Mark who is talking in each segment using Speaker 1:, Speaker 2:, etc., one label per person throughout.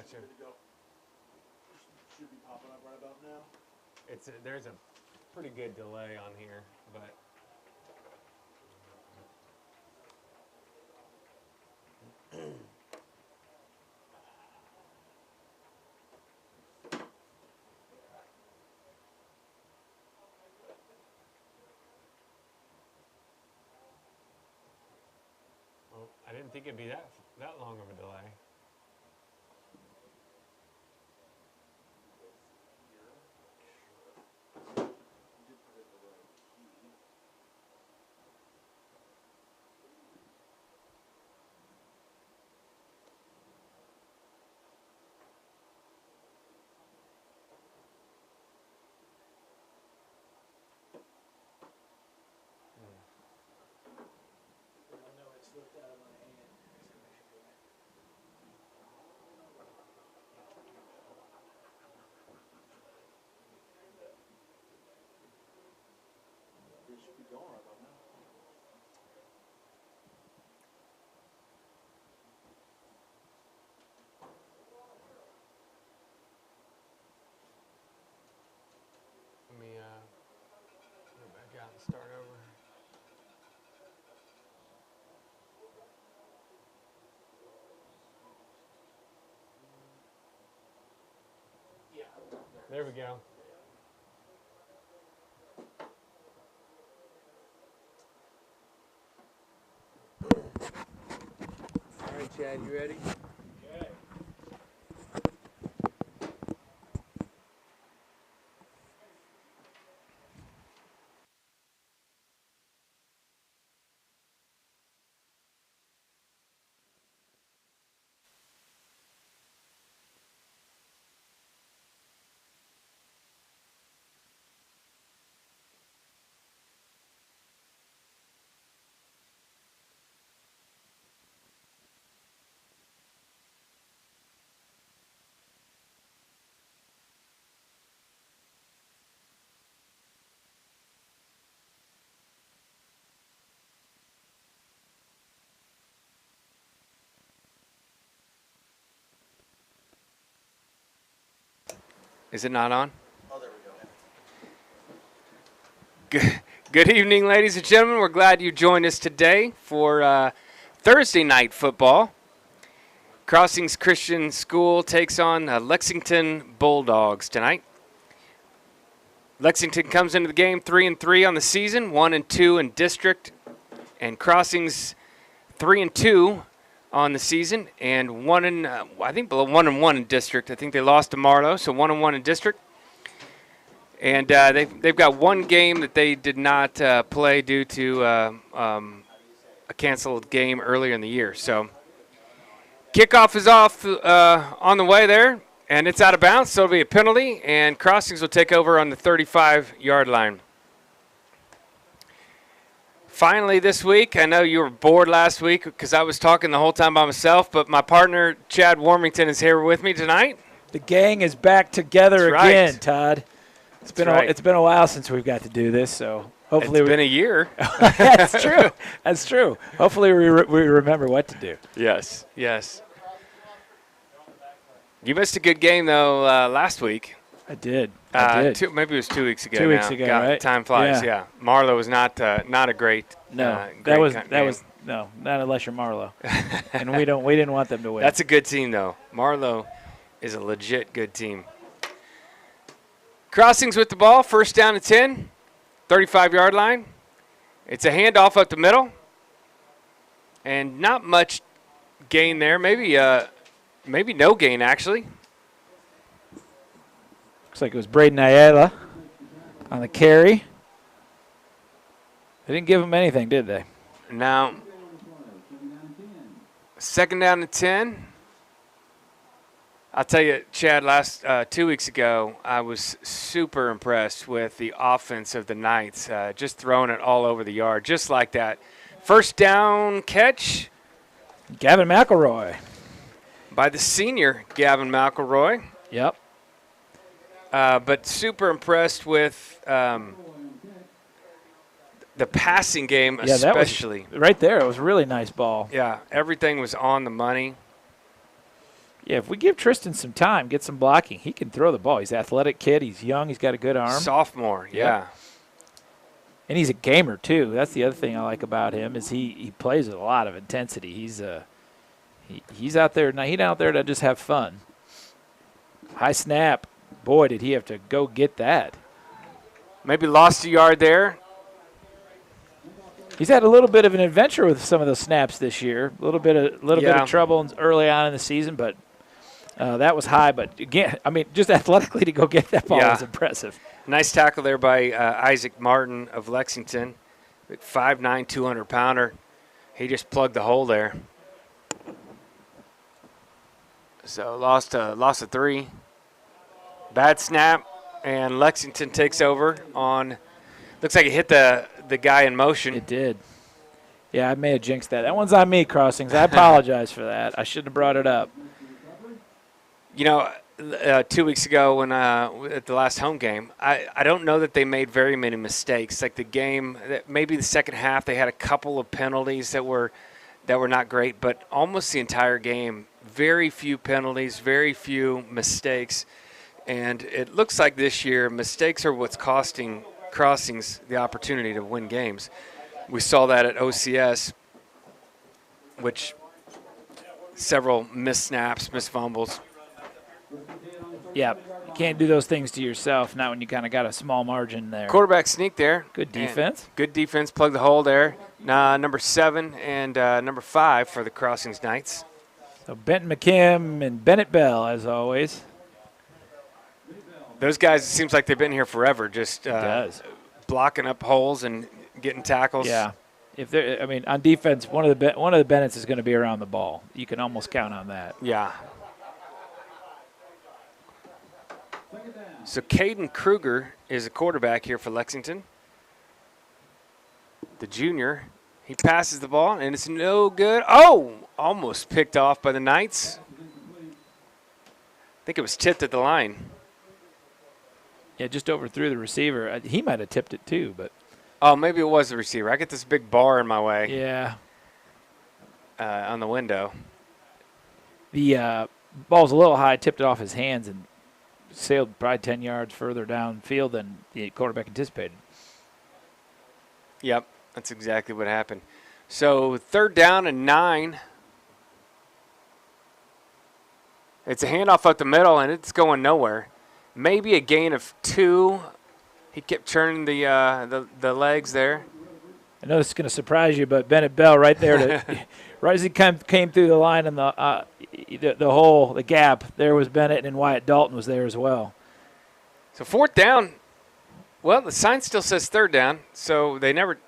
Speaker 1: Gotcha.
Speaker 2: Should be popping up right about now.
Speaker 1: There's a pretty good delay on here, but well, I didn't think it'd be that long of a delay.
Speaker 2: Slipped out of my hand. It should be going right about now.
Speaker 1: Let me go back out and start over.
Speaker 2: Yeah.
Speaker 1: There we go. All right, Chad, you ready?
Speaker 2: Okay.
Speaker 1: Is it not on?
Speaker 2: Oh, there we go.
Speaker 1: Good evening, ladies and gentlemen. We're glad you joined us today for Thursday night football. Crossings Christian School takes on Lexington Bulldogs tonight. Lexington comes into the game 3-3 on the season, 1-2 in district, and Crossings 3-2 on the season, and 1-1 in district. I think they lost to Marlow, so 1-1 in district. And they've got one game that they did not play due to a canceled game earlier in the year. So kickoff is off on the way there, and it's out of bounds, so it'll be a penalty, and Crossings will take over on the 35-yard line. Finally this week, I know you were bored last week because I was talking the whole time by myself, but my partner, Chad Warmington, is here with me tonight.
Speaker 3: The gang is back together
Speaker 1: That's
Speaker 3: again,
Speaker 1: right.
Speaker 3: Todd. It's been a while since we've got to do this, so hopefully
Speaker 1: it's been a year.
Speaker 3: That's true. That's true. Hopefully we remember what to do.
Speaker 1: Yes. You missed a good game though last week.
Speaker 3: I did.
Speaker 1: Maybe it was 2 weeks ago.
Speaker 3: 2 weeks ago, right?
Speaker 1: Time flies. Yeah. Marlow was not a great.
Speaker 3: No,
Speaker 1: great
Speaker 3: that was no, not unless you're Marlow, and we didn't want them to win.
Speaker 1: That's a good team though. Marlow is a legit good team. Crossings with the ball, first down and 10, 35-yard line. It's a handoff up the middle, and not much gain there. Maybe no gain actually.
Speaker 3: Looks like it was Braden Ayala on the carry. They didn't give him anything, did they?
Speaker 1: Now, second down and 10. I'll tell you, Chad, 2 weeks ago, I was super impressed with the offense of the Knights, just throwing it all over the yard, just like that. First down catch.
Speaker 3: Gavin McElroy.
Speaker 1: By the senior, Gavin McElroy.
Speaker 3: Yep.
Speaker 1: But super impressed with the passing game, especially.
Speaker 3: That was right there. It was a really nice ball.
Speaker 1: Yeah, everything was on the money.
Speaker 3: Yeah, if we give Tristan some time, get some blocking, he can throw the ball. He's an athletic kid. He's young. He's got a good arm.
Speaker 1: Sophomore, yeah.
Speaker 3: And he's a gamer, too. That's the other thing I like about him is he plays with a lot of intensity. He's out there. Now, he's out there to just have fun. High snap. Boy, did he have to go get that.
Speaker 1: Maybe lost a yard there.
Speaker 3: He's had a little bit of an adventure with some of those snaps this year. A little bit of trouble early on in the season, but that was high. But again, I mean, just athletically to go get that ball was impressive.
Speaker 1: Nice tackle there by Isaac Martin of Lexington. 5'9", 200-pounder. He just plugged the hole there. So lost a 3. Bad snap, and Lexington takes over on. Looks like it hit the guy in motion.
Speaker 3: It did. Yeah, I may have jinxed that. That one's on me, Crossings. I apologize for that. I shouldn't have brought it up.
Speaker 1: You know, 2 weeks ago when at the last home game, I don't know that they made very many mistakes. Like the game, maybe the second half, they had a couple of penalties that were not great, but almost the entire game, very few penalties, very few mistakes. And it looks like this year mistakes are what's costing Crossings the opportunity to win games. We saw that at OCS, which several missed snaps, missed fumbles.
Speaker 3: Yeah, you can't do those things to yourself, not when you kind of got a small margin there.
Speaker 1: Quarterback sneak there.
Speaker 3: Good defense.
Speaker 1: Good defense, plug the hole there. Number 7 and number 5 for the Crossings Knights.
Speaker 3: So Benton McKim and Bennett Bell, as always.
Speaker 1: Those guys, it seems like they've been here forever, just blocking up holes and getting tackles.
Speaker 3: Yeah. If they're, I mean, on defense, one of the Bennetts is going to be around the ball. You can almost count on that.
Speaker 1: Yeah. So Caden Kruger is a quarterback here for Lexington. The junior, he passes the ball, and it's no good. Oh, almost picked off by the Knights. I think it was tipped at the line.
Speaker 3: Yeah, just overthrew the receiver. He might have tipped it too, but.
Speaker 1: Oh, maybe it was the receiver. I get this big bar in my way.
Speaker 3: Yeah.
Speaker 1: On the window.
Speaker 3: The ball's a little high, tipped it off his hands, and sailed probably 10 yards further downfield than the quarterback anticipated.
Speaker 1: Yep, that's exactly what happened. So 3rd down and 9. It's a handoff up the middle, and it's going nowhere. Maybe a gain of 2. He kept turning the legs there.
Speaker 3: I know this is going to surprise you, but Bennett Bell right there, right as he came through the line and the hole, the gap, there was Bennett, and Wyatt Dalton was there as well.
Speaker 1: So 4th down. Well, the sign still says 3rd down, so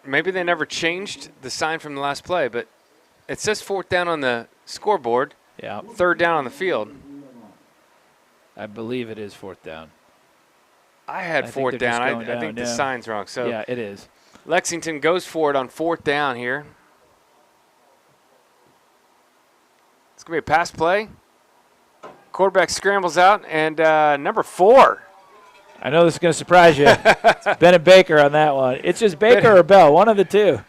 Speaker 1: maybe they never changed the sign from the last play, but it says 4th down on the scoreboard.
Speaker 3: Yeah.
Speaker 1: 3rd down on the field.
Speaker 3: I believe it is 4th down.
Speaker 1: I had 4th down. I think the sign's wrong. So
Speaker 3: yeah, it is.
Speaker 1: Lexington goes for it on 4th down here. It's going to be a pass play. Quarterback scrambles out, and number 4.
Speaker 3: I know this is going to surprise you. It's Bennett Baker on that one. It's just Baker or Bell, one of the two.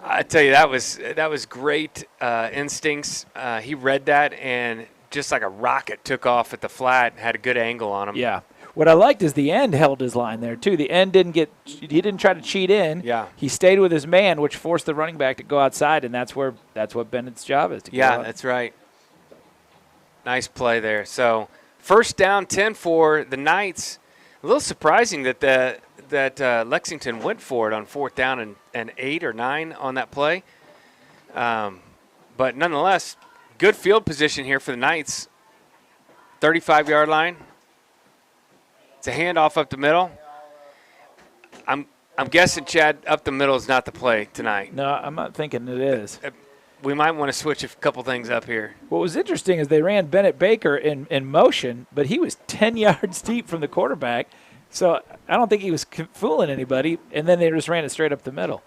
Speaker 1: I tell you, that was great instincts. He read that, and just like a rocket took off at the flat, had a good angle on him.
Speaker 3: Yeah. What I liked is the end held his line there, too. The end he didn't try to cheat in.
Speaker 1: Yeah.
Speaker 3: He stayed with his man, which forced the running back to go outside, and that's what Bennett's job is to go out.
Speaker 1: That's right. Nice play there. So 1st down, 10 for the Knights. A little surprising that Lexington went for it on 4th down and 8 or 9 on that play. But nonetheless, good field position here for the Knights. 35-yard line. It's a handoff up the middle. I'm guessing, Chad, up the middle is not the play tonight.
Speaker 3: No, I'm not thinking it is.
Speaker 1: We might want to switch a couple things up here.
Speaker 3: What was interesting is they ran Bennett Baker in motion, but he was 10 yards deep from the quarterback. So I don't think he was fooling anybody, and then they just ran it straight up the middle.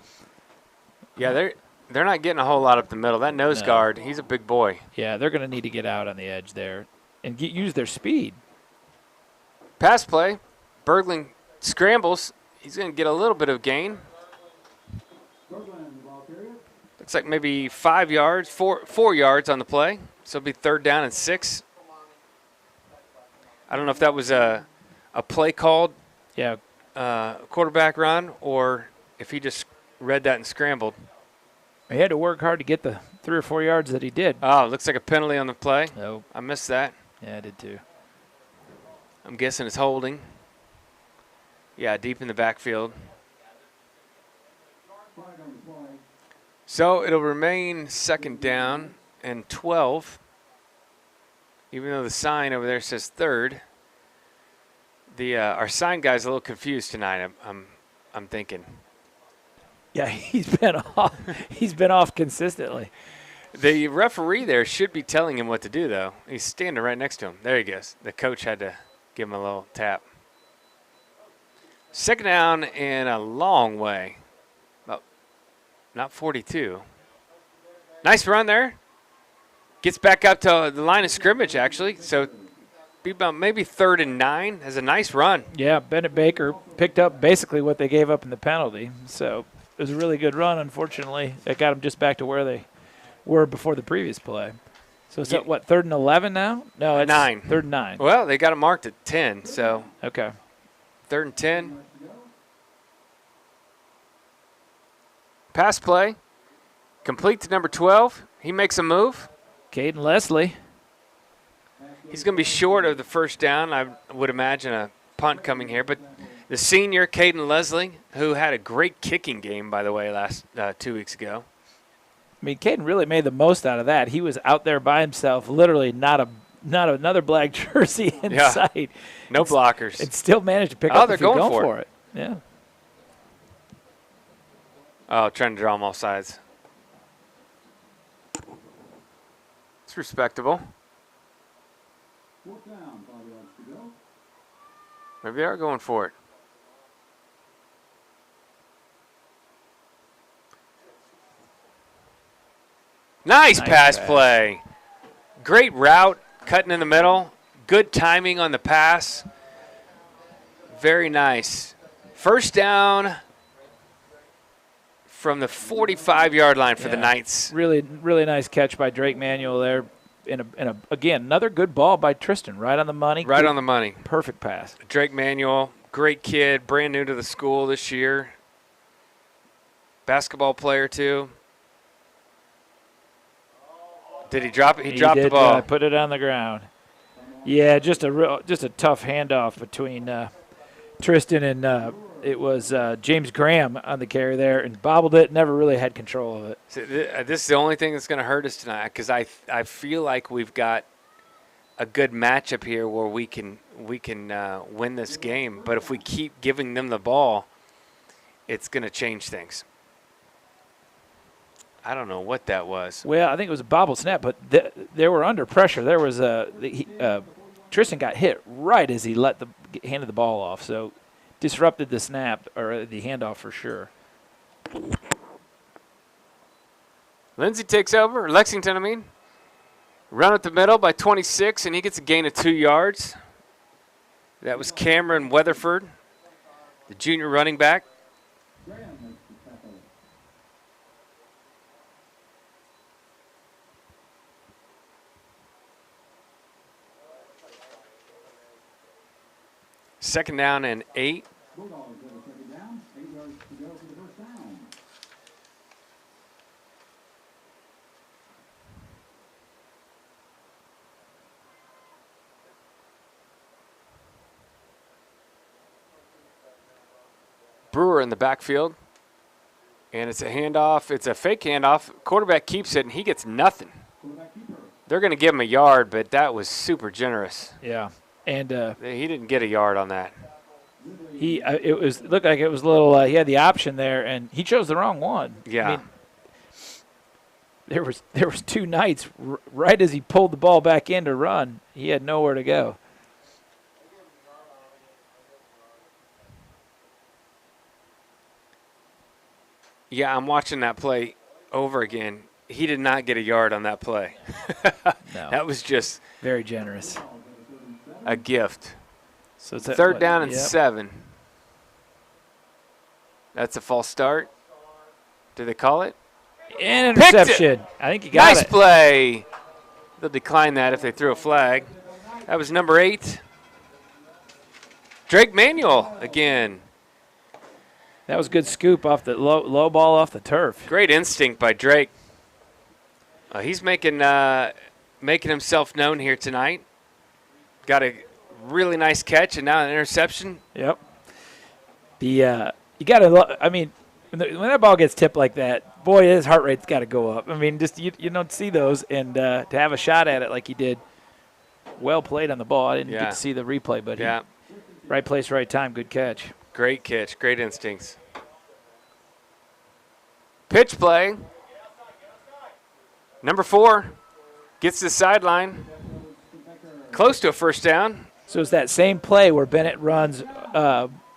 Speaker 1: Yeah, they're not getting a whole lot up the middle. That nose guard, he's a big boy.
Speaker 3: Yeah, they're going to need to get out on the edge there and use their speed.
Speaker 1: Pass play. Bergling scrambles. He's going to get a little bit of gain. Looks like maybe 5 yards, 4 yards on the play. So it'll be 3rd down and 6. I don't know if that was a play called
Speaker 3: Yeah,
Speaker 1: quarterback run or if he just read that and scrambled.
Speaker 3: he had to work hard to get the 3 or 4 yards that he did.
Speaker 1: Oh, looks like a penalty on the play.
Speaker 3: Oh,
Speaker 1: I missed that.
Speaker 3: yeah, I did too.
Speaker 1: I'm guessing it's holding. Yeah, deep in the backfield. So it'll remain 2nd down and 12, even though the sign over there says 3rd. Our sign guy's a little confused tonight. I'm thinking.
Speaker 3: Yeah, he's been off. He's been off consistently.
Speaker 1: The referee there should be telling him what to do, though. He's standing right next to him. There he goes. The coach had to give him a little tap. 2nd down and a long way. About not 42. Nice run there. Gets back up to the line of scrimmage, actually. So be about maybe 3rd and 9. Has a nice run.
Speaker 3: Yeah, Bennett Baker picked up basically what they gave up in the penalty. So it was a really good run. Unfortunately, it got them just back to where they were before the previous play. So it's at, what, 3rd and 11 now? No, it's
Speaker 1: 9.
Speaker 3: 3rd and 9.
Speaker 1: Well, they got it marked at 10, so
Speaker 3: Okay.
Speaker 1: 3rd and 10. Pass play. Complete to number 12. He makes a move.
Speaker 3: Caden Leslie.
Speaker 1: He's going to be short of the 1st down. I would imagine a punt coming here. But the senior, Caden Leslie, who had a great kicking game, by the way, last 2 weeks ago.
Speaker 3: I mean, Caden really made the most out of that. He was out there by himself, literally not another black jersey in sight.
Speaker 1: No blockers.
Speaker 3: And still managed to pick
Speaker 1: Oh,
Speaker 3: up
Speaker 1: they're
Speaker 3: a field
Speaker 1: going
Speaker 3: goal
Speaker 1: for
Speaker 3: for it. Yeah.
Speaker 1: Oh, trying to draw them off sides. It's respectable. Maybe they are going for it. Nice pass play. Great route, cutting in the middle. Good timing on the pass. Very nice. 1st down from the 45-yard line for the Knights.
Speaker 3: Really, really nice catch by Drake Manuel there. Again, another good ball by Tristan, right on the money.
Speaker 1: Right on the money.
Speaker 3: Perfect pass.
Speaker 1: Drake Manuel, great kid, brand new to the school this year. Basketball player, too. Did he drop it? He dropped the ball.
Speaker 3: Put it on the ground. Yeah, just a tough handoff between Tristan and it was James Graham on the carry there, and bobbled it. Never really had control of it.
Speaker 1: So this is the only thing that's going to hurt us tonight because I feel like we've got a good matchup here where we can win this game. But if we keep giving them the ball, it's going to change things. I don't know what that was.
Speaker 3: Well, I think it was a bobble snap, but they were under pressure. There was Tristan got hit right as he handed the ball off, so disrupted the snap or the handoff for sure.
Speaker 1: Lindsay takes over, or Lexington, I mean. Run up the middle by 26, and he gets a gain of 2 yards. That was Cameron Weatherford, the junior running back. Second down and 8. Brewer in the backfield. And it's a handoff. It's a fake handoff. Quarterback keeps it, and he gets nothing. They're going to give him a yard, but that was super generous.
Speaker 3: Yeah. And
Speaker 1: he didn't get a yard on that.
Speaker 3: Looked like it was a little. He had the option there, and he chose the wrong one.
Speaker 1: Yeah.
Speaker 3: I mean, there was 2 Knights right as he pulled the ball back in to run. He had nowhere to go.
Speaker 1: Yeah, I'm watching that play over again. He did not get a yard on that play.
Speaker 3: No.
Speaker 1: That was just
Speaker 3: Very generous.
Speaker 1: a gift.
Speaker 3: So it's
Speaker 1: 3rd down and 7. That's a false start. Did they call it?
Speaker 3: An
Speaker 1: Picked
Speaker 3: interception. I think he got
Speaker 1: Nice
Speaker 3: it.
Speaker 1: play. They'll decline that if they threw a flag. That was number 8. Drake Manuel again.
Speaker 3: That was a good scoop off the low ball off the turf.
Speaker 1: Great instinct by Drake. He's making himself known here tonight. Got a really nice catch and now an interception.
Speaker 3: Yep. You got to. I mean, when that ball gets tipped like that, boy, his heart rate's got to go up. I mean, just you don't see those, and to have a shot at it like he did, well played on the ball. I didn't get to see the replay, but right place, right time, good catch.
Speaker 1: Great catch, great instincts. Pitch play. Number 4 gets the sideline. Close to a first down.
Speaker 3: So it's that same play where Bennett runs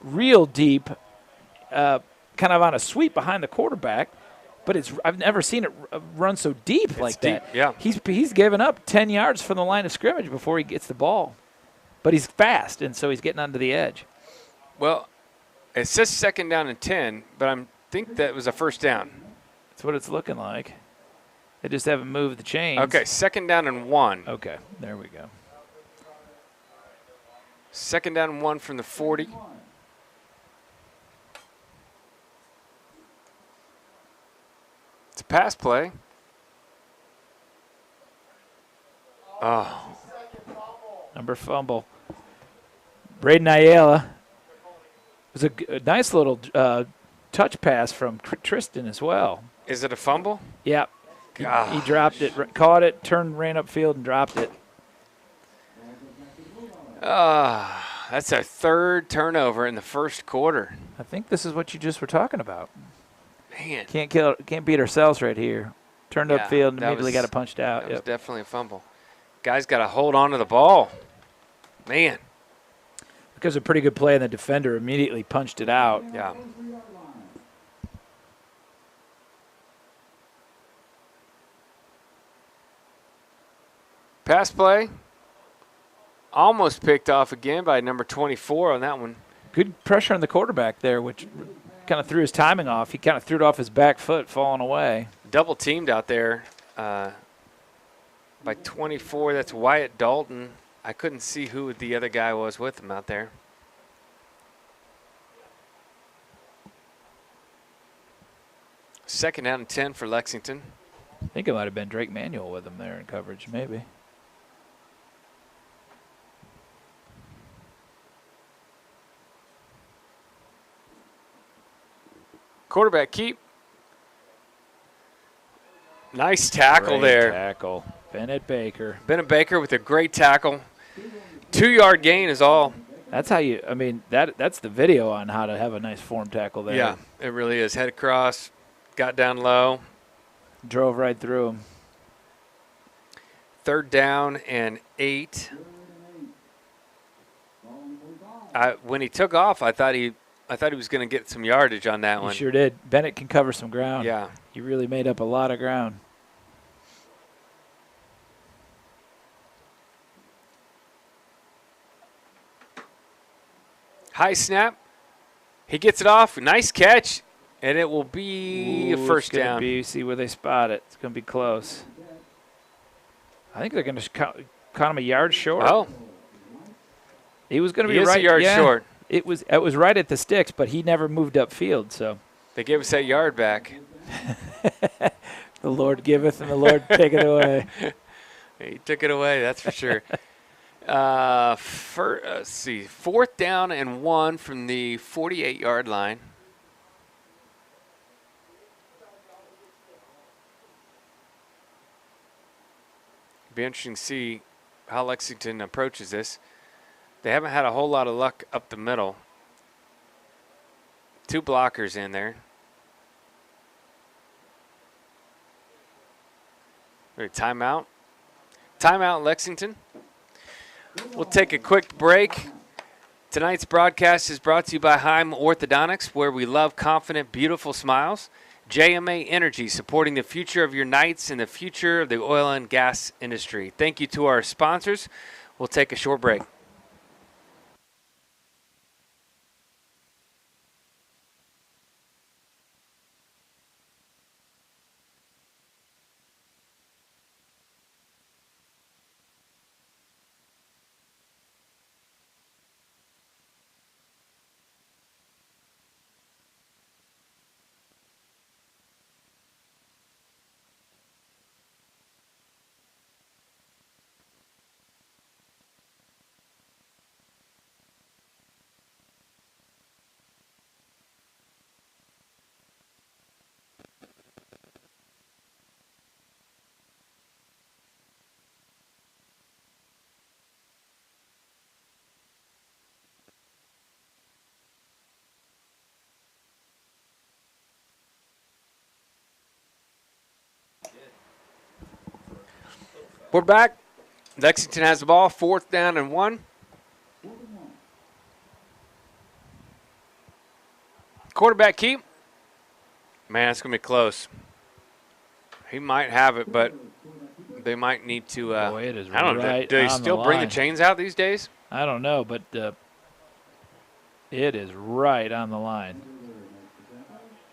Speaker 3: real deep, kind of on a sweep behind the quarterback, but I've never seen it run so deep like that.
Speaker 1: Yeah.
Speaker 3: He's given up 10 yards from the line of scrimmage before he gets the ball, but he's fast, and so he's getting onto the edge.
Speaker 1: Well, it says second down and 10, but I think that was a first down.
Speaker 3: That's what it's looking like. They just haven't moved the chains.
Speaker 1: Okay, second down and 1.
Speaker 3: Okay, there we go.
Speaker 1: Second down and 1 from the 40. It's a pass play. Oh.
Speaker 3: Number fumble. Braden Ayala. It was a nice little touch pass from Tristan as well.
Speaker 1: Is it a fumble?
Speaker 3: Yeah. He dropped it, caught it, ran upfield, and dropped it.
Speaker 1: That's our third turnover in the first quarter.
Speaker 3: I think this is what you just were talking about.
Speaker 1: Man.
Speaker 3: Can't beat ourselves right here. Turned upfield and immediately got it punched out.
Speaker 1: That was definitely a fumble. Guys got to hold on to the ball. Man.
Speaker 3: Because of a pretty good play, and the defender immediately punched it out.
Speaker 1: Yeah. Pass play. Almost picked off again by number 24 on that one.
Speaker 3: Good pressure on the quarterback there, which kind of threw his timing off. He kind of threw it off his back foot, falling away.
Speaker 1: Double teamed out there by 24. That's Wyatt Dalton. I couldn't see who the other guy was with him out there. Second down and 10 for Lexington.
Speaker 3: I think it might have been Drake Manuel with him there in coverage, maybe.
Speaker 1: Quarterback keep. Nice tackle there.
Speaker 3: Tackle. Bennett Baker.
Speaker 1: Bennett Baker with a great tackle. 2-yard gain is all.
Speaker 3: That's how you, I mean, that's the video on how to have a nice form tackle there.
Speaker 1: Yeah, it really is. Head across, got down low.
Speaker 3: Drove right through him.
Speaker 1: Third down and 8. When he took off, I thought he was going to get some yardage on that one.
Speaker 3: He sure did. Bennett can cover some ground.
Speaker 1: Yeah.
Speaker 3: He really made up a lot of ground.
Speaker 1: High snap. He gets it off. Nice catch. And it will be a first down.
Speaker 3: See where they spot it. It's going to be close. I think they're going to count him a yard short.
Speaker 1: Oh.
Speaker 3: He was going to be
Speaker 1: He is
Speaker 3: right
Speaker 1: a yard short.
Speaker 3: It was right at the sticks, but he never moved upfield. So
Speaker 1: they gave us that yard back.
Speaker 3: The Lord giveth and the Lord taketh away.
Speaker 1: He took it away, that's for sure. Let's see. Fourth down and 1 from the 48-yard line. Be interesting to see how Lexington approaches this. They haven't had a whole lot of luck up the middle. 2 blockers in there. Timeout. Timeout, Lexington. We'll take a quick break. Tonight's broadcast is brought to you by Heim Orthodontics, where we love confident, beautiful smiles. JMA Energy, supporting the future of your nights and the future of the oil and gas industry. Thank you to our sponsors. We'll take a short break. Quarterback. Lexington has the ball. 4th down and 1. Quarterback keep. Man, it's going to be close. He might have it, but they might need to.
Speaker 3: Boy, it is
Speaker 1: I don't know.
Speaker 3: right
Speaker 1: Do they
Speaker 3: on the
Speaker 1: still bring the
Speaker 3: line.
Speaker 1: chains out these days?
Speaker 3: I don't know, but it is right on the line.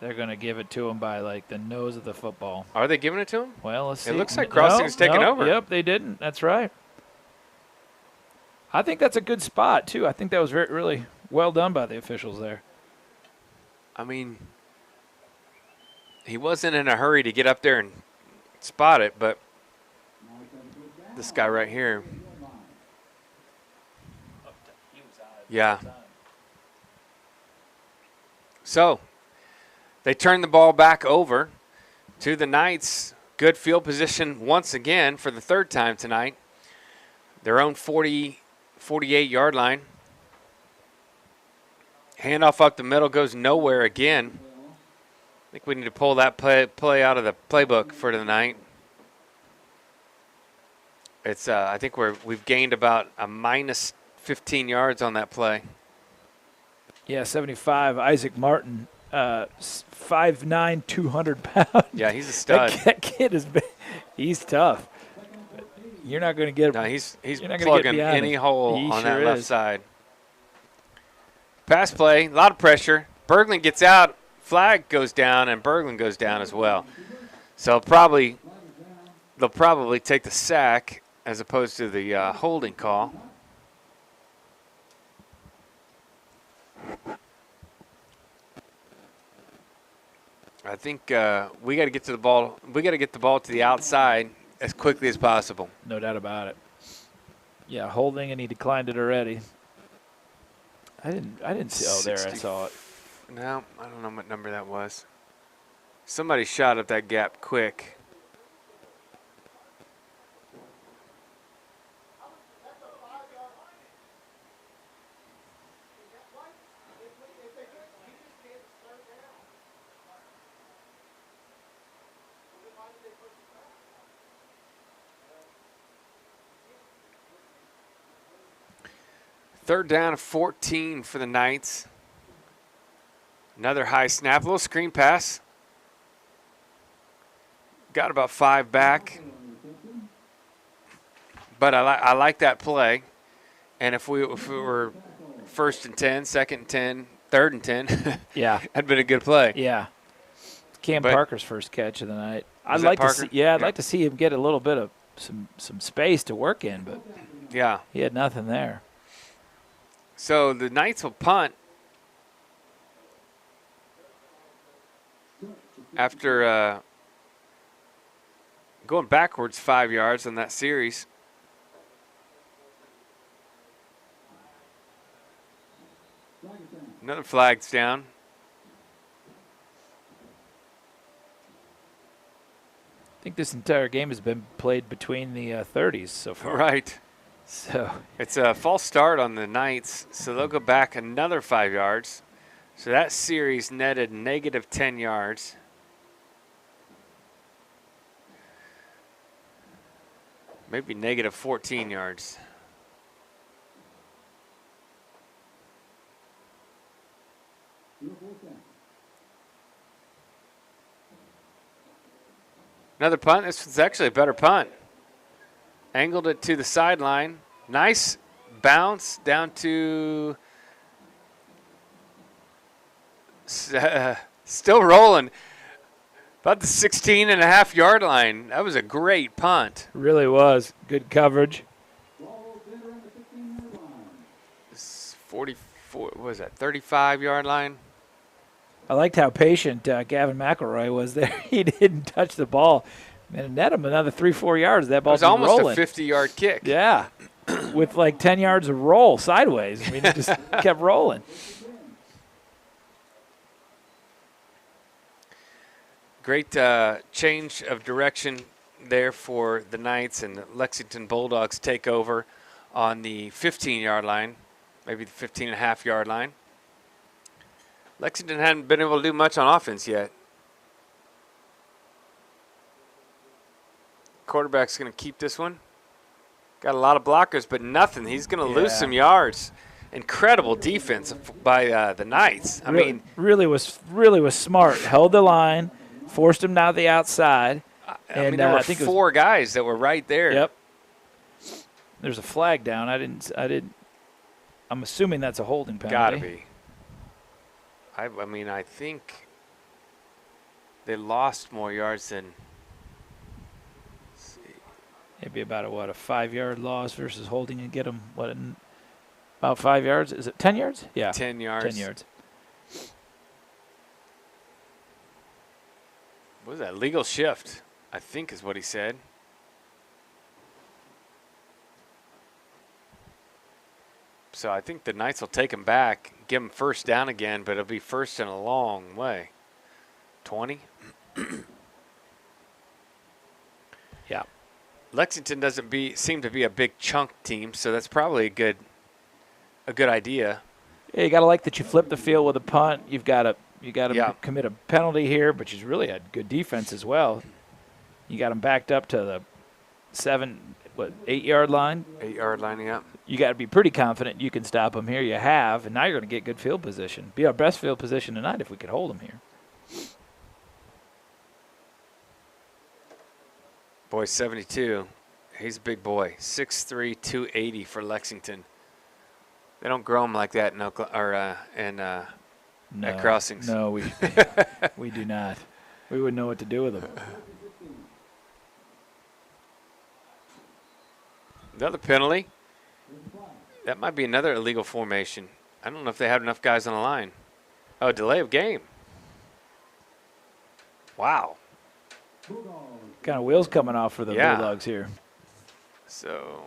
Speaker 3: They're going to give it to him by, like, the nose of the football.
Speaker 1: Are they giving it to him?
Speaker 3: Well, let's see.
Speaker 1: It looks like Crossing's taking over.
Speaker 3: Yep, they didn't. That's right. I think that's a good spot, too. I think that was really well done by the officials there.
Speaker 1: I mean, he wasn't in a hurry to get up there and spot it, but this guy right here. Yeah. So they turn the ball back over to the Knights. Good field position once again for the 3rd time tonight. Their own 48-yard line. Handoff up the middle goes nowhere again. I think we need to pull that play out of the playbook for tonight. It's I think we've gained about a minus 15 yards on that play.
Speaker 3: Yeah, 75. Isaac Martin, 5'9", 200 pounds.
Speaker 1: Yeah, he's a stud.
Speaker 3: That kid is big. He's tough. You're not going to get.
Speaker 1: No, he's
Speaker 3: you're not gonna
Speaker 1: plugging
Speaker 3: get beyond
Speaker 1: any
Speaker 3: him.
Speaker 1: hole
Speaker 3: He
Speaker 1: on
Speaker 3: sure
Speaker 1: that left
Speaker 3: is.
Speaker 1: side. Pass play, a lot of pressure. Berglund gets out, flag goes down, and Berglund goes down as well. So they'll probably take the sack as opposed to the holding call. I think we got to get to the ball. We got to get the ball to the outside as quickly as possible.
Speaker 3: No doubt about it. Yeah, holding, and he declined it already. I didn't see. Oh, there, I saw it.
Speaker 1: No, I don't know what number that was. Somebody shot up that gap quick. Third down and 14 for the Knights. Another high snap, a little screen pass. Got about 5 back. But I like that play. And if we were 1st and 10, 2nd and 10, 3rd and 10,
Speaker 3: Yeah.
Speaker 1: that'd been a good play.
Speaker 3: Yeah. Cam
Speaker 1: But-
Speaker 3: Parker's first catch of the night. I'd
Speaker 1: Was that
Speaker 3: like to
Speaker 1: Parker?
Speaker 3: see. Yeah, I'd
Speaker 1: Yeah.
Speaker 3: like to see him get a little bit of some space to work in, but
Speaker 1: Yeah.
Speaker 3: he had nothing there.
Speaker 1: So the Knights will punt after going backwards 5 yards on that series. Another flag's down.
Speaker 3: I think this entire game has been played between the 30s so far.
Speaker 1: Right.
Speaker 3: So
Speaker 1: It's a false start on the Knights, so they'll go back another 5 yards. So that series netted negative 10 yards. Maybe negative 14 yards. Another punt. This was actually a better punt. Angled it to the sideline. Nice bounce down to still rolling. About the 16.5-yard line. That was a great punt.
Speaker 3: really was good coverage.
Speaker 1: It's 44, what was that, 35-yard line?
Speaker 3: I liked how patient Gavin McElroy was there. He didn't touch the ball. And it net him another 3-4 yards. That
Speaker 1: It
Speaker 3: ball
Speaker 1: was almost
Speaker 3: rolling.
Speaker 1: a 50-yard kick.
Speaker 3: Yeah, with like 10 yards of roll sideways. I mean, it just kept rolling.
Speaker 1: Great change of direction there for the Knights, and the Lexington Bulldogs take over on the 15-yard line, maybe the 15.5-yard line. Lexington hadn't been able to do much on offense yet. Quarterback's going to keep this one. Got a lot of blockers, but nothing. He's going to lose
Speaker 3: Yeah.
Speaker 1: some yards. Incredible defense by the Knights. I mean,
Speaker 3: really was smart. Held the line, forced him down the outside.
Speaker 1: I mean, there were
Speaker 3: I think it was,
Speaker 1: 4 guys that were right there.
Speaker 3: Yep. There's a flag down. I didn't. I'm assuming that's a holding penalty.
Speaker 1: Gotta be. I mean, I think they lost more yards than. Let's see.
Speaker 3: Maybe about a 5-yard loss versus holding and get them about 5 yards. Is it 10 yards? Yeah.
Speaker 1: 10 yards.
Speaker 3: 10 yards.
Speaker 1: What was that? Legal shift, I think is what he said. So I think the Knights will take him back, give him first down again, but it'll be first in a long way. 20?
Speaker 3: Yeah.
Speaker 1: Lexington doesn't seem to be a big chunk team, so that's probably a good idea.
Speaker 3: Yeah, you got to like that you flip the field with a punt. You got to
Speaker 1: Yeah.
Speaker 3: commit a penalty here, but you really had good defense as well. You got them backed up to the 8-yard line.
Speaker 1: 8-yard lining up.
Speaker 3: You got to be pretty confident you can stop them here. You have, and now you're going to get good field position. Be our best field position tonight if we could hold them here.
Speaker 1: Boy, 72. He's a big boy. 6'3", 280 for Lexington. They don't grow him like that at Crossings.
Speaker 3: No, we do not. We wouldn't know what to do with them.
Speaker 1: Another penalty. That might be another illegal formation. I don't know if they have enough guys on the line. Oh, delay of game. Wow.
Speaker 3: Kind of wheels coming off for the
Speaker 1: Yeah.
Speaker 3: Bulldogs here.
Speaker 1: So,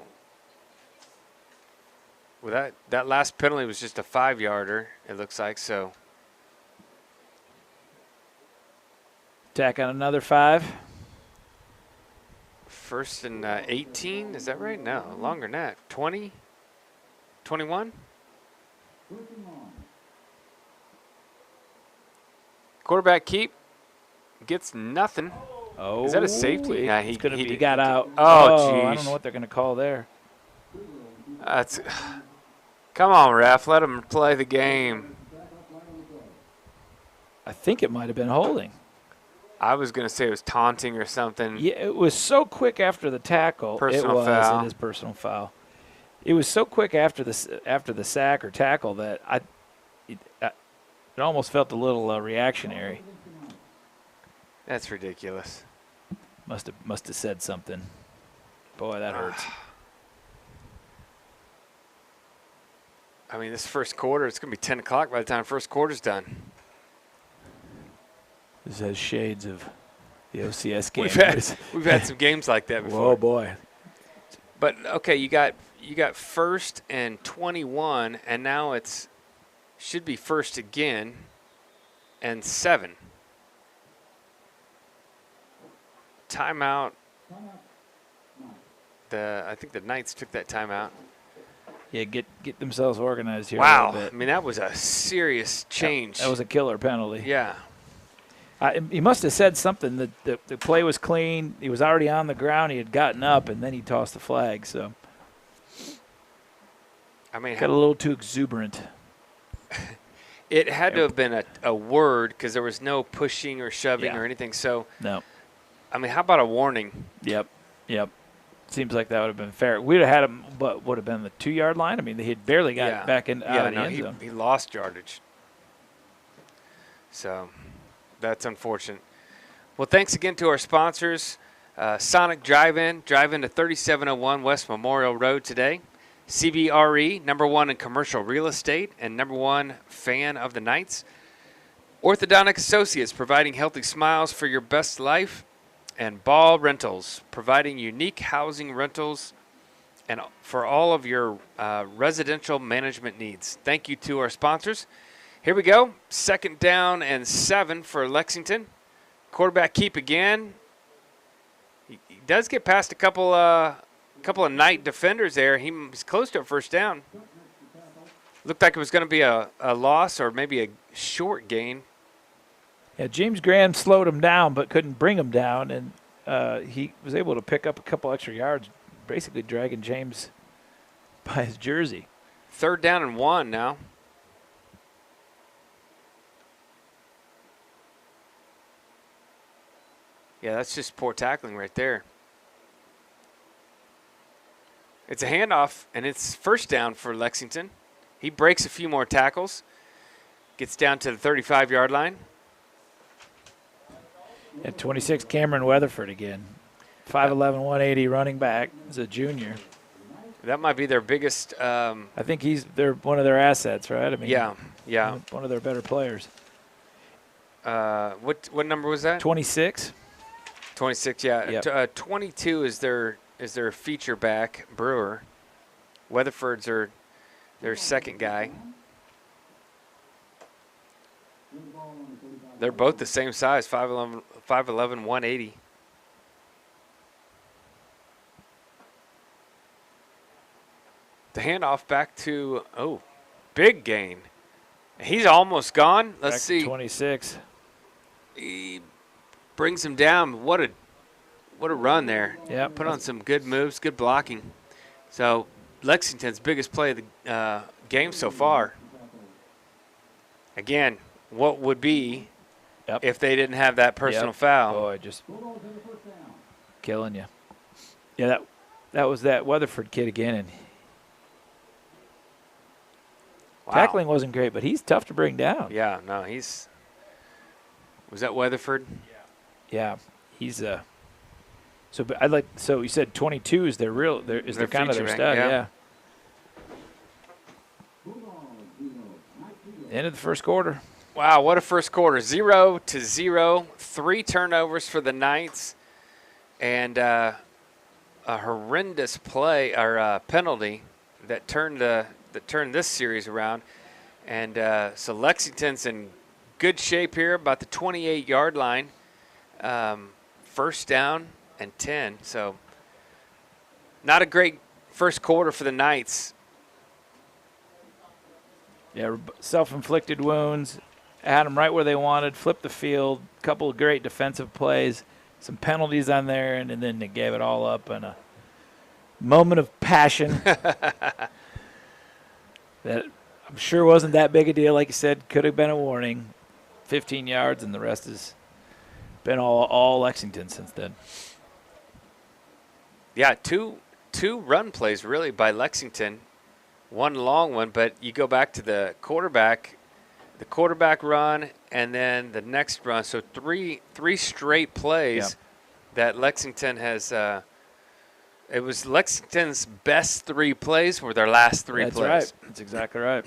Speaker 1: well, that last penalty was just a 5-yarder, it looks like. So,
Speaker 3: Tack on another 5.
Speaker 1: first and 18, is that right? No, longer than that. 20? 21? Quarterback keep gets nothing.
Speaker 3: Oh,
Speaker 1: Is that a safety? Yeah, he
Speaker 3: got out.
Speaker 1: Oh,
Speaker 3: I
Speaker 1: jeez.
Speaker 3: don't know what they're going to call there.
Speaker 1: That's. Come on, ref. Let him play the game.
Speaker 3: I think it might have been holding.
Speaker 1: I was going to say it was taunting or something.
Speaker 3: Yeah, it was so quick after the tackle.
Speaker 1: Personal foul.
Speaker 3: It is personal foul. It was so quick after the sack or tackle that it almost felt a little reactionary.
Speaker 1: That's ridiculous.
Speaker 3: Must have said something. Boy, that hurts.
Speaker 1: I mean, this first quarter, it's going to be 10 o'clock by the time first quarter's done.
Speaker 3: This has shades of the OCS game.
Speaker 1: We've had some games like that before.
Speaker 3: Oh boy.
Speaker 1: But okay, you got first and 21, and now it's should be first again and 7. Timeout. I think the Knights took that timeout.
Speaker 3: Yeah, get themselves organized here.
Speaker 1: Wow,
Speaker 3: A little
Speaker 1: I
Speaker 3: bit.
Speaker 1: mean that was a serious change.
Speaker 3: That was a killer penalty.
Speaker 1: Yeah.
Speaker 3: He must have said something. The play was clean. He was already on the ground. He had gotten up, and then he tossed the flag. So
Speaker 1: I mean,
Speaker 3: got a little too exuberant.
Speaker 1: it had to have been a word because there was no pushing or shoving
Speaker 3: Yeah.
Speaker 1: or anything. So,
Speaker 3: No.
Speaker 1: I mean, how about a warning?
Speaker 3: Yep. Seems like that would have been fair. We'd have had him, but would have been the 2-yard line. I mean, he had barely got back out of the end zone.
Speaker 1: He lost yardage. So, that's unfortunate. Well, thanks again to our sponsors, Sonic Drive-In to 3701 West Memorial Road today. CBRE, #1 in commercial real estate and #1 fan of the Knights. Orthodontic Associates, providing healthy smiles for your best life. And Ball Rentals, providing unique housing rentals and for all of your residential management needs. Thank you to our sponsors. Here we go. 2nd down and 7 for Lexington. Quarterback keep again. He does get past a couple of Knight defenders there. He's close to a first down. Looked like it was going to be a loss or maybe a short gain.
Speaker 3: Yeah, James Graham slowed him down, but couldn't bring him down, and he was able to pick up a couple extra yards basically dragging James by his jersey.
Speaker 1: 3rd down and 1 now. Yeah, that's just poor tackling right there. It's a handoff, and it's 1st down for Lexington. He breaks a few more tackles, gets down to the 35-yard line.
Speaker 3: At 26, Cameron Weatherford again. 5'11", 180 running back. He's a junior.
Speaker 1: That might be their biggest.
Speaker 3: I think they're one of their assets, right? I mean,
Speaker 1: yeah.
Speaker 3: one of their better players.
Speaker 1: What number was that?
Speaker 3: 26.
Speaker 1: 26. Yeah.
Speaker 3: Yep.
Speaker 1: 22 is their feature back, Brewer. Weatherford's their 2nd guy. They're both the same size, 5'11", 180. The handoff back to, big gain. He's almost gone. Let's
Speaker 3: Back
Speaker 1: see.
Speaker 3: to 26.
Speaker 1: He brings him down. What a run there.
Speaker 3: Yeah.
Speaker 1: Put on some good moves, good blocking. So Lexington's biggest play of the game so far. Again, what would be if they didn't have that personal foul?
Speaker 3: Boy, just killing you. Yeah, that was that Weatherford kid again, and
Speaker 1: Wow.
Speaker 3: tackling wasn't great, but he's tough to bring down.
Speaker 1: Yeah, no, he's. Was that Weatherford?
Speaker 3: Yeah, he's So, but I'd like. So you said 22 is their
Speaker 1: Their
Speaker 3: kind of their
Speaker 1: feature
Speaker 3: stud.
Speaker 1: back,
Speaker 3: Yeah. End of the first quarter.
Speaker 1: Wow, what a first quarter. 0-0. 3 turnovers for the Knights. And a horrendous play or penalty that turned this series around. And so Lexington's in good shape here, about the 28-yard line. 1st down and 10. So not a great first quarter for the Knights.
Speaker 3: Yeah, self-inflicted wounds. Had them right where they wanted. Flipped the field. A couple of great defensive plays. Some penalties on there, and then they gave it all up in a moment of passion that I'm sure wasn't that big a deal. Like you said, could have been a warning. 15 yards, and the rest has been all Lexington since then.
Speaker 1: Yeah, two run plays really by Lexington. One long one, but you go back to the quarterback run, and then the next run. So three straight plays that Lexington has. It was Lexington's best 3 plays were their last 3
Speaker 3: That's
Speaker 1: plays.
Speaker 3: right. That's exactly right.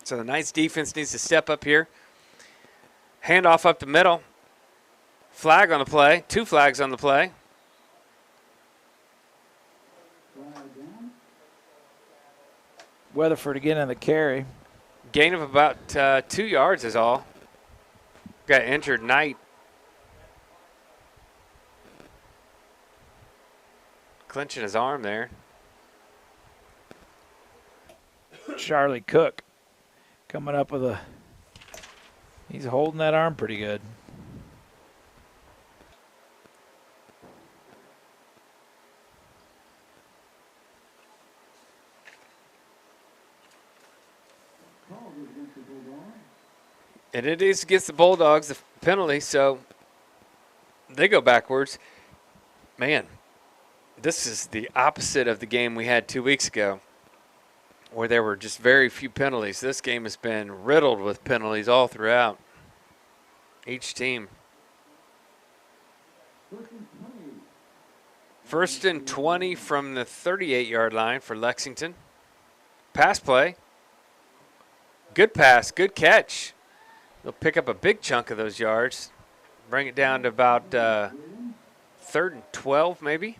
Speaker 1: So the Knights defense needs to step up here. Handoff up the middle. Flag on the play. 2 flags on the play.
Speaker 3: Weatherford again on the carry.
Speaker 1: Gain of about 2 yards is all. Got injured Knight. Clenching his arm there.
Speaker 3: Charlie Cook coming up with he's holding that arm pretty good.
Speaker 1: And it is against the Bulldogs, the penalty, so they go backwards. Man, this is the opposite of the game we had 2 weeks ago, where there were just very few penalties. This game has been riddled with penalties all throughout each team. 1st and 20 from the 38-yard line for Lexington. Pass play. Good pass, good catch. They'll pick up a big chunk of those yards. Bring it down to about 3rd and 12 maybe.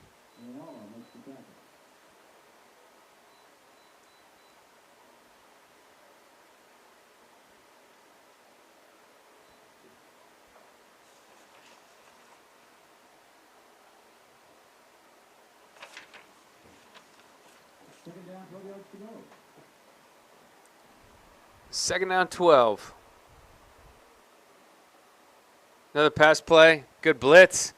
Speaker 1: Second down, 12. Another pass play. Good blitz.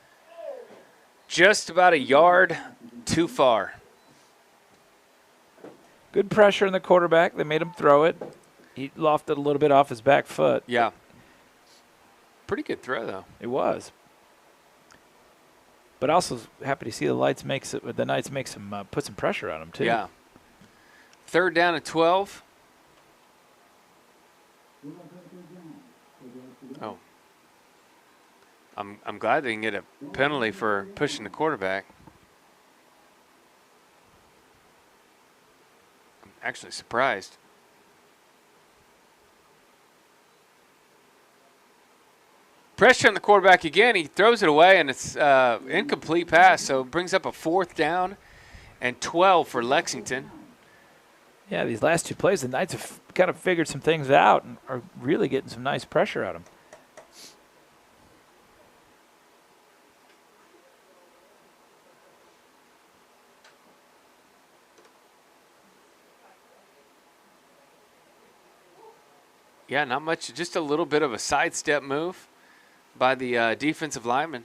Speaker 1: Just about a yard too far.
Speaker 3: Good pressure on the quarterback. They made him throw it. He lofted a little bit off his back foot.
Speaker 1: Yeah. Pretty good throw, though.
Speaker 3: It was. But also happy to see the Knights make some put some pressure on him too.
Speaker 1: Yeah. 3rd down and 12. Oh. I'm glad they can get a penalty for pushing the quarterback. I'm actually surprised. Pressure on the quarterback again. He throws it away, and it's incomplete pass, so it brings up a 4th down and 12 for Lexington.
Speaker 3: Yeah, these last 2 plays, the Knights have kind of figured some things out and are really getting some nice pressure on them.
Speaker 1: Yeah, not much, just a little bit of a sidestep move by the defensive lineman.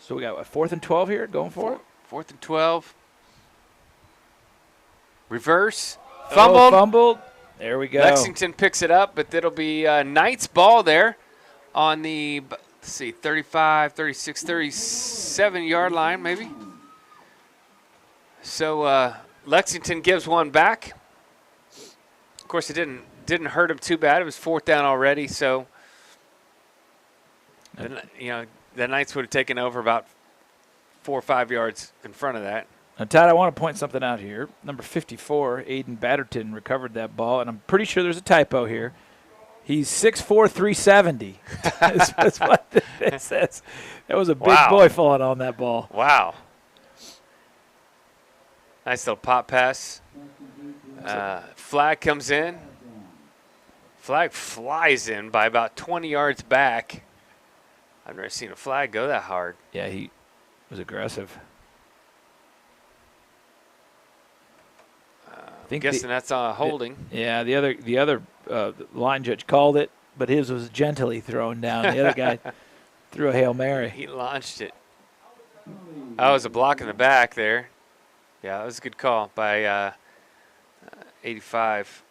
Speaker 3: So we got a 4th and 12 here going for it.
Speaker 1: 4th and 12. Reverse.
Speaker 3: Oh,
Speaker 1: Fumbled.
Speaker 3: fumbled. There we go.
Speaker 1: Lexington picks it up, but it'll be Knights ball there on the, let's see, 35, 36, 37-yard line maybe. So Lexington gives one back. Of course, it didn't hurt him too bad. It was 4th down already, so the Knights would have taken over about 4 or 5 yards in front of that.
Speaker 3: Now, Todd, I want to point something out here. Number 54, Aiden Batterton, recovered that ball, and I'm pretty sure there's a typo here. He's 6'4", 370. That's what it says. That was a big boy falling on that ball.
Speaker 1: Wow. Nice little pop pass. Flag comes in. Flag flies in by about 20 yards back. I've never seen a flag go that hard.
Speaker 3: Yeah, he was aggressive.
Speaker 1: I'm guessing that's holding.
Speaker 3: The other line judge called it, but his was gently thrown down. The other guy threw a Hail Mary.
Speaker 1: He launched it. That was a block in the back there. Yeah, that was a good call by 85.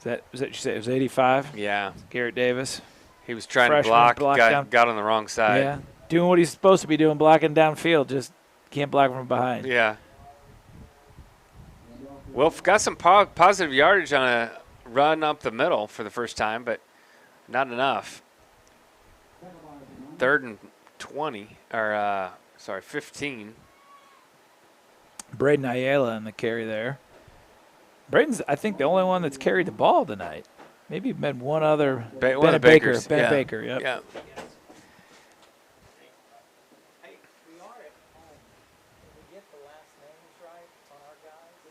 Speaker 3: Was that you said? It was 85?
Speaker 1: Yeah.
Speaker 3: Garrett Davis.
Speaker 1: He was trying
Speaker 3: Freshman,
Speaker 1: to block,
Speaker 3: blocked down.
Speaker 1: got on the wrong side.
Speaker 3: Yeah. Doing what he's supposed to be doing, blocking downfield. Just can't block from behind.
Speaker 1: Yeah. Wolf got some positive yardage on a run up the middle for the first time, but not enough. 3rd and 20, or 15.
Speaker 3: Braden Ayala in the carry there. Braden's, I think, the only one that's carried the ball tonight. Maybe been one other.
Speaker 1: One of the Bakers.
Speaker 3: Ben Baker, yep.
Speaker 1: Yeah.
Speaker 2: Hey, we are at home. Can we get the last names right on our guys?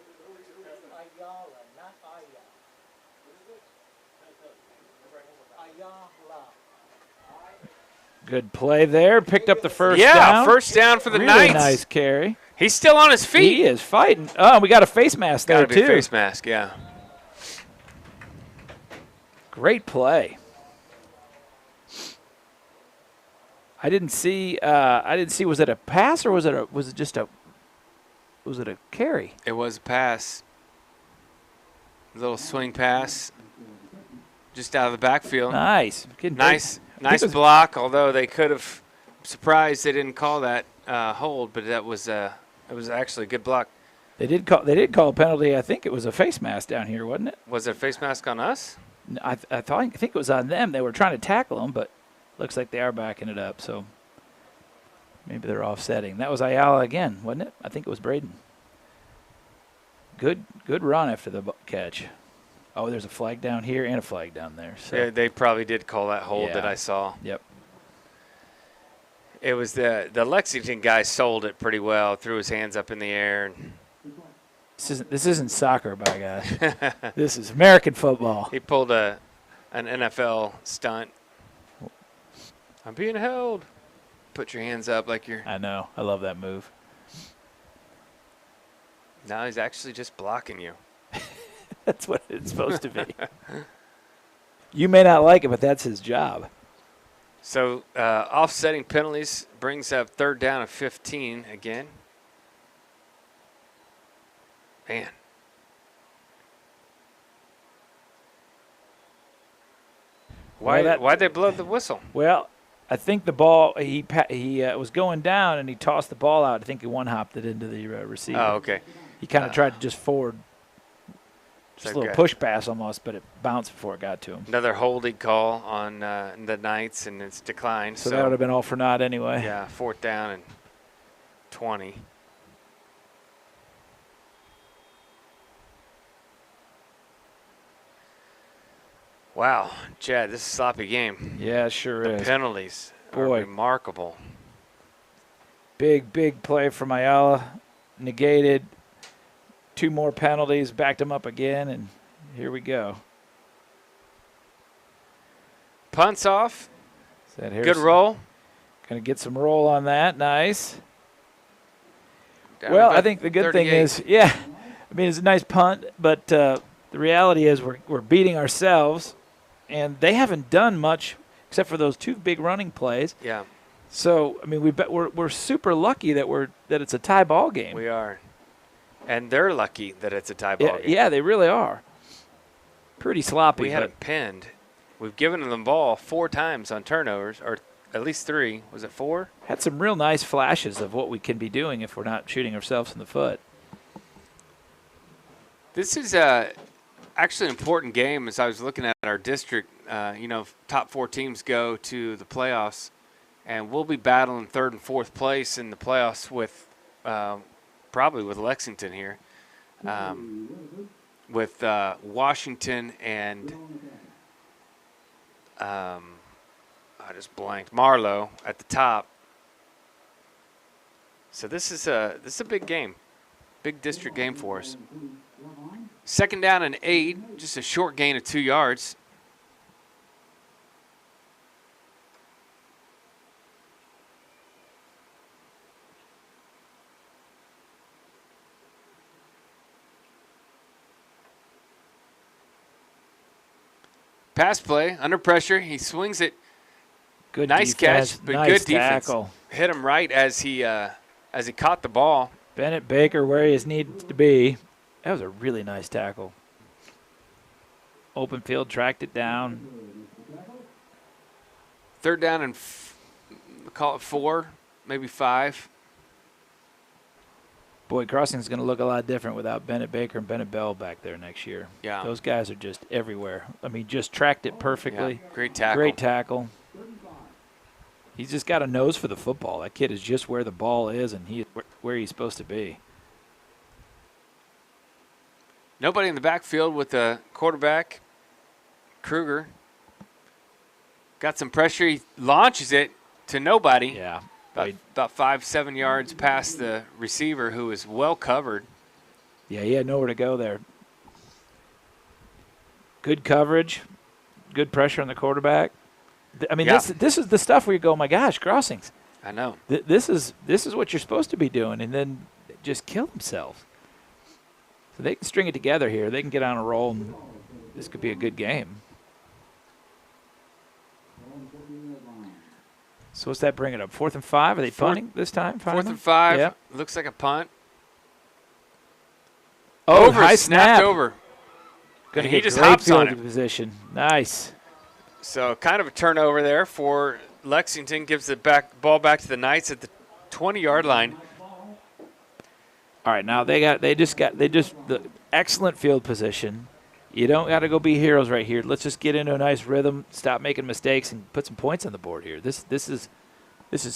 Speaker 2: Ayala, not Aya. Ayala.
Speaker 3: Good play there. Picked up the first
Speaker 1: Yeah,
Speaker 3: down.
Speaker 1: first down for the
Speaker 3: really
Speaker 1: Knights.
Speaker 3: Nice carry.
Speaker 1: He's still on his feet.
Speaker 3: He is fighting. Oh, we got a face mask there,
Speaker 1: Gotta be
Speaker 3: too.
Speaker 1: a face mask, yeah.
Speaker 3: Great play. I didn't see. Was it a pass or was it a carry?
Speaker 1: It was a pass. A little swing pass. Just out of the backfield.
Speaker 3: Nice.
Speaker 1: Nice
Speaker 3: it was-
Speaker 1: block, although they could have. Surprised they didn't call that hold, but that was it was actually a good block.
Speaker 3: They did call a penalty. I think it was a face mask down here, wasn't it?
Speaker 1: Was it a face mask on us?
Speaker 3: I think it was on them. They were trying to tackle him, but looks like they are backing it up. So maybe they're offsetting. That was Ayala again, wasn't it? I think it was Braden. Good run after the catch. Oh, there's a flag down here and a flag down there. So
Speaker 1: Yeah, they probably did call that hold that
Speaker 3: Yeah.
Speaker 1: I saw.
Speaker 3: Yep.
Speaker 1: It was the Lexington guy sold it pretty well, threw his hands up in the air. And
Speaker 3: This isn't soccer, by God. This is American football.
Speaker 1: he pulled an NFL stunt. I'm being held. Put your hands up like you're.
Speaker 3: I know. I love that move.
Speaker 1: Now he's actually just blocking you.
Speaker 3: That's what it's supposed to be. You may not like it, but that's his job.
Speaker 1: So offsetting penalties brings up 3rd down and 15 again. Man. Why'd they blow the whistle?
Speaker 3: Well, I think the ball, he was going down, and he tossed the ball out. I think he one-hopped it into the receiver.
Speaker 1: Oh, okay.
Speaker 3: He kind of tried to just forward, just a little
Speaker 1: Okay.
Speaker 3: push pass almost, but it bounced before it got to him.
Speaker 1: Another holding call on the Knights, and it's declined.
Speaker 3: So that would have been all for naught anyway.
Speaker 1: Yeah, 4th down and 20. Wow, Chad, this is a sloppy game.
Speaker 3: Yeah, it sure
Speaker 1: The
Speaker 3: is.
Speaker 1: penalties are
Speaker 3: Boy.
Speaker 1: remarkable.
Speaker 3: Big play from Ayala. Negated. 2 more penalties, backed him up again, and here we go.
Speaker 1: Punts off.
Speaker 3: Good
Speaker 1: Good roll.
Speaker 3: Going to get some roll on that. Nice.
Speaker 1: Down
Speaker 3: Well,
Speaker 1: about
Speaker 3: I think the good thing
Speaker 1: 38.
Speaker 3: is, yeah, I mean, it's a nice punt, but the reality is we're beating ourselves, and they haven't done much except for those 2 big running plays.
Speaker 1: Yeah,
Speaker 3: So, I mean, we're super lucky that it's a tie ball game.
Speaker 1: we are. And they're lucky that it's a tie ball game.
Speaker 3: Yeah, they really are. Pretty sloppy.
Speaker 1: We had
Speaker 3: but
Speaker 1: them pinned. We've given them the ball 4 times on turnovers, or at least 3. Was it 4?
Speaker 3: had some real nice flashes of what we can be doing if we're not shooting ourselves in the foot.
Speaker 1: This is actually an important game. As I was looking at our district, top 4 teams go to the playoffs, and we'll be battling 3rd and 4th place in the playoffs with probably with Lexington here, with Washington and I just blanked, Marlowe at the top. So this is a big game, big district game for us. 2nd down and 8, just a short gain of 2 yards. Pass play, under pressure, he swings it.
Speaker 3: Good
Speaker 1: Nice
Speaker 3: defense,
Speaker 1: catch, but
Speaker 3: nice
Speaker 1: good defense.
Speaker 3: tackle.
Speaker 1: Hit him right as he caught the ball.
Speaker 3: Bennett Baker where he needs to be. That was a really nice tackle. Open field, tracked it down.
Speaker 1: 3rd down and call it 4, maybe 5.
Speaker 3: Boy, Crossing's going to look a lot different without Bennett Baker and Bennett Bell back there next year.
Speaker 1: Yeah.
Speaker 3: Those guys are just everywhere. I mean, just tracked it perfectly.
Speaker 1: Yeah, great tackle.
Speaker 3: Great tackle. He's just got a nose for the football. That kid is just where the ball is, and he where he's supposed to be.
Speaker 1: Nobody in the backfield with the quarterback. Kruger got some pressure. He launches it to nobody.
Speaker 3: Yeah.
Speaker 1: About 5-7 yards past the receiver, who is well covered.
Speaker 3: Yeah, he had nowhere to go there. Good coverage, good pressure on the quarterback. I mean,
Speaker 1: Yeah.
Speaker 3: this is the stuff where you go, my gosh, Crossings.
Speaker 1: I know.
Speaker 3: This is what you're supposed to be doing, and then just kill themselves. So they can string it together here. They can get on a roll, and this could be a good game. So what's that bringing up? 4th and 5? Are they punting this time?
Speaker 1: 4th and 5.
Speaker 3: Yep.
Speaker 1: Looks like a punt.
Speaker 3: Oh,
Speaker 1: Over,
Speaker 3: high
Speaker 1: snapped
Speaker 3: snap.
Speaker 1: over.
Speaker 3: Going to
Speaker 1: He
Speaker 3: get
Speaker 1: just
Speaker 3: great
Speaker 1: hops on
Speaker 3: field
Speaker 1: it.
Speaker 3: position. Nice.
Speaker 1: So kind of a turnover there for Lexington. Gives the ball back to the Knights at the 20-yard line.
Speaker 3: All right, now they just the excellent field position. You don't got to go be heroes right here. Let's just get into a nice rhythm, stop making mistakes, and put some points on the board here. This is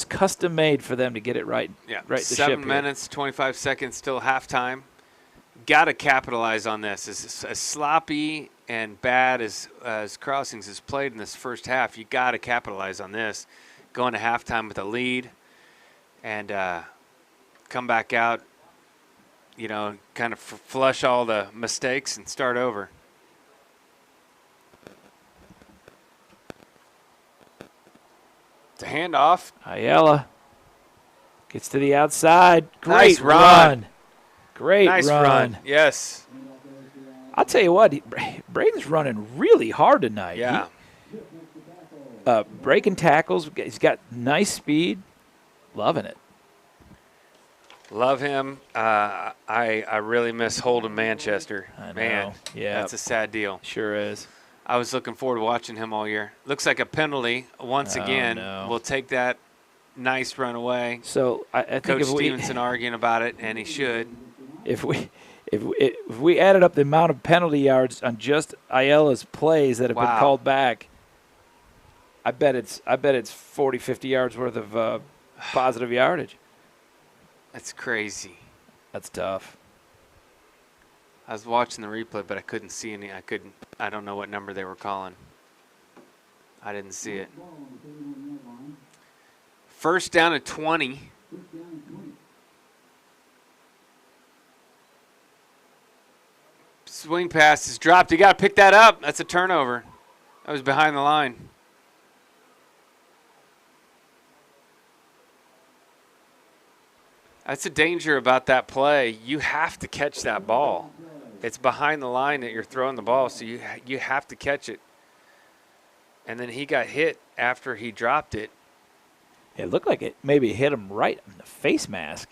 Speaker 3: custom made for them to get it right.
Speaker 1: Yeah,
Speaker 3: right. The
Speaker 1: 7
Speaker 3: ship
Speaker 1: minutes, 25 seconds till halftime. Got to capitalize on this. As sloppy and bad as Crossings has played in this first half, you got to capitalize on this. Going to halftime with a lead and come back out, kind of flush all the mistakes and start over. It's a handoff.
Speaker 3: Ayala gets to the outside. Great
Speaker 1: Nice run.
Speaker 3: Great
Speaker 1: Nice run. Yes.
Speaker 3: I'll tell you what, Braden's running really hard tonight.
Speaker 1: Yeah.
Speaker 3: breaking tackles. He's got nice speed. Loving it.
Speaker 1: Love him. I really miss Holden Manchester.
Speaker 3: I know.
Speaker 1: Man,
Speaker 3: Yeah.
Speaker 1: that's a sad deal.
Speaker 3: Sure is.
Speaker 1: I was looking forward to watching him all year. Looks like a penalty once
Speaker 3: Oh,
Speaker 1: again.
Speaker 3: no.
Speaker 1: We'll take that nice run away.
Speaker 3: So I think
Speaker 1: Coach
Speaker 3: if
Speaker 1: Stevenson arguing about it, and he should.
Speaker 3: if we added up the amount of penalty yards on just Ayala's plays that have been
Speaker 1: Wow.
Speaker 3: called back, I bet it's 40, 50 yards worth of positive yardage.
Speaker 1: That's crazy.
Speaker 3: That's tough.
Speaker 1: I was watching the replay, but I couldn't see any. I don't know what number they were calling. I didn't see it. First down at 20. Swing pass is dropped. You got to pick that up. That's a turnover. That was behind the line. That's the danger about that play. You have to catch that ball. It's behind the line that you're throwing the ball, so you have to catch it. And then he got hit after he dropped it.
Speaker 3: It looked like it maybe hit him right in the face mask.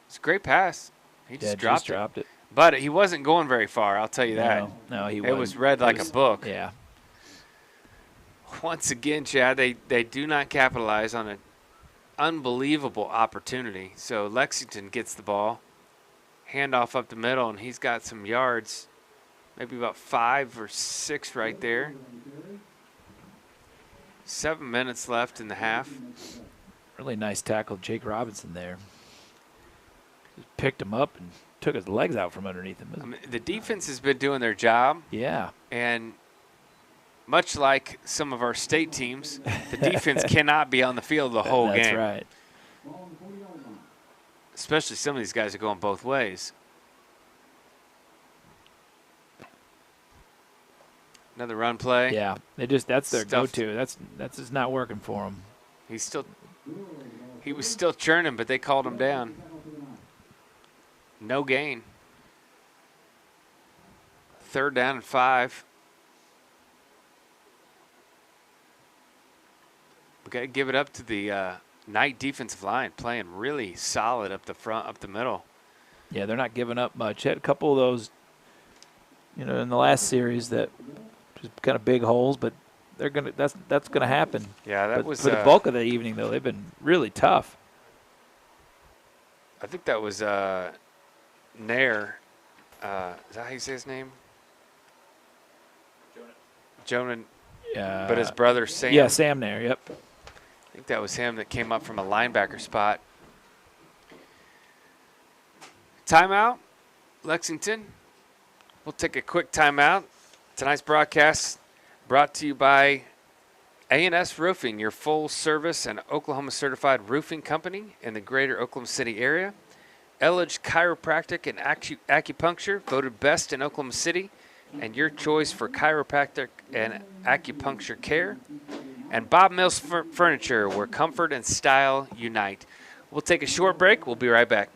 Speaker 1: It's a great pass. He just dropped
Speaker 3: it.
Speaker 1: But he wasn't going very far, I'll tell you that.
Speaker 3: No, he
Speaker 1: It
Speaker 3: wasn't.
Speaker 1: was read like a book.
Speaker 3: Yeah.
Speaker 1: Once again, Chad, they do not capitalize on an unbelievable opportunity. So Lexington gets the ball, handoff up the middle, and he's got some yards, maybe about 5 or 6 right there. 7 minutes left in the half.
Speaker 3: Really nice tackle, Jake Robinson there. Just picked him up and took his legs out from underneath him.
Speaker 1: I mean, the defense has been doing their job.
Speaker 3: Yeah.
Speaker 1: And much like some of our state teams, the defense cannot be on the field the whole
Speaker 3: That's
Speaker 1: game.
Speaker 3: right.
Speaker 1: Especially some of these guys are going both ways. Another run play.
Speaker 3: Yeah. That's their
Speaker 1: Stuffed.
Speaker 3: go-to. That's just not working for them.
Speaker 1: He was still churning, but they called him down. No gain. 3rd down and 5. We got to give it up to the Knight defensive line, playing really solid up the front, up the middle.
Speaker 3: Yeah, they're not giving up much. Had a couple of those, in the last series that just kind of big holes, but they're gonna. That's gonna happen.
Speaker 1: Yeah, that
Speaker 3: but
Speaker 1: was
Speaker 3: for the bulk of the evening though. They've been really tough.
Speaker 1: I think that was Nair. Is that how you say his name? Jonah. But his brother Sam.
Speaker 3: Yeah, Sam Nair. Yep.
Speaker 1: I think that was him that came up from a linebacker spot. Timeout, Lexington. We'll take a quick timeout. Tonight's broadcast brought to you by A&S Roofing, your full-service and Oklahoma-certified roofing company in the greater Oklahoma City area. Elledge Chiropractic and Acupuncture, voted best in Oklahoma City, and your choice for chiropractic and acupuncture care. And Bob Mills Furniture, where comfort and style unite. We'll take a short break. We'll be right back.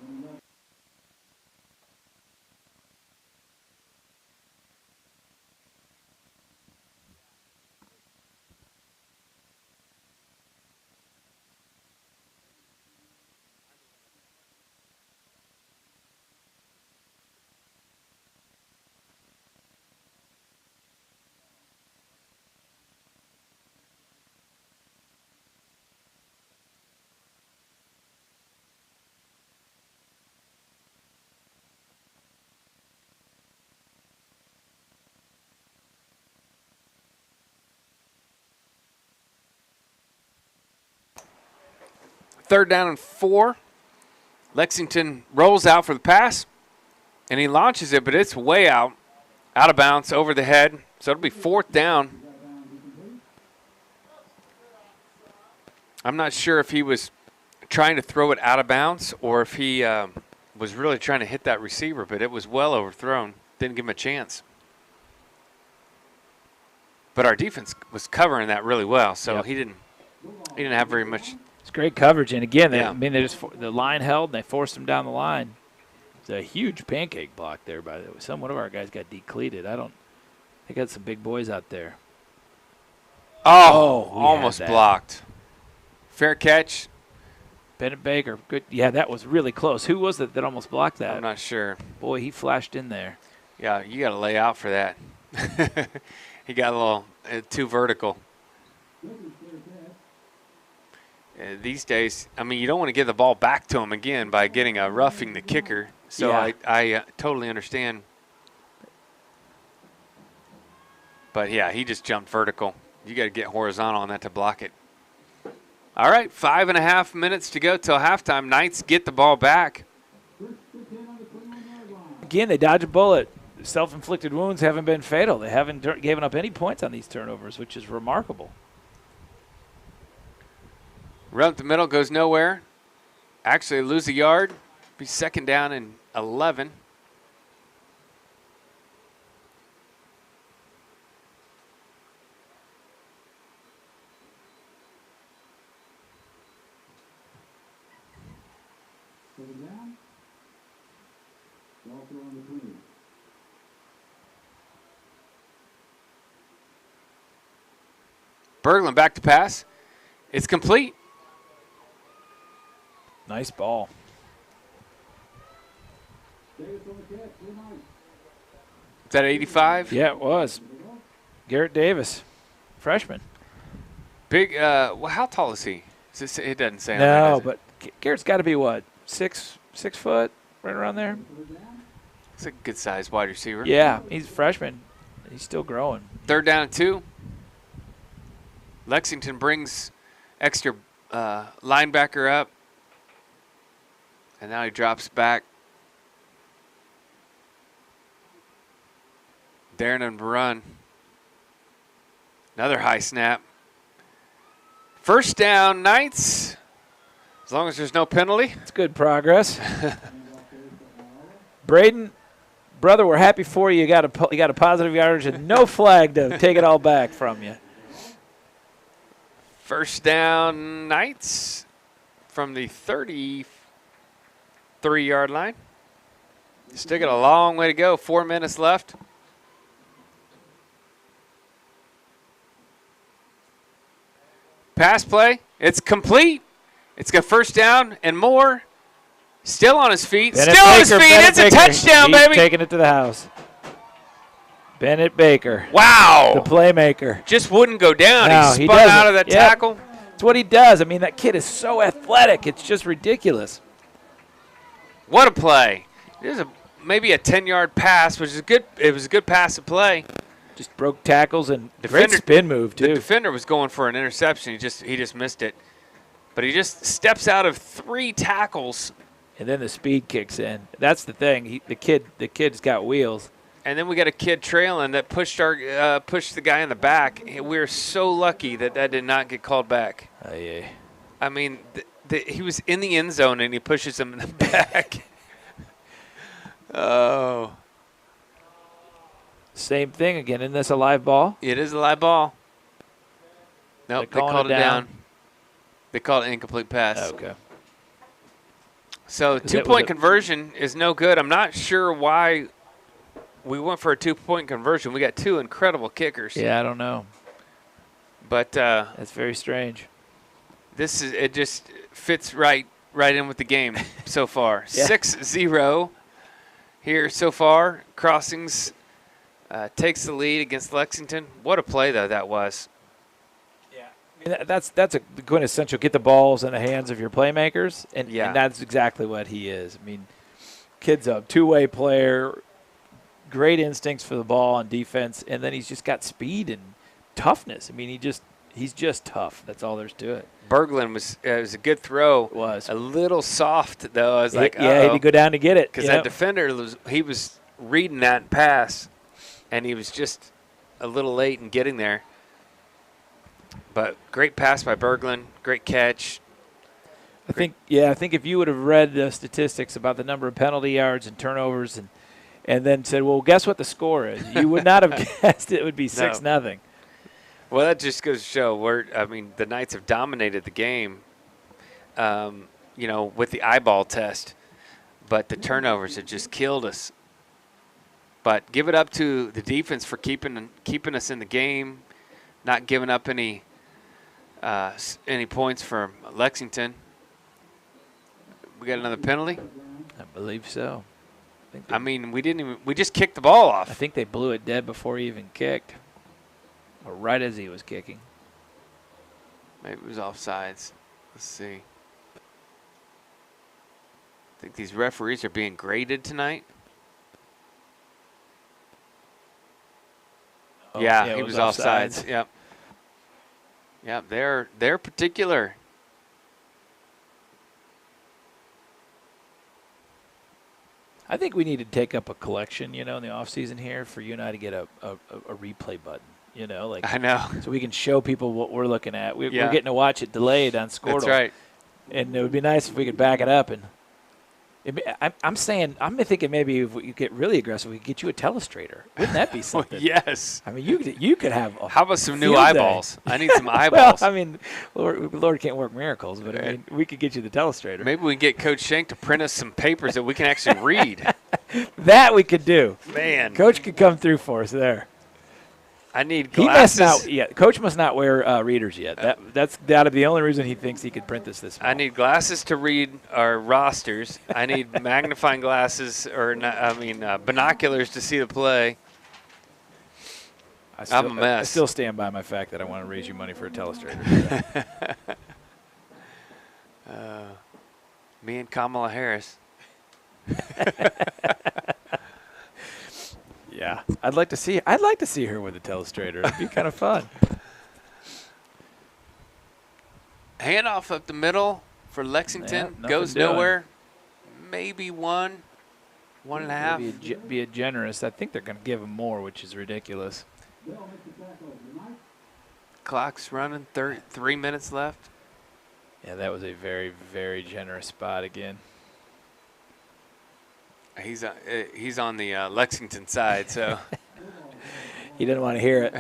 Speaker 1: Third down and 4. Lexington rolls out for the pass, and he launches it, but it's way out of bounds, over the head. So it'll be 4th down. I'm not sure if he was trying to throw it out of bounds or if he was really trying to hit that receiver, but it was well overthrown. Didn't give him a chance. But our defense was covering that really well, so
Speaker 3: Yep.
Speaker 1: he didn't have very much.
Speaker 3: It's great coverage, and again,
Speaker 1: Yeah.
Speaker 3: the line held, and they forced him down the line. It's a huge pancake block there by the way. One of our guys got decleated. They got some big boys out there.
Speaker 1: Oh,
Speaker 3: we had
Speaker 1: almost
Speaker 3: that.
Speaker 1: blocked. Fair catch.
Speaker 3: Bennett Baker, good. Yeah, that was really close. Who was it that almost blocked that?
Speaker 1: I'm not sure.
Speaker 3: Boy, he flashed in there.
Speaker 1: Yeah, you got to lay out for that. He got a little too vertical. These days, I mean, you don't want to give the ball back to him again by getting a roughing the kicker. So
Speaker 3: Yeah.
Speaker 1: I totally understand. But, yeah, he just jumped vertical. You got to get horizontal on that to block it. All right, 5.5 minutes to go till halftime. Knights get the ball back.
Speaker 3: Again, they dodge a bullet. Self-inflicted wounds haven't been fatal. They haven't given up any points on these turnovers, which is remarkable.
Speaker 1: Run up the middle goes nowhere. Actually, lose a yard. Be second down and 11. Berglund back to pass. It's complete.
Speaker 3: Nice ball.
Speaker 1: Is that 85?
Speaker 3: Yeah, it was. Garrett Davis, freshman.
Speaker 1: Big. Well, how tall is he? It doesn't say on there,
Speaker 3: No,
Speaker 1: does it?
Speaker 3: but Garrett's got to be what, 6 foot, right around there.
Speaker 1: It's a good sized wide receiver.
Speaker 3: Yeah, he's a freshman. He's still growing.
Speaker 1: Third down and 2. Lexington brings extra linebacker up. And now he drops back. Daring him to run. Another high snap. First down, Knights. As long as there's no penalty.
Speaker 3: It's good progress. Braden, brother, we're happy for you. You got a positive yardage and no flag to take it all back from you.
Speaker 1: First down, Knights from the 33-yard line. Still got a long way to go. 4 minutes left. Pass play. It's complete. It's got first down and more. Still on his feet.
Speaker 3: Bennett
Speaker 1: Still on his
Speaker 3: Baker,
Speaker 1: feet.
Speaker 3: Bennett
Speaker 1: It's a
Speaker 3: Baker.
Speaker 1: touchdown,
Speaker 3: He's
Speaker 1: baby.
Speaker 3: taking it to the house. Bennett Baker,
Speaker 1: Wow.
Speaker 3: the playmaker.
Speaker 1: Just wouldn't go down.
Speaker 3: No,
Speaker 1: He
Speaker 3: he
Speaker 1: spun
Speaker 3: doesn't.
Speaker 1: out of that
Speaker 3: Yep.
Speaker 1: tackle.
Speaker 3: It's what he does. I mean, that kid is so athletic. It's just ridiculous.
Speaker 1: What a play. There's maybe a 10-yard pass, which is good. It was a good pass to play.
Speaker 3: Just broke tackles and great
Speaker 1: Defender-
Speaker 3: spin move,
Speaker 1: The
Speaker 3: too.
Speaker 1: defender was going for an interception. He just missed it. But he just steps out of 3 tackles,
Speaker 3: And then the speed kicks in. That's the thing. The kid's got wheels.
Speaker 1: and then we got a kid trailing that pushed the guy in the back. We're so lucky that did not get called back.
Speaker 3: Yeah.
Speaker 1: I mean, he was in the end zone and he pushes him in the back. Oh,
Speaker 3: Same thing again. Isn't this a live ball?
Speaker 1: it is a live ball. Nope, they
Speaker 3: calling
Speaker 1: called
Speaker 3: it
Speaker 1: it down.
Speaker 3: down?
Speaker 1: They called it incomplete pass.
Speaker 3: Okay.
Speaker 1: So
Speaker 3: Was it-
Speaker 1: two-point conversion is no good. I'm not sure why we went for a 2-point conversion. We got 2 incredible kickers.
Speaker 3: Yeah, I don't know.
Speaker 1: But
Speaker 3: That's very strange.
Speaker 1: it just fits right in with the game so far.
Speaker 3: Yeah.
Speaker 1: 6-0 here so far. Crossings takes the lead against Lexington. What a play, though, that was.
Speaker 3: I mean, that's a quintessential get the balls in the hands of your playmakers, and that's exactly what he is. I mean, kid's a two-way player, great instincts for the ball on defense, and then he's just got speed and toughness. I mean, he's just tough. That's all there's to it.
Speaker 1: Berglund was a good throw.
Speaker 3: It was.
Speaker 1: A little soft, though. I was like,
Speaker 3: Yeah, he had to go down to get it.
Speaker 1: because that defender was reading that pass, and he was just a little late in getting there. But great pass by Berglund, great catch.
Speaker 3: I think if you would have read the statistics about the number of penalty yards and turnovers and then said, well, guess what the score is, you would not have guessed it would be 6-0.
Speaker 1: Well, that just goes to show the Knights have dominated the game, with the eyeball test. But the turnovers have just killed us. But give it up to the defense for keeping us in the game. not giving up any points for Lexington. We got another penalty.
Speaker 3: I believe so.
Speaker 1: I mean, we just kicked the ball off.
Speaker 3: I think they blew it dead before he even kicked, or right as he was kicking.
Speaker 1: Maybe it was offsides. Let's see. I think these referees are being graded tonight.
Speaker 3: Oh,
Speaker 1: yeah,
Speaker 3: it
Speaker 1: he was offsides. Yep. Yep, they're particular.
Speaker 3: I think we need to take up a collection, in the off season here for you and I to get a replay button.
Speaker 1: I know.
Speaker 3: So we can show people what we're looking at. We're
Speaker 1: Yeah.
Speaker 3: getting to watch it delayed on Squirtle.
Speaker 1: That's right.
Speaker 3: And it would be nice if we could back it up. And I'm thinking maybe if we get really aggressive, we could get you a telestrator. Wouldn't that be something?
Speaker 1: Yes.
Speaker 3: I mean, you could have.
Speaker 1: How about some new
Speaker 3: field day.
Speaker 1: eyeballs? I need some eyeballs.
Speaker 3: Well, I mean, Lord can't work miracles, but I mean, we could get you the telestrator.
Speaker 1: Maybe we can get Coach Shank to print us some papers that we can actually read.
Speaker 3: That we could do.
Speaker 1: Man.
Speaker 3: Coach could come through for us there.
Speaker 1: I need
Speaker 3: He
Speaker 1: glasses.
Speaker 3: must not. Yeah, Coach must not wear readers yet. That's the only reason he thinks he could print this small.
Speaker 1: I need glasses to read our rosters. I need magnifying glasses, binoculars to see the play. I'm a mess.
Speaker 3: I still stand by my fact that I want to raise you money for a telestrator.
Speaker 1: Me and Kamala Harris.
Speaker 3: Yeah, I'd like to see her with a telestrator. It'd be kind of fun.
Speaker 1: Handoff up the middle for Lexington.
Speaker 3: Yeah,
Speaker 1: goes
Speaker 3: nothing doing.
Speaker 1: nowhere. Maybe 1.5.
Speaker 3: Be a generous. I think they're going to give him more, which is ridiculous.
Speaker 1: Clock's running. 3 minutes left.
Speaker 3: Yeah, that was a very, very generous spot again.
Speaker 1: He's on the Lexington side, so
Speaker 3: He didn't want to hear it.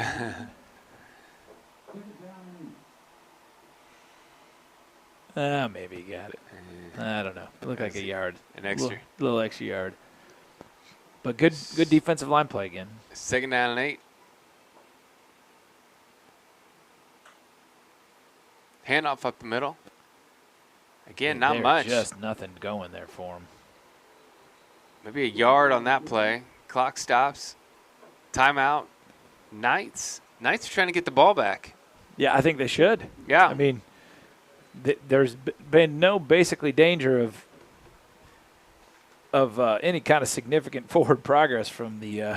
Speaker 3: Maybe he got it. I don't know. It looked like a yard.
Speaker 1: An extra.
Speaker 3: Little extra yard. But good defensive line play again.
Speaker 1: 2nd down and 8. Handoff up the middle. Again, not
Speaker 3: There's
Speaker 1: much.
Speaker 3: Just nothing going there for him.
Speaker 1: Maybe a yard on that play. Clock stops. Timeout. Knights are trying to get the ball back.
Speaker 3: Yeah, I think they should.
Speaker 1: Yeah.
Speaker 3: I mean, there's been no basically danger of any kind of significant forward progress from the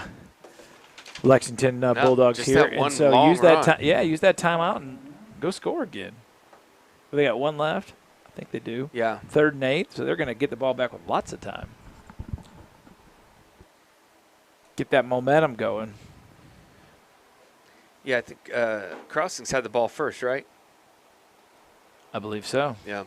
Speaker 3: Lexington Bulldogs
Speaker 1: just
Speaker 3: here.
Speaker 1: that one
Speaker 3: and so
Speaker 1: long
Speaker 3: use that
Speaker 1: run.
Speaker 3: time. Yeah, use that timeout and go score again. Well, they got one left. I think they do.
Speaker 1: Yeah.
Speaker 3: 3rd and 8, so they're going to get the ball back with lots of time. Get that momentum going.
Speaker 1: Yeah, I think Crossings had the ball first, right?
Speaker 3: I believe so.
Speaker 1: Yeah.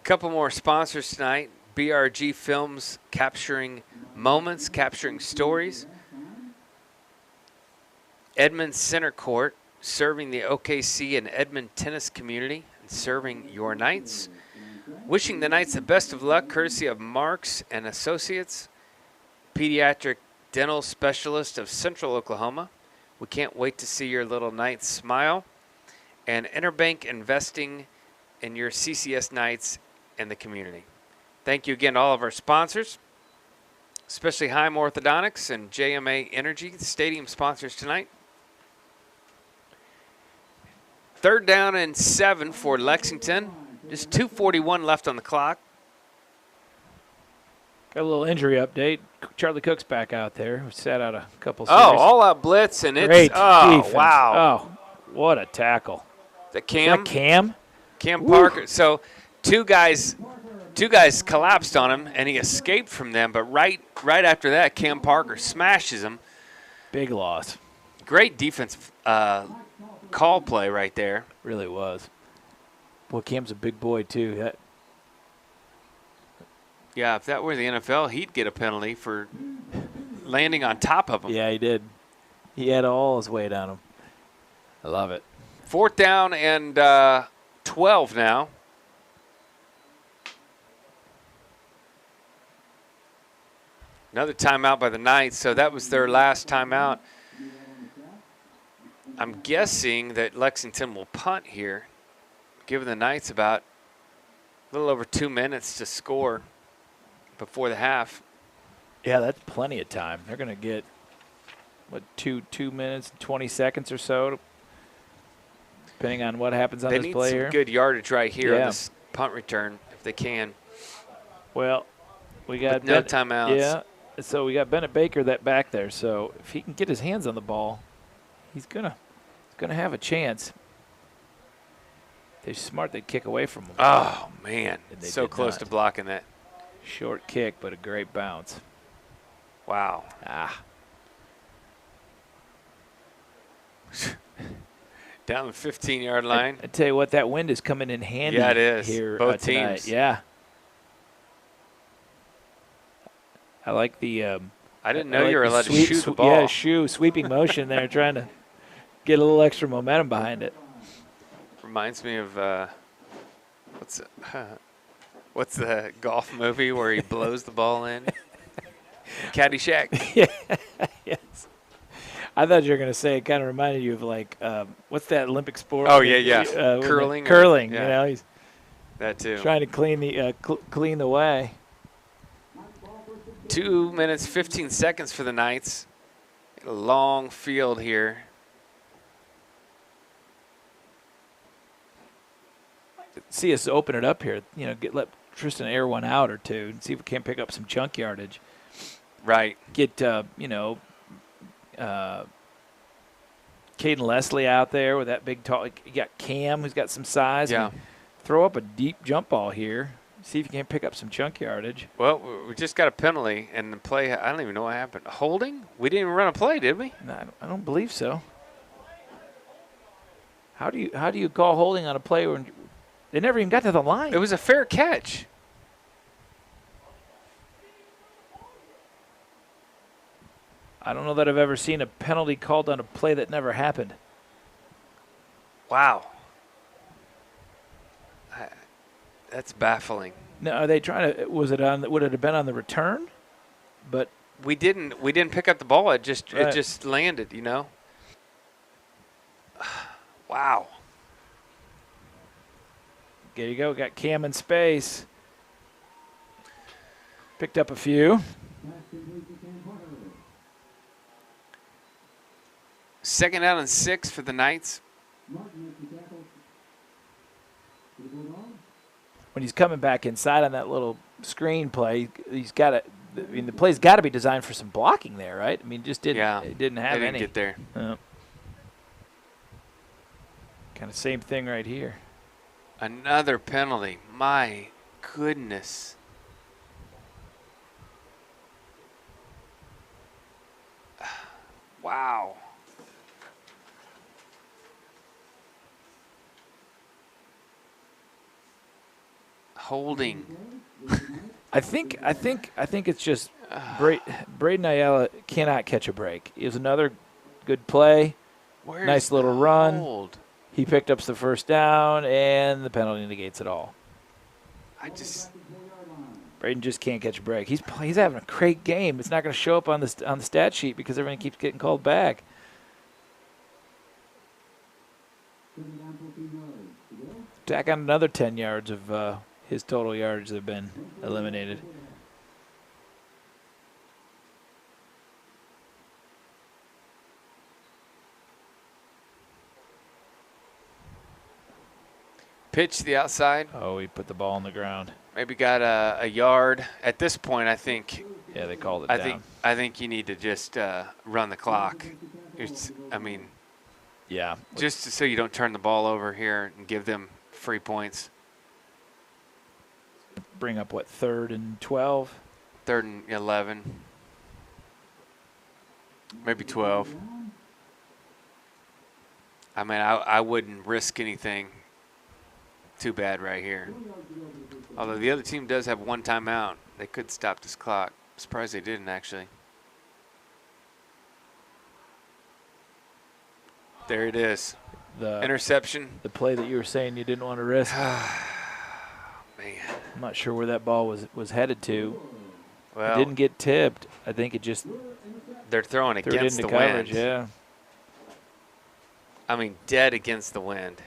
Speaker 1: Couple more sponsors tonight. BRG Films, capturing moments, capturing stories. Edmond Center Court, serving the OKC and Edmond tennis community and serving your Knights. Wishing the Knights the best of luck, courtesy of Marks and Associates, pediatric dental specialist of Central Oklahoma. We can't wait to see your little Knights smile. And Interbank Investing in your CCS Knights and the community. Thank you again to all of our sponsors, especially Heim Orthodontics and JMA Energy, the stadium sponsors tonight. 3rd down and 7 for Lexington. Just 2:41 left on the clock.
Speaker 3: Got a little injury update. Charlie Cook's back out there. Who sat out a couple
Speaker 1: Oh,
Speaker 3: series.
Speaker 1: all-out blitz, and it's
Speaker 3: Great
Speaker 1: oh
Speaker 3: defense.
Speaker 1: wow.
Speaker 3: Oh, what a tackle.
Speaker 1: The
Speaker 3: Is
Speaker 1: Cam
Speaker 3: that Cam?
Speaker 1: Cam Parker. So two guys collapsed on him, and he escaped from them. But right after that, Cam Parker smashes him.
Speaker 3: Big loss.
Speaker 1: Great defensive call play right there.
Speaker 3: Really was. Boy, Cam's a big boy, too.
Speaker 1: Yeah, if that were the NFL, he'd get a penalty for landing on top of him.
Speaker 3: Yeah, he did. He had all his weight on him. I love it.
Speaker 1: 4th down and 12 now. Another timeout by the Knights, so that was their last timeout. I'm guessing that Lexington will punt here, giving the Knights about a little over 2 minutes to score before the half.
Speaker 3: Yeah, that's plenty of time. They're going to get, what, 2 minutes and 20 seconds or so, depending on what happens on
Speaker 1: They
Speaker 3: this
Speaker 1: need
Speaker 3: play
Speaker 1: some
Speaker 3: here.
Speaker 1: good yardage right here on
Speaker 3: Yeah.
Speaker 1: this punt return if they can.
Speaker 3: Well, we got
Speaker 1: With no timeouts.
Speaker 3: Yeah, so we got Bennett Baker that back there. So if he can get his hands on the ball, he's gonna have a chance. They're smart. They'd kick away from him.
Speaker 1: Oh, man.
Speaker 3: And they
Speaker 1: So
Speaker 3: did
Speaker 1: close
Speaker 3: not.
Speaker 1: to blocking that.
Speaker 3: Short kick, but a great bounce.
Speaker 1: Wow.
Speaker 3: Ah,
Speaker 1: Down the 15-yard line.
Speaker 3: I tell you what, that wind is coming in handy.
Speaker 1: Yeah, it is.
Speaker 3: Here
Speaker 1: Both
Speaker 3: tonight.
Speaker 1: teams.
Speaker 3: Yeah. I like the.
Speaker 1: I didn't
Speaker 3: I
Speaker 1: know
Speaker 3: like
Speaker 1: you were
Speaker 3: the
Speaker 1: allowed to shoot the ball.
Speaker 3: Yeah, sweeping motion there, trying to get a little extra momentum behind it.
Speaker 1: Reminds me of what's the golf movie where he blows the ball in? Caddyshack.
Speaker 3: Yes. I thought you were going to say it kind of reminded you of like, what's that Olympic sport?
Speaker 1: Oh, yeah. Curling.
Speaker 3: Curling,
Speaker 1: Yeah.
Speaker 3: you know, he's
Speaker 1: That too.
Speaker 3: trying to clean the way.
Speaker 1: 2 minutes, 15 seconds for the Knights. A long field here.
Speaker 3: See us open it up here, you know, let Tristan air one out or two and see if we can't pick up some chunk yardage.
Speaker 1: Right.
Speaker 3: Get, Caden Leslie out there with that big tall. You got Cam, who's got some size.
Speaker 1: Yeah.
Speaker 3: Throw up a deep jump ball here. See if you can't pick up some chunk yardage.
Speaker 1: Well, we just got a penalty, and the play, I don't even know what happened. Holding? We didn't even run a play, did we?
Speaker 3: No, I don't believe so. How do you call holding on a play when they never even got to the line?
Speaker 1: It was a fair catch.
Speaker 3: I don't know that I've ever seen a penalty called on a play that never happened.
Speaker 1: Wow. That's baffling.
Speaker 3: No, are they trying to? Would it have been on the return? But
Speaker 1: We didn't pick up the ball. It just
Speaker 3: Right.
Speaker 1: it just landed, you know. Wow.
Speaker 3: there you go. Got Cam in space. Picked up a few.
Speaker 1: Second out and 6 for the Knights.
Speaker 3: When he's coming back inside on that little screen play, he's got to. I mean, the play's got to be designed for some blocking there, right? I mean, just didn't.
Speaker 1: Yeah.
Speaker 3: It didn't have
Speaker 1: They didn't
Speaker 3: any.
Speaker 1: get there.
Speaker 3: Kind of same thing right here.
Speaker 1: Another penalty. My goodness. Wow. Holding.
Speaker 3: I think it's just Braden Ayala cannot catch a break. It was another good play.
Speaker 1: Where's
Speaker 3: Nice little
Speaker 1: the
Speaker 3: run.
Speaker 1: hold?
Speaker 3: He picked up the first down, and the penalty negates it all. Braden just can't catch a break. He's having a great game. It's not going to show up on the stat sheet because everything keeps getting called back. Tack on another 10 yards of his total yards that have been eliminated.
Speaker 1: Pitch to the outside.
Speaker 3: Oh, he put the ball on the ground.
Speaker 1: Maybe got a yard. At this point, I think
Speaker 3: Yeah, they called it down.
Speaker 1: I think you need to just run the clock.
Speaker 3: Yeah.
Speaker 1: Just so you don't turn the ball over here and give them free points.
Speaker 3: Bring up, what, 3rd and 12?
Speaker 1: 3rd and 11. Maybe 12. I mean, I wouldn't risk anything too bad right here. Although the other team does have one timeout. They could stop this clock. Surprised they didn't, actually. There it is.
Speaker 3: The
Speaker 1: Interception.
Speaker 3: the play that you were saying you didn't want to risk.
Speaker 1: Man.
Speaker 3: I'm not sure where that ball was headed to.
Speaker 1: Well,
Speaker 3: It didn't get tipped. I think it just
Speaker 1: they're throwing
Speaker 3: threw it
Speaker 1: against
Speaker 3: into
Speaker 1: the
Speaker 3: coverage.
Speaker 1: wind.
Speaker 3: Yeah.
Speaker 1: I mean, dead against the wind.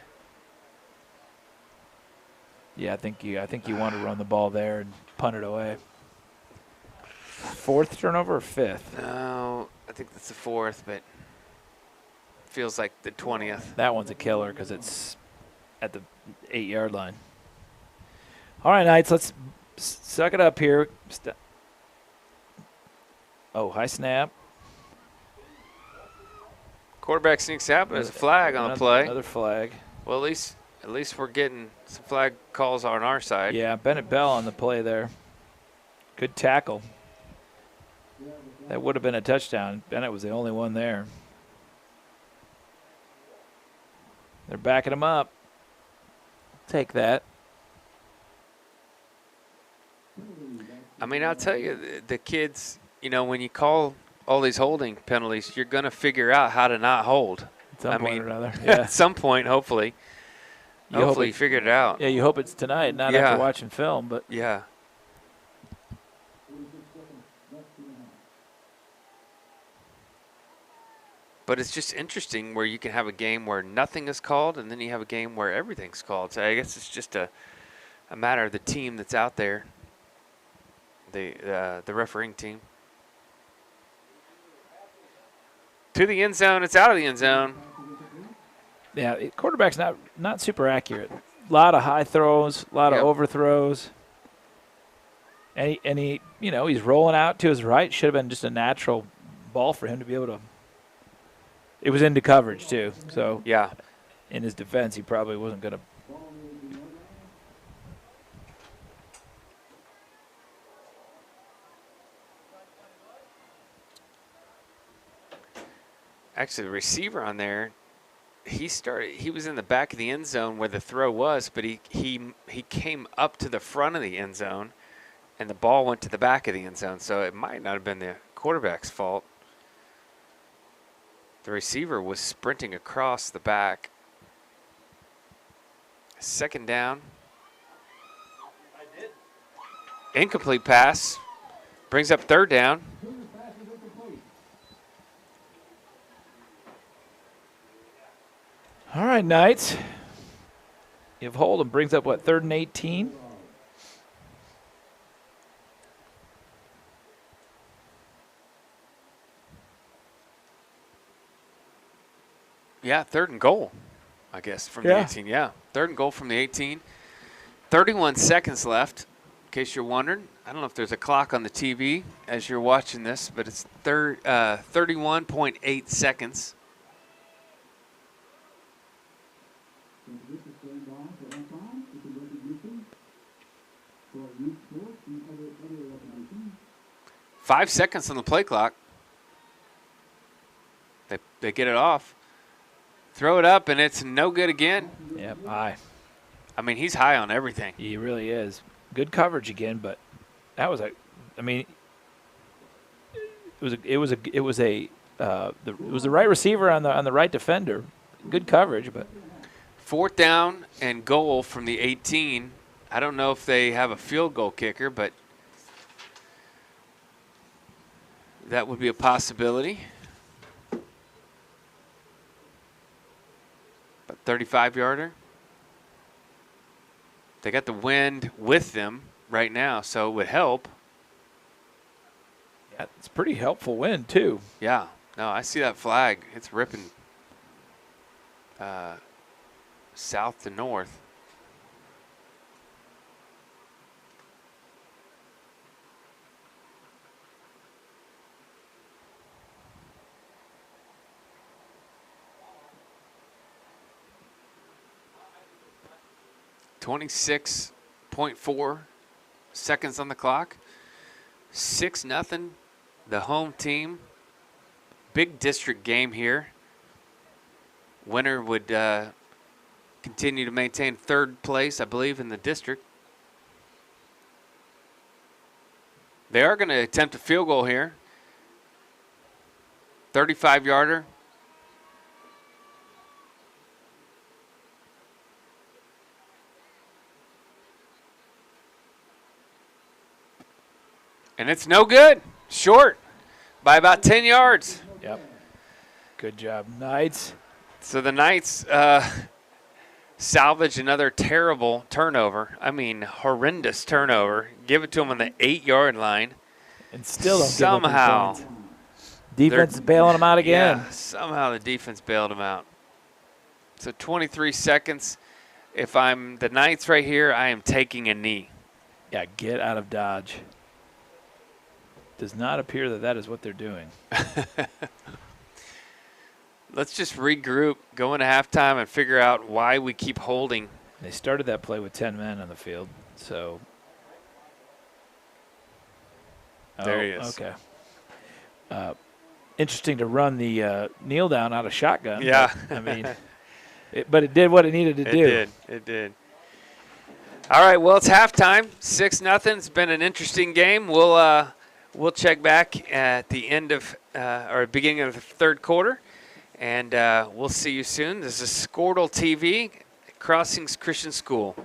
Speaker 3: Yeah, I think you want to run the ball there and punt it away. Fourth turnover or fifth?
Speaker 1: No, I think that's the fourth, but feels like the 20th.
Speaker 3: That one's a killer because it's at the 8-yard line. All right, Knights, let's suck it up here. High snap.
Speaker 1: Quarterback sneaks out, but there's a flag on the play.
Speaker 3: Another flag.
Speaker 1: Well, at least we're getting some flag calls on our side.
Speaker 3: Yeah, Bennett Bell on the play there. Good tackle. That would have been a touchdown. Bennett was the only one there. They're backing him up. Take that.
Speaker 1: I mean, I'll tell you, the kids, when you call all these holding penalties, you're going to figure out how to not hold.
Speaker 3: At some point or another.
Speaker 1: Yeah.
Speaker 3: Yeah.
Speaker 1: At some point, hopefully. Hopefully you figured it out.
Speaker 3: Yeah, you hope it's tonight, not after watching film. But
Speaker 1: yeah. But it's just interesting where you can have a game where nothing is called, and then you have a game where everything's called. So I guess it's just a matter of the team that's out there, the refereeing team. To the end zone. It's out of the end zone.
Speaker 3: yeah, quarterback's not super accurate. A lot of high throws, a lot of overthrows. And he he's rolling out to his right. Should have been just a natural ball for him to be able to. It was into coverage too, so
Speaker 1: yeah.
Speaker 3: In his defense, he probably wasn't going to.
Speaker 1: Actually, the receiver on there, he was in the back of the end zone where the throw was, but he came up to the front of the end zone, and the ball went to the back of the end zone. So it might not have been the quarterback's fault. The receiver was sprinting across the back. Second down. Incomplete pass. Brings up third down.
Speaker 3: All right, Knights. If Hold'em brings up, 3rd and 18?
Speaker 1: Yeah, 3rd and goal, I guess, from the 18. Yeah, 3rd and goal from the 18. 31 seconds left, in case you're wondering. I don't know if there's a clock on the TV as you're watching this, but it's 31.8 seconds. Five seconds on the play clock. They get it off. Throw it up, and it's no good again.
Speaker 3: Yep, high.
Speaker 1: I mean, he's high on everything.
Speaker 3: He really is. Good coverage again, but that was it was the right receiver on the right defender. Good coverage, but
Speaker 1: 4th down and goal from the 18. I don't know if they have a field goal kicker, but that would be a possibility. But 35-yarder. They got the wind with them right now, so it would help.
Speaker 3: yeah, it's a pretty helpful win too.
Speaker 1: Yeah. No, I see that flag. It's ripping south to north. .4 seconds on the clock. 6-0, the home team. Big district game here. Winner would continue to maintain 3rd place, I believe, in the district. They are going to attempt a field goal here. 35-yarder. And it's no good. Short by about 10 yards.
Speaker 3: Yep. Good job, Knights.
Speaker 1: So the Knights salvage another terrible turnover. I mean, horrendous turnover. Give it to them on the 8-yard line.
Speaker 3: And still don't
Speaker 1: Somehow,
Speaker 3: give up any points. Defense is bailing them out again.
Speaker 1: Yeah, somehow the defense bailed them out. So 23 seconds. If I'm the Knights right here, I am taking a knee.
Speaker 3: Yeah, get out of Dodge. Does not appear that that is what they're doing.
Speaker 1: Let's just regroup, go into halftime, and figure out why we keep holding.
Speaker 3: They started that play with 10 men on the field, so.
Speaker 1: There he is.
Speaker 3: Okay. Interesting to run the kneel down out of shotgun.
Speaker 1: Yeah.
Speaker 3: But, I mean, but it did what it needed to do.
Speaker 1: It did. All right, well, it's halftime, 6-0. It's been an interesting game. We'll check back at the end of or beginning of the third quarter, and we'll see you soon. This is Squirtle TV, Crossings Christian School.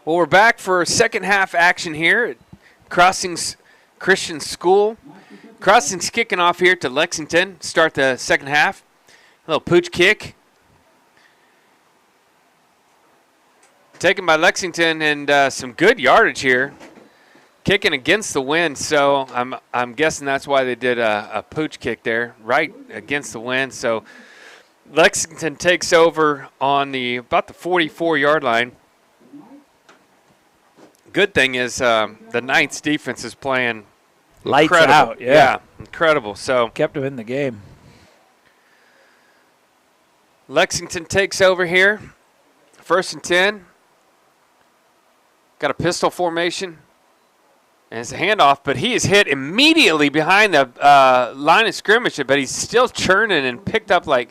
Speaker 1: Well, we're back for second half action here at Crossings Christian School. Crossings kicking off here to Lexington. Start the second half. A little pooch kick. Taken by Lexington, and some good yardage here. Kicking against the wind, so I'm guessing that's why they did a pooch kick there, right against the wind. So Lexington takes over on about the 44-yard line. Good thing is the Knights defense is playing
Speaker 3: Lights
Speaker 1: incredible.
Speaker 3: out, yeah.
Speaker 1: Incredible. So
Speaker 3: Kept him in the game.
Speaker 1: Lexington takes over here. 1st and 10. Got a pistol formation. And it's a handoff, but he is hit immediately behind the line of scrimmage, but he's still churning and picked up like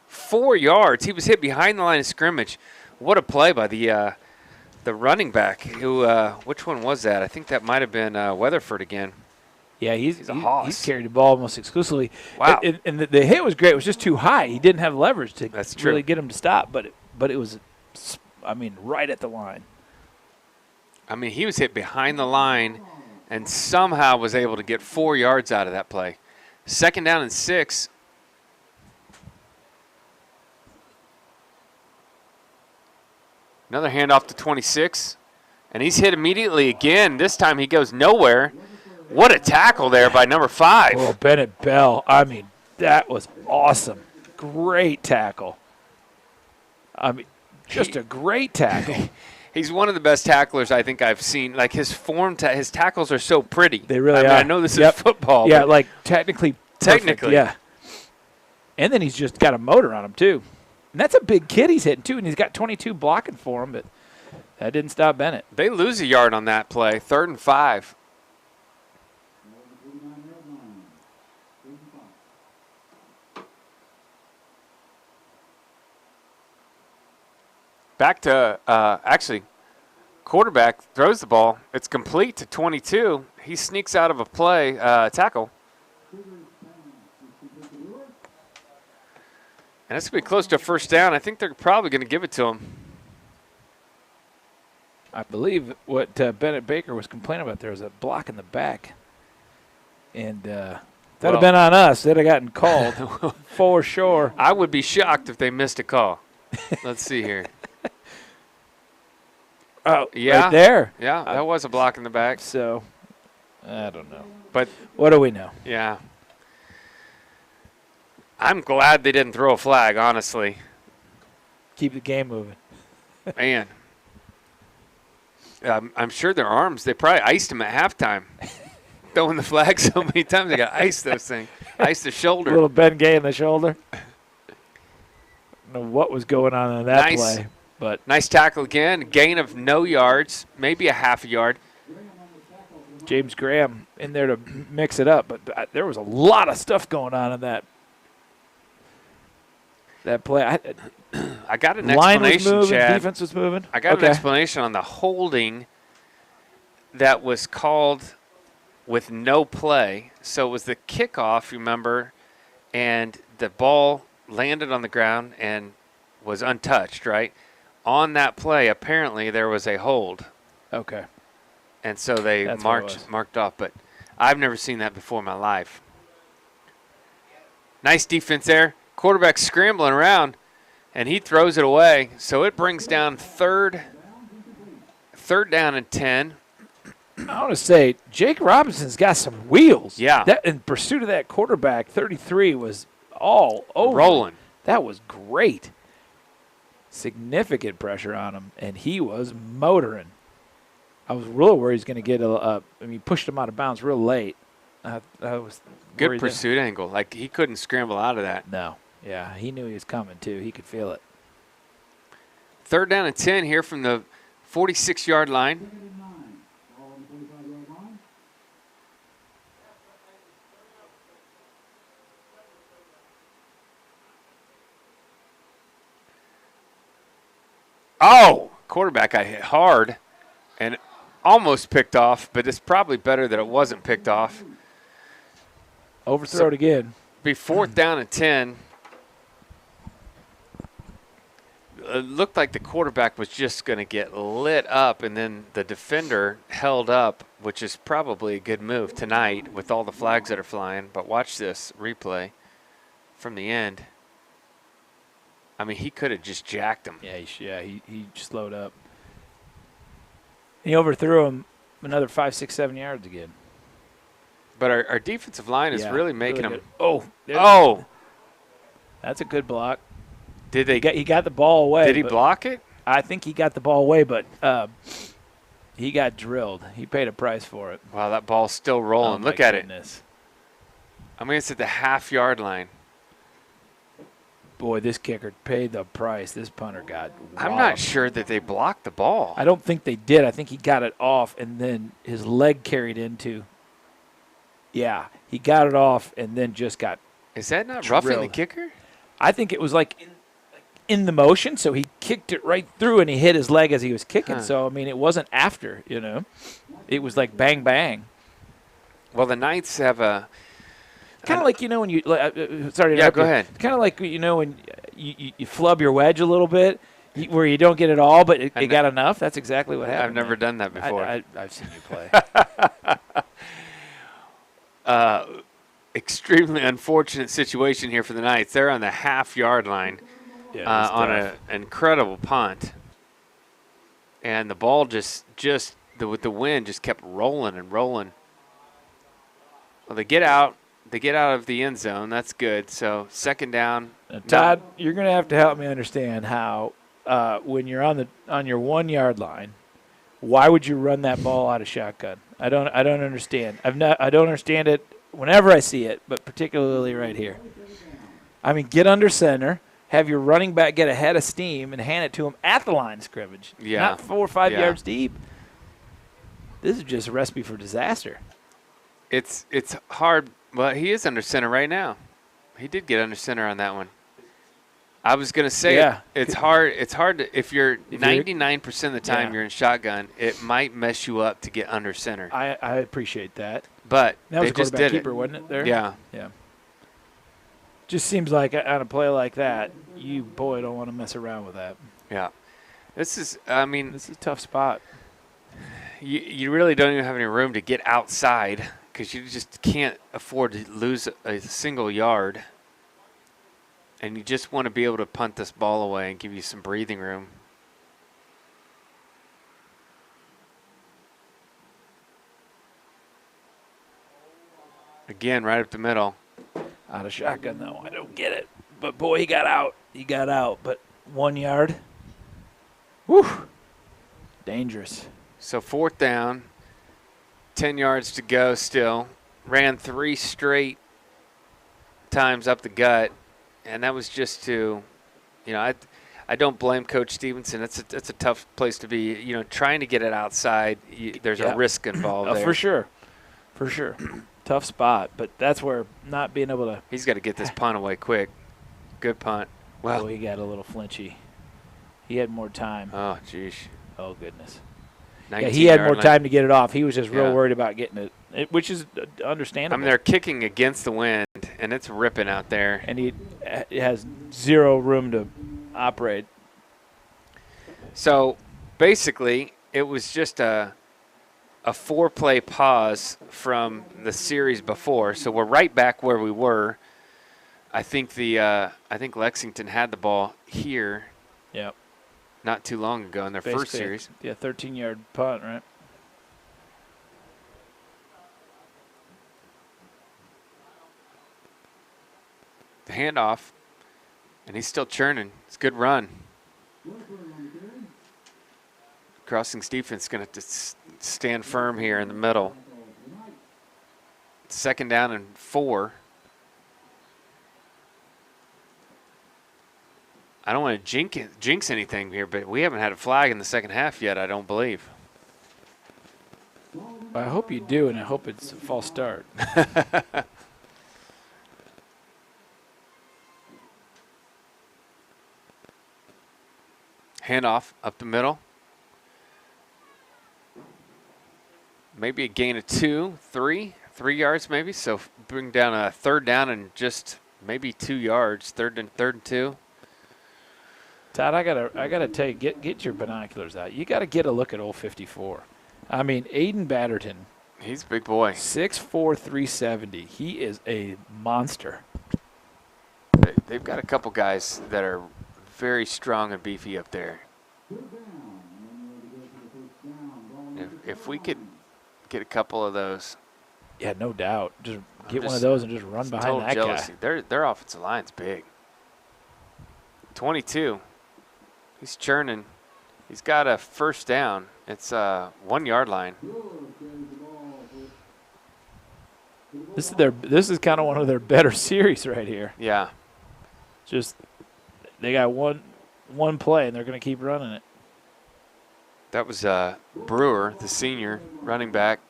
Speaker 1: 4 yards. He was hit behind the line of scrimmage. What a play by the running back. Who? Which one was that? I think that might have been Weatherford again.
Speaker 3: Yeah, he's
Speaker 1: a hoss.
Speaker 3: He's carried the ball almost exclusively.
Speaker 1: Wow.
Speaker 3: And the hit was great. It was just too high. He didn't have leverage to
Speaker 1: That's true.
Speaker 3: really get him to stop, but it was, right at the line.
Speaker 1: I mean, he was hit behind the line and somehow was able to get 4 yards out of that play. 2nd down and 6. Another handoff to 26. And he's hit immediately again. This time he goes nowhere. What a tackle there by number 5.
Speaker 3: Oh, Bennett Bell. That was awesome. Great tackle. Just a great tackle.
Speaker 1: He's one of the best tacklers I think I've seen. Like his his tackles are so pretty.
Speaker 3: They really
Speaker 1: are.
Speaker 3: are.
Speaker 1: I know this is football.
Speaker 3: Yeah,
Speaker 1: but
Speaker 3: like technically.
Speaker 1: Technically.
Speaker 3: Perfect, yeah. And then he's just got a motor on him, too. And that's a big kid he's hitting, too. And he's got 22 blocking for him, but that didn't stop Bennett.
Speaker 1: They lose a yard on that play. 3rd and 5. Back to, actually, quarterback throws the ball. It's complete to 22. He sneaks out of a play, tackle. And it's going to be close to a 1st down. I think they're probably going to give it to him.
Speaker 3: I believe what Bennett Baker was complaining about, there was a block in the back. And that'd have been on us. They'd have gotten called for sure.
Speaker 1: I would be shocked if they missed a call. Let's see here.
Speaker 3: Oh,
Speaker 1: yeah.
Speaker 3: right there.
Speaker 1: Yeah, that was a block in the back.
Speaker 3: So, I don't know.
Speaker 1: But
Speaker 3: what do we know?
Speaker 1: Yeah. I'm glad they didn't throw a flag, honestly.
Speaker 3: Keep the game moving.
Speaker 1: Man. I'm sure their arms, they probably iced them at halftime. Throwing the flag so many times, they got iced those things. Iced the shoulder.
Speaker 3: A little Ben Gay in the shoulder. I don't know what was going on in that play. But
Speaker 1: nice tackle again. Gain of no yards, maybe a half a yard.
Speaker 3: James Graham in there to mix it up. But there was a lot of stuff going on in that play.
Speaker 1: I got an
Speaker 3: line
Speaker 1: explanation,
Speaker 3: was moving,
Speaker 1: Chad.
Speaker 3: defense was moving.
Speaker 1: I got an explanation on the holding that was called with no play. So it was the kickoff, remember, and the ball landed on the ground and was untouched, right? On that play, apparently there was a hold.
Speaker 3: Okay.
Speaker 1: And so they marked off. But I've never seen that before in my life. Nice defense there. Quarterback scrambling around, and he throws it away. So it brings down third down and 10.
Speaker 3: I want to say Jake Robinson's got some wheels.
Speaker 1: Yeah.
Speaker 3: That in pursuit of that quarterback, 33 was all over.
Speaker 1: Rolling.
Speaker 3: That was great. Significant pressure on him, and he was motoring. I was real worried he's going to get pushed him out of bounds real late. I was
Speaker 1: good pursuit angle. Like, he couldn't scramble out of that.
Speaker 3: No. Yeah, he knew he was coming, too. He could feel it.
Speaker 1: 3rd down and 10 here from the 46-yard line. Oh, quarterback got hit hard and almost picked off, but it's probably better that it wasn't picked off.
Speaker 3: Overthrow it again.
Speaker 1: Be 4th down and 10. it looked like the quarterback was just going to get lit up, and then the defender held up, which is probably a good move tonight with all the flags that are flying. But watch this replay from the end. I mean, he could have just jacked him.
Speaker 3: Yeah, he slowed up. He overthrew him another 5, 6, 7 yards again.
Speaker 1: But our defensive line is really making
Speaker 3: really
Speaker 1: him.
Speaker 3: Oh,
Speaker 1: Oh,
Speaker 3: that's a good block.
Speaker 1: did they?
Speaker 3: He got the ball away.
Speaker 1: Did he
Speaker 3: but
Speaker 1: block it?
Speaker 3: I think he got the ball away, but he got drilled. He paid a price for it.
Speaker 1: Wow, that ball's still rolling.
Speaker 3: Oh,
Speaker 1: Look
Speaker 3: my
Speaker 1: at
Speaker 3: goodness.
Speaker 1: it. I mean, it's at the half-yard line.
Speaker 3: Boy, this kicker paid the price. This punter got
Speaker 1: I'm
Speaker 3: walloped.
Speaker 1: not sure that they blocked the ball.
Speaker 3: I don't think they did. I think he got it off, and then his leg carried into. Yeah, he got it off, and then just got.
Speaker 1: Is that not roughing the
Speaker 3: drilled.
Speaker 1: kicker?
Speaker 3: I think it was like in the motion, so he kicked it right through, and he hit his leg as he was kicking.
Speaker 1: Huh.
Speaker 3: So I mean, it wasn't after. It was like bang bang.
Speaker 1: Well, the Knights have a.
Speaker 3: Kind of like when you sorry to
Speaker 1: Yeah,
Speaker 3: interrupt
Speaker 1: go
Speaker 3: you.
Speaker 1: ahead.
Speaker 3: Kind of like when you flub your wedge a little bit, where you don't get it all, but it got enough. That's exactly what happened.
Speaker 1: I've never done that before.
Speaker 3: I've seen you play.
Speaker 1: Extremely unfortunate situation here for the Knights. They're on the half-yard line on an incredible punt, and the ball with the wind just kept rolling and rolling. Well, they get out. They get out of the end zone. That's good. So second down.
Speaker 3: Now, Todd, you're going to have to help me understand how when you're on your 1 yard line, why would you run that ball out of shotgun? I don't understand. I don't understand it whenever I see it, but particularly right here. I mean, get under center, have your running back get ahead of steam, and hand it to him at the line of scrimmage.
Speaker 1: Yeah.
Speaker 3: Not 4 or 5
Speaker 1: Yeah.
Speaker 3: yards deep. This is just a recipe for disaster.
Speaker 1: It's hard. Well, he is under center right now. He did get under center on that one. I was going to say it's hard. It's hard to, if you're 99% of the time you're in shotgun, it might mess you up to get under center.
Speaker 3: I appreciate that.
Speaker 1: But
Speaker 3: That was
Speaker 1: they
Speaker 3: a
Speaker 1: just
Speaker 3: quarterback
Speaker 1: did
Speaker 3: keeper,
Speaker 1: it.
Speaker 3: wasn't it, there?
Speaker 1: Yeah.
Speaker 3: Yeah. Just seems like on a play like that, you, don't want to mess around with that.
Speaker 1: Yeah. This is, I mean,
Speaker 3: This is a tough spot.
Speaker 1: you really don't even have any room to get outside because you just can't afford to lose a single yard. And you just want to be able to punt this ball away and give you some breathing room. Again, right up the middle.
Speaker 3: Out of shotgun, though. I don't get it. But, boy, he got out. He got out. But 1 yard. Whew. Dangerous.
Speaker 1: So fourth down, 10 yards to go still. Ran 3 straight times up the gut, and that was just to, I don't blame Coach Stevenson. It's a tough place to be. Trying to get it outside, there's a risk involved there.
Speaker 3: For sure. For sure. Tough spot, but that's where not being able to.
Speaker 1: He's got to get this punt away quick. Good punt. Well,
Speaker 3: he got a little flinchy. He had more time.
Speaker 1: Oh, jeez.
Speaker 3: Oh, goodness.
Speaker 1: 19
Speaker 3: Yeah, he had
Speaker 1: yard
Speaker 3: more
Speaker 1: line.
Speaker 3: time to get it off. He was just real
Speaker 1: Yeah.
Speaker 3: worried about getting it, which is understandable.
Speaker 1: I mean, they're kicking against the wind, and it's ripping out there.
Speaker 3: And he has zero room to operate.
Speaker 1: So basically, it was just a 4-play pause from the series before. So we're right back where we were. I think Lexington had the ball here.
Speaker 3: Yep.
Speaker 1: Not too long ago in their first
Speaker 3: Basically,
Speaker 1: series.
Speaker 3: Yeah, 13-yard punt, right?
Speaker 1: The handoff, and he's still churning. It's a good run. Crossing's defense is going to stand firm here in the middle. Second down and 4. I don't want to jinx anything here, but we haven't had a flag in the second half yet, I don't believe.
Speaker 3: I hope you do, and I hope it's a false start.
Speaker 1: Handoff up the middle. Maybe a gain of 3 yards maybe. So bring down a third down and just maybe 2 yards. Third and 2.
Speaker 3: Todd, I gotta tell you, get your binoculars out. You gotta get a look at old 54. I mean, Aiden Batterton,
Speaker 1: He's a big boy.
Speaker 3: 6'4", 370. He is a monster.
Speaker 1: They've got a couple guys that are very strong and beefy up there. If we could get a couple of those.
Speaker 3: Yeah, no doubt. Just get one
Speaker 1: just-
Speaker 3: of those and just run
Speaker 1: It's
Speaker 3: behind
Speaker 1: total
Speaker 3: that
Speaker 1: jealousy.
Speaker 3: guy.
Speaker 1: Their offensive line's big. 22. He's churning. He's got a first down. It's 1 yard line.
Speaker 3: This is kind of one of their better series right here.
Speaker 1: Yeah.
Speaker 3: Just they got one play and they're going to keep running it.
Speaker 1: That was Brewer, the senior running back.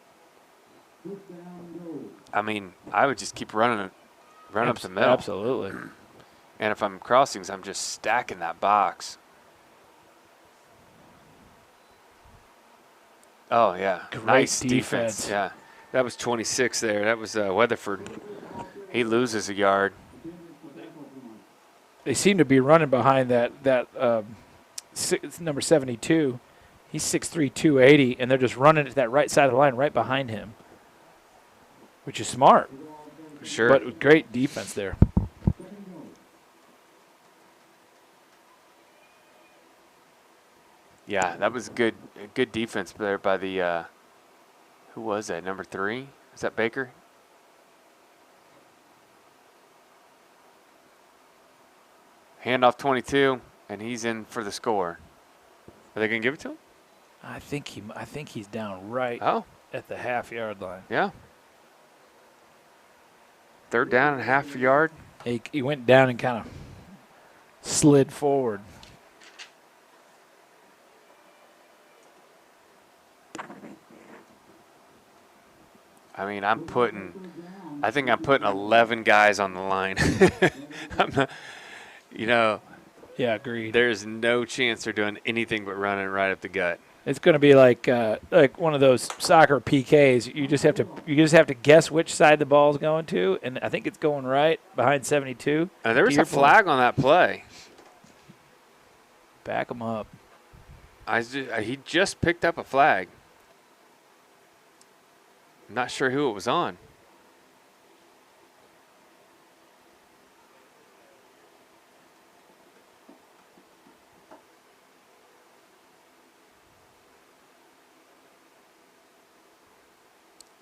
Speaker 1: I mean, I would just keep running up the middle.
Speaker 3: Absolutely.
Speaker 1: And if I'm crossings, I'm just stacking that box. Oh, yeah.
Speaker 3: Great
Speaker 1: Nice
Speaker 3: defense.
Speaker 1: Yeah. That was 26 there. That was Weatherford. He loses a yard.
Speaker 3: They seem to be running behind that number 72. He's 6'3", 280, and they're just running to that right side of the line right behind him, which is smart.
Speaker 1: Sure.
Speaker 3: But great defense there.
Speaker 1: Yeah, that was good defense there by the who was that? Number 3? Is that Baker? Handoff 22, and he's in for the score. Are they gonna give it to him?
Speaker 3: I think he's down right
Speaker 1: Oh,
Speaker 3: at the half-yard line.
Speaker 1: yeah. 3rd down and half a yard.
Speaker 3: He went down and kind of slid forward.
Speaker 1: I mean, I think I'm putting 11 guys on the line. I'm not,
Speaker 3: Yeah, agreed.
Speaker 1: there's no chance they're doing anything but running right up the gut.
Speaker 3: It's going to be like one of those soccer PKs. You just have to guess which side the ball's going to, and I think it's going right behind 72.
Speaker 1: There was
Speaker 3: To your
Speaker 1: a flag on that play.
Speaker 3: Back him up.
Speaker 1: He just picked up a flag. I'm not sure who it was on.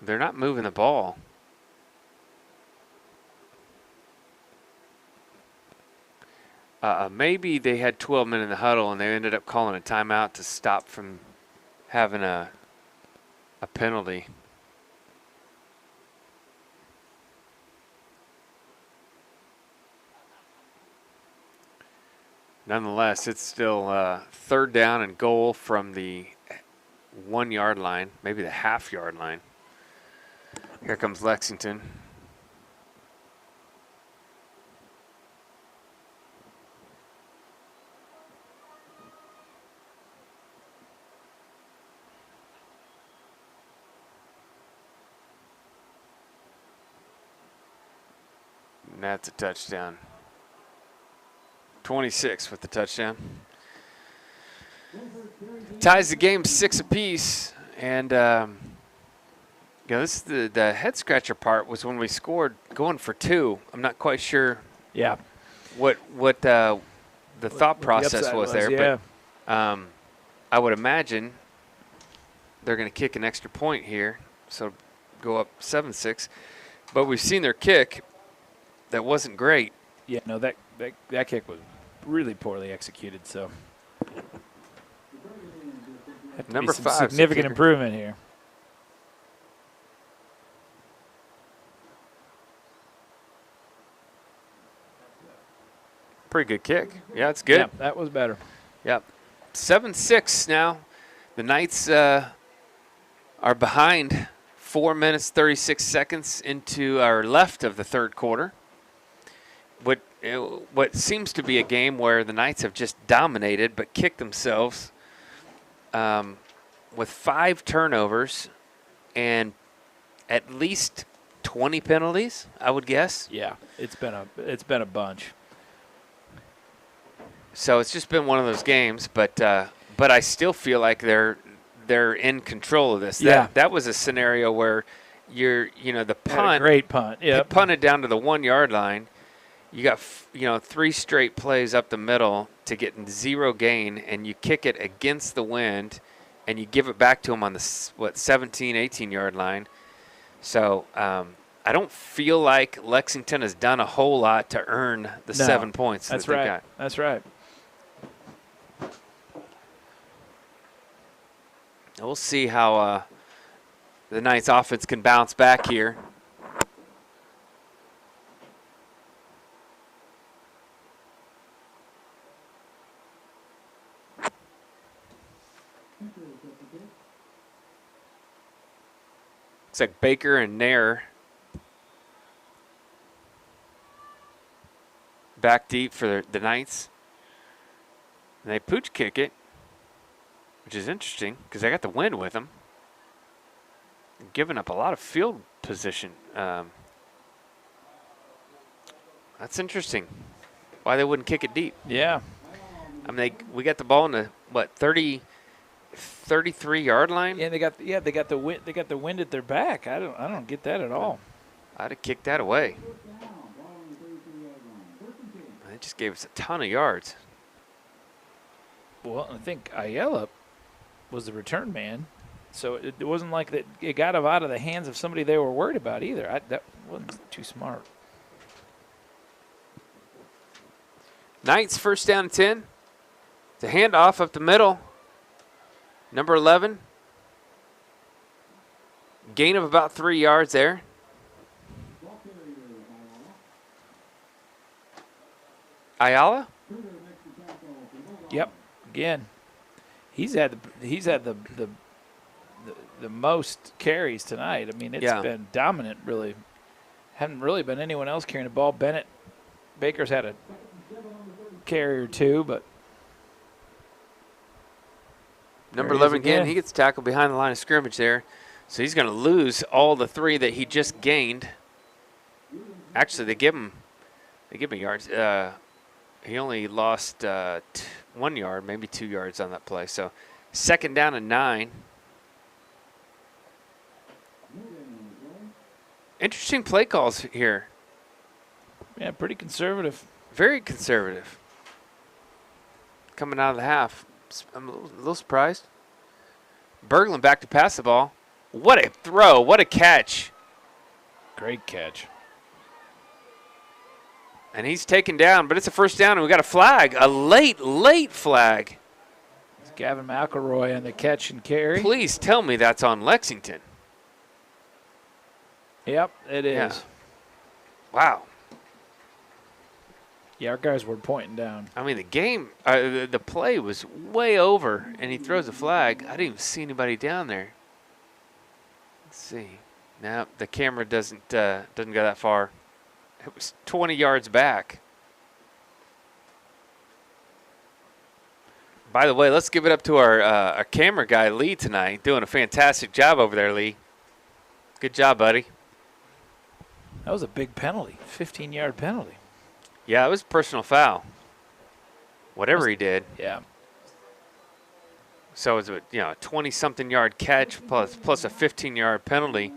Speaker 1: They're not moving the ball. Maybe they had 12 men in the huddle and they ended up calling a timeout to stop from having a penalty. Nonetheless, it's still 3rd down and goal from the 1 yard line, maybe the half yard line. Here comes Lexington. And that's a touchdown. 26 with the touchdown. Ties the game 6 apiece. And, this is the head scratcher part was when we scored going for 2. I'm not quite sure
Speaker 3: Yeah.
Speaker 1: what the thought process
Speaker 3: upside
Speaker 1: was there.
Speaker 3: Yeah.
Speaker 1: But I would imagine they're going to kick an extra point here. So go up 7-6. But we've seen their kick. That wasn't great.
Speaker 3: Yeah, no, that kick was really poorly executed, so have to
Speaker 1: Number
Speaker 3: be some
Speaker 1: 5 's the
Speaker 3: significant
Speaker 1: kicker.
Speaker 3: improvement here.
Speaker 1: Pretty good kick. Yeah, it's good.
Speaker 3: Yeah, that was better.
Speaker 1: Yep. 7-6 now. The Knights are behind 4 minutes, 36 seconds into our left of the 3rd quarter. What seems to be a game where the Knights have just dominated but kicked themselves with 5 turnovers and at least 20 penalties, I would guess.
Speaker 3: Yeah, it's been a bunch.
Speaker 1: So it's just been one of those games, but I still feel like they're in control of this.
Speaker 3: Yeah.
Speaker 1: That was a scenario where the
Speaker 3: Had a
Speaker 1: punt,
Speaker 3: great punt.
Speaker 1: they
Speaker 3: Yep.
Speaker 1: punted down to the 1 yard line. You got 3 straight plays up the middle to get 0 gain, and you kick it against the wind, and you give it back to them on the 17, 18 yard line. So I don't feel like Lexington has done a whole lot to earn the 7 points
Speaker 3: That's
Speaker 1: that they
Speaker 3: right.
Speaker 1: got.
Speaker 3: That's right.
Speaker 1: We'll see how the Knights offense can bounce back here. Looks like Baker and Nair back deep for the Knights. And they pooch kick it, which is interesting because they got the wind with them. Giving up a lot of field position. That's interesting. Why they wouldn't kick it deep.
Speaker 3: Yeah.
Speaker 1: I mean, we got the ball in the 33 yard line.
Speaker 3: Yeah, they got the wind. They got the wind at their back. I don't get that at all.
Speaker 1: I'd have kicked that away. They just gave us a ton of yards.
Speaker 3: Well, I think Ayala was the return man, so it wasn't like that. It got out of the hands of somebody they were worried about either. That wasn't too smart.
Speaker 1: Knights first down and 10. The handoff up the middle. Number 11. Gain of about 3 yards there. Ayala?
Speaker 3: Yep. Again, he's had the most carries tonight. I mean, it's been dominant. Really, hadn't really been anyone else carrying the ball. Baker's had a carry or two, but
Speaker 1: number 11 again. He gets tackled behind the line of scrimmage there, so he's going to lose all the 3 that he just gained. Actually, they give him yards. He only lost 1 yard, maybe 2 yards on that play. So second down and 9. Interesting play calls here.
Speaker 3: Yeah, pretty conservative.
Speaker 1: Very conservative. Coming out of the half. I'm a little surprised. Berglund back to pass the ball. What a throw. What a catch.
Speaker 3: Great catch.
Speaker 1: And he's taken down, but it's a first down, and we got a flag. A late flag.
Speaker 3: It's Gavin McElroy on the catch and carry.
Speaker 1: Please tell me that's on Lexington.
Speaker 3: Yep, it is.
Speaker 1: Yeah. Wow.
Speaker 3: Yeah, our guys were pointing down.
Speaker 1: I mean, the play was way over, and he throws a flag. I didn't even see anybody down there. Let's see. No, the camera doesn't go that far. It was 20 yards back. By the way, let's give it up to our camera guy, Lee, tonight. Doing a fantastic job over there, Lee. Good job, buddy.
Speaker 3: That was a big penalty, 15-yard penalty.
Speaker 1: Yeah, it was a personal foul. Whatever he did.
Speaker 3: Yeah.
Speaker 1: So it's a 20-something yard catch plus a 15-yard penalty.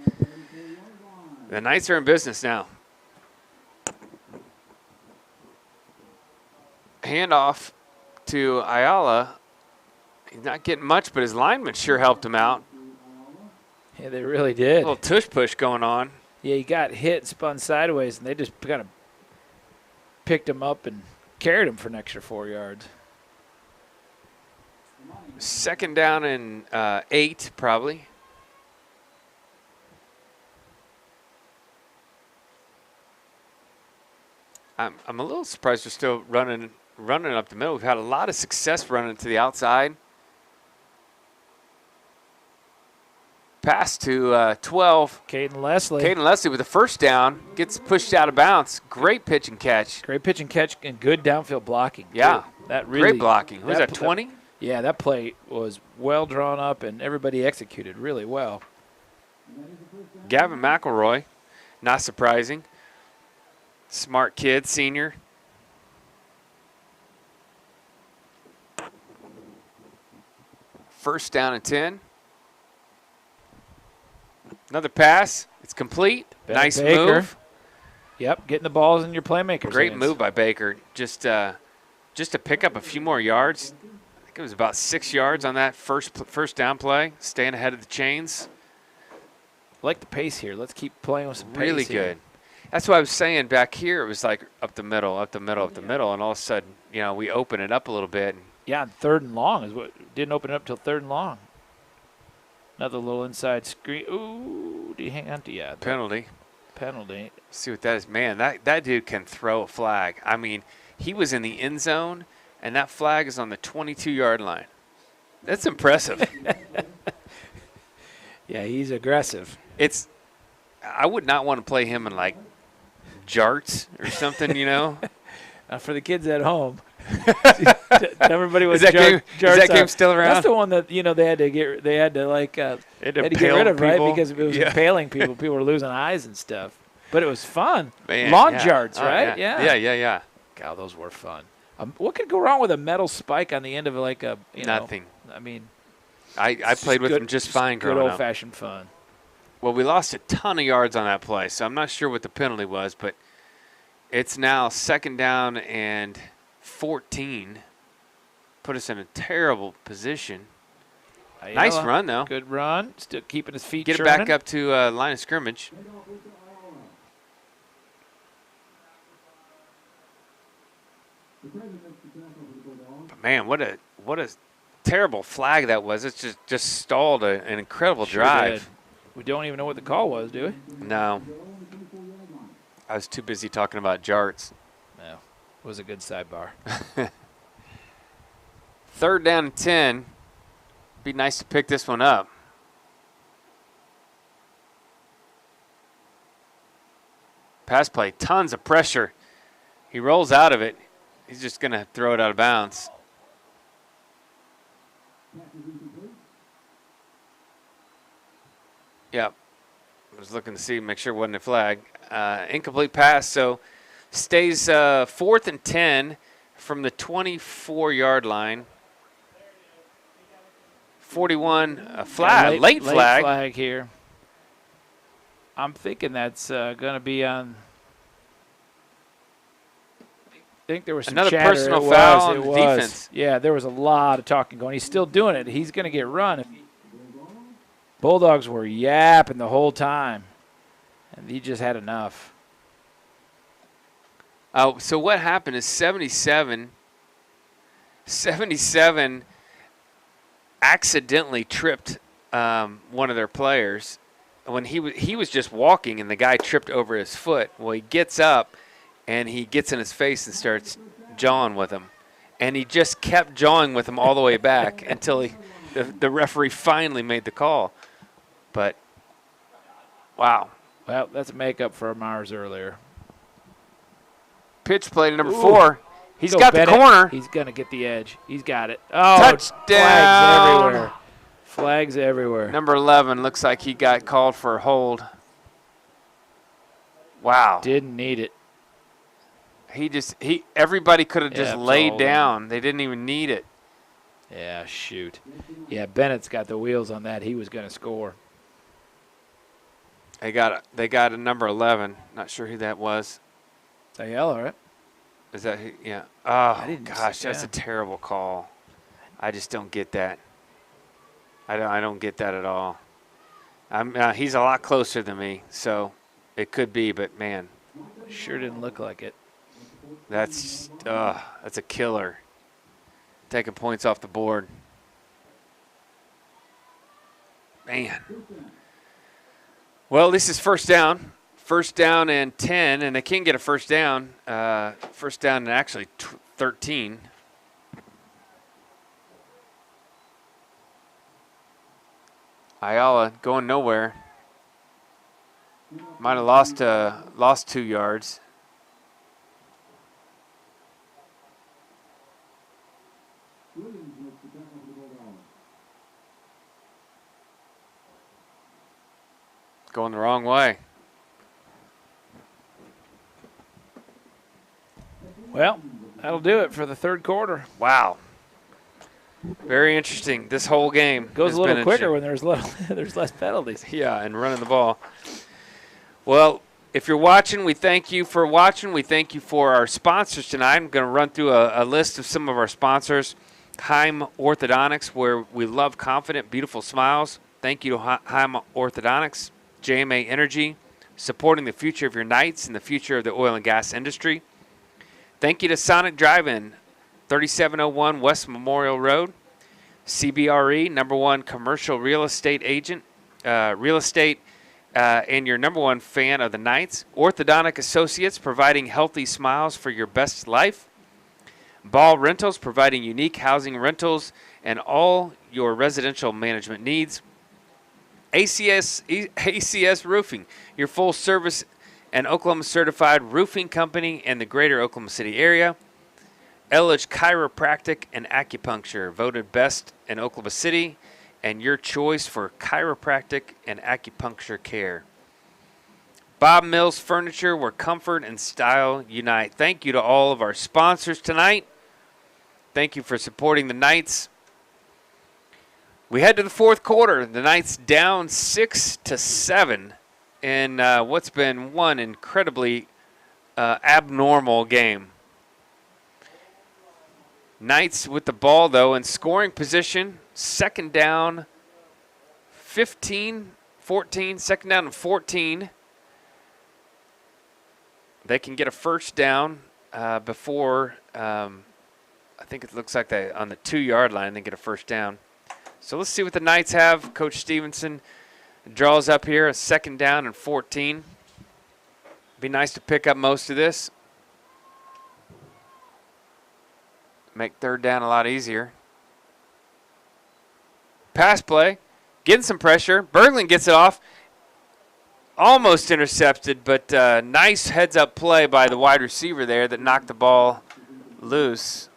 Speaker 1: The Knights are in business now. Handoff to Ayala. He's not getting much, but his lineman sure helped him out.
Speaker 3: Yeah, they really did.
Speaker 1: A little tush push going on.
Speaker 3: Yeah, he got hit, spun sideways, and they just kind of picked him up and carried him for an extra 4 yards.
Speaker 1: Second down and 8, probably. I'm a little surprised we're still running up the middle. We've had a lot of success running to the outside. Pass to 12.
Speaker 3: Caden Leslie.
Speaker 1: Caden Leslie with the first down. Gets pushed out of bounds. Great pitch and catch.
Speaker 3: Great pitch and catch and good downfield blocking.
Speaker 1: Yeah.
Speaker 3: Too. That really,
Speaker 1: great blocking. Was that 20?
Speaker 3: Yeah, that play was well drawn up, and everybody executed really well.
Speaker 1: Gavin McElroy, not surprising. Smart kid, senior. First down and 10. Another pass. It's complete.
Speaker 3: Better
Speaker 1: Nice
Speaker 3: Baker.
Speaker 1: move.
Speaker 3: Yep, getting the balls in your playmakers.
Speaker 1: Great
Speaker 3: hands.
Speaker 1: move by Baker. Just to pick up a few more yards. I think it was about 6 yards on that first down play. Staying ahead of the chains.
Speaker 3: I like the pace here. Let's keep playing with some pace.
Speaker 1: Really
Speaker 3: here.
Speaker 1: good. That's what I was saying back here. It was like up the middle, up the middle, up the middle, and all of a sudden, we open it up a little bit.
Speaker 3: Yeah, and 3rd and long is what didn't open it up till 3rd and long. Another little inside screen. Ooh, do you hang on to
Speaker 1: Penalty.
Speaker 3: Penalty.
Speaker 1: See what that is. Man, that dude can throw a flag. I mean, he was in the end zone, and that flag is on the 22-yard line. That's impressive.
Speaker 3: Yeah, he's aggressive.
Speaker 1: I would not want to play him in, like, jarts or something,
Speaker 3: For the kids at home. Everybody was
Speaker 1: is that game still around?
Speaker 3: That's the one that they had to get rid of, right? Because it was impaling people. People were losing eyes and stuff. But it was fun.
Speaker 1: Man,
Speaker 3: Lawn jarts, right?
Speaker 1: Yeah.
Speaker 3: God, those were fun. What could go wrong with a metal spike on the end of like a
Speaker 1: Nothing.
Speaker 3: I mean,
Speaker 1: I played with them just fine growing
Speaker 3: good
Speaker 1: up.
Speaker 3: old-fashioned fun.
Speaker 1: Well, we lost a ton of yards on that play, so I'm not sure what the penalty was, but it's now 2nd down and 14. Put us in a terrible position. Nice run, though.
Speaker 3: Good run. Still keeping his feet
Speaker 1: Get
Speaker 3: churning.
Speaker 1: it back up to line of scrimmage. But, man, what a terrible flag that was. It just stalled an incredible drive.
Speaker 3: Did. We don't even know what the call was, do we?
Speaker 1: No. I was too busy talking about jarts.
Speaker 3: No. It was a good sidebar.
Speaker 1: 3rd down and 10. Be nice to pick this one up. Pass play, tons of pressure. He rolls out of it. He's just going to throw it out of bounds. Yep. I was looking to see, make sure it wasn't a flag. Incomplete pass, so stays 4th and 10 from the 24-yard line. 41, a flag, late flag.
Speaker 3: Late flag here. I'm thinking that's going to be on. I think there was some
Speaker 1: another
Speaker 3: chatter.
Speaker 1: personal foul on
Speaker 3: It
Speaker 1: the
Speaker 3: was.
Speaker 1: defense.
Speaker 3: Yeah, there was a lot of talking going. He's still doing it. He's going to get run. Bulldogs were yapping the whole time, and he just had enough.
Speaker 1: Oh, so what happened is 77 accidentally tripped one of their players when he was just walking and the guy tripped over his foot. Well, he gets up and he gets in his face and starts jawing with him, and he just kept jawing with him all the way back until the referee finally made the call. But wow.
Speaker 3: Well, that's a makeup for Mars earlier.
Speaker 1: Pitch play to number
Speaker 3: Ooh.
Speaker 1: 4. He's
Speaker 3: Go
Speaker 1: got
Speaker 3: Bennett.
Speaker 1: the corner.
Speaker 3: He's going to get the edge. He's got it. Oh,
Speaker 1: Touchdown.
Speaker 3: Flags everywhere. Flags everywhere.
Speaker 1: Number 11 looks like he got called for a hold. Wow.
Speaker 3: Didn't need it.
Speaker 1: Everybody could have just
Speaker 3: Yeah,
Speaker 1: laid
Speaker 3: all
Speaker 1: down. They didn't even need it.
Speaker 3: Yeah, shoot. Yeah, Bennett's got the wheels on that. He was going to score.
Speaker 1: They got a number 11. Not sure who that was.
Speaker 3: Ayala, right?
Speaker 1: Is that who? Yeah. Oh,
Speaker 3: didn't
Speaker 1: gosh,
Speaker 3: see-
Speaker 1: that's
Speaker 3: yeah.
Speaker 1: a terrible call. I just don't get that. I don't get that at all. He's a lot closer than me, so it could be, but man,
Speaker 3: Sure didn't look like it.
Speaker 1: that's a killer. Taking points off the board. Man. Well, this is first down. First down and 10, and they can get a first down. First down and actually 13. Ayala going nowhere. Might have lost 2 yards. Going the wrong way.
Speaker 3: Well, that'll do it for the third quarter.
Speaker 1: Wow. Very interesting. This whole game
Speaker 3: Goes
Speaker 1: has
Speaker 3: a little
Speaker 1: been
Speaker 3: quicker
Speaker 1: interesting.
Speaker 3: when there's less penalties.
Speaker 1: Yeah, and running the ball. Well, if you're watching, we thank you for watching. We thank you for our sponsors tonight. I'm going to run through a list of some of our sponsors. Heim Orthodontics, where we love confident, beautiful smiles. Thank you to Heim Orthodontics. JMA Energy, supporting the future of your nights and the future of the oil and gas industry. Thank you to Sonic Drive-In, 3701 West Memorial Road. CBRE, #1 commercial real estate agent, and your #1 fan of the Knights. Orthodontic Associates, providing healthy smiles for your best life. Ball Rentals, providing unique housing rentals and all your residential management needs. ACS Roofing, your full service and Oklahoma certified roofing company in the greater Oklahoma City area. Elledge Chiropractic and Acupuncture, voted best in Oklahoma City, and your choice for chiropractic and acupuncture care. Bob Mills Furniture, where comfort and style unite. Thank you to all of our sponsors tonight. Thank you for supporting the Knights. We head to the fourth quarter. The Knights down 6-7 in what's been one incredibly abnormal game. Knights with the ball, though, in scoring position. Second down, 14. Second down and 14. They can get a first down before, I think it looks like they on the 2-yard line, they get a first down. So let's see what the Knights have. Coach Stevenson draws up here a second down and 14. Be nice to pick up most of this. Make third down a lot easier. Pass play, getting some pressure. Berglund gets it off. Almost intercepted, but nice heads-up play by the wide receiver there that knocked the ball loose.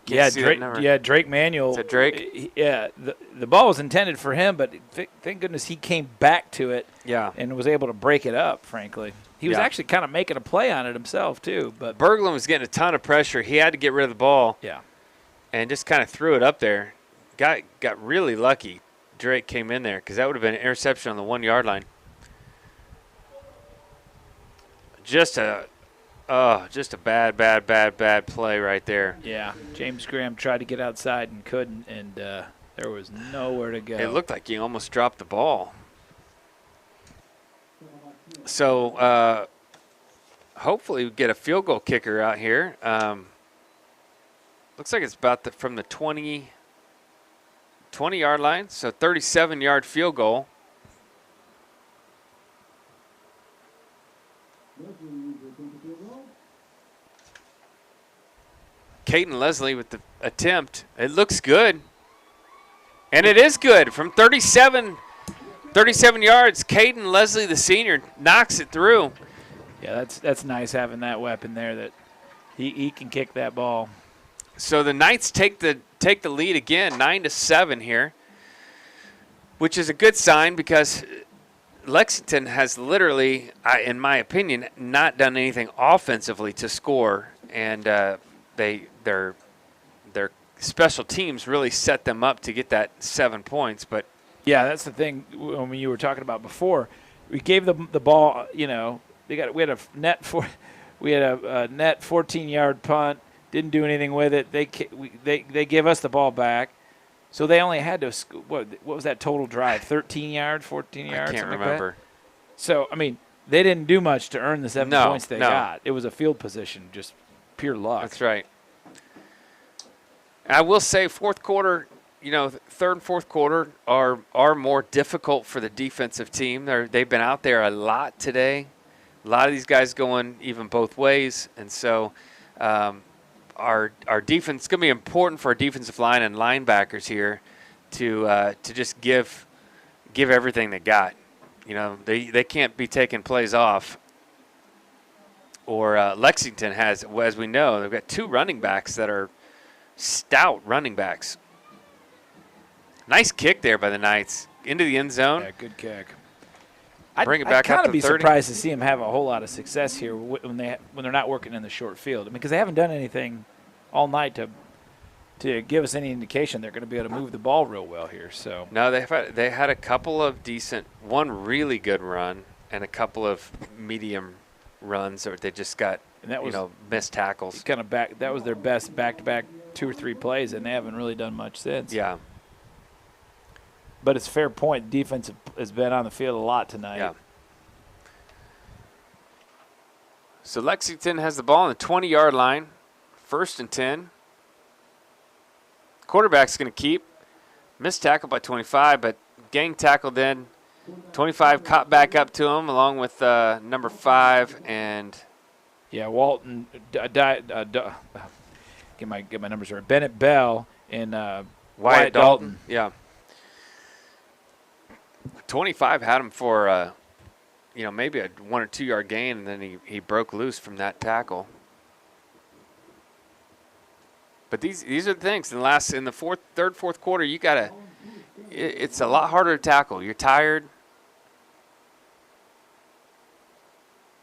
Speaker 3: Drake Manuel.
Speaker 1: Is that Drake?
Speaker 3: Yeah, the ball was intended for him, but thank goodness he came back to it.
Speaker 1: Yeah.
Speaker 3: And was able to break it up, frankly. He was actually kind of making a play on it himself, too. But
Speaker 1: Berglund was getting a ton of pressure. He had to get rid of the ball.
Speaker 3: Yeah.
Speaker 1: And just kind of threw it up there. Got really lucky. Drake came in there because that would have been an interception on the 1-yard line. Just a bad play right there.
Speaker 3: Yeah, James Graham tried to get outside and couldn't, and there was nowhere to go.
Speaker 1: It looked like he almost dropped the ball. So hopefully we get a field goal kicker out here. Looks like it's about from the 20-yard line, so 37-yard field goal. Caden Leslie with the attempt. It looks good. And it is good. From 37 yards, Caden Leslie, the senior, knocks it through.
Speaker 3: Yeah, that's nice having that weapon there that he can kick that ball.
Speaker 1: So the Knights take the lead again, 9-7 here, which is a good sign because Lexington has literally, in my opinion, not done anything offensively to score, and their special teams really set them up to get that 7 points. But
Speaker 3: yeah, that's the thing. When you were talking about before, we gave them the ball. You know, we had a net 14-yard punt. Didn't do anything with it. They give us the ball back, so they only had to what was that total drive? 13 yards, 14 yards.
Speaker 1: I can't remember.
Speaker 3: Like so I mean, they didn't do much to earn the 7 points they got. It was a field position, just pure luck.
Speaker 1: That's right. I will say fourth quarter, third and fourth quarter are more difficult for the defensive team. They've been out there a lot today. A lot of these guys going even both ways, and so our defense is going to be important for our defensive line and linebackers here to just give everything they got. They can't be taking plays off. Or Lexington has, as we know, they've got 2 running backs that are stout running backs. Nice kick there by the Knights into the end zone.
Speaker 3: Yeah, good kick.
Speaker 1: Bring it back up to 30.
Speaker 3: I'd kind of be surprised to see them have a whole lot of success here when they're not working in the short field. I mean, because they haven't done anything all night to to give us any indication they're going to be able to move the ball real well here. So
Speaker 1: No, they had a couple of decent, one really good run and a couple of medium runs, or they just got
Speaker 3: and that was
Speaker 1: missed tackles.
Speaker 3: kind of back. That was their best back-to-back 2 or 3 plays, and they haven't really done much since.
Speaker 1: Yeah,
Speaker 3: But it's a fair point. Defense has been on the field a lot tonight.
Speaker 1: yeah. So Lexington has the ball on the 20-yard line, 1st and 10. Quarterback's going to keep. Missed tackle by 25, but gang tackled in. 25 caught back up to him along with number 5 and
Speaker 3: Yeah, Walton, get my numbers right. Bennett Bell and Wyatt Dalton.
Speaker 1: Yeah. 25 had him for maybe a 1 or 2 yard gain, and then he broke loose from that tackle. But these are the things. In the third, fourth quarter, it's a lot harder to tackle. You're tired.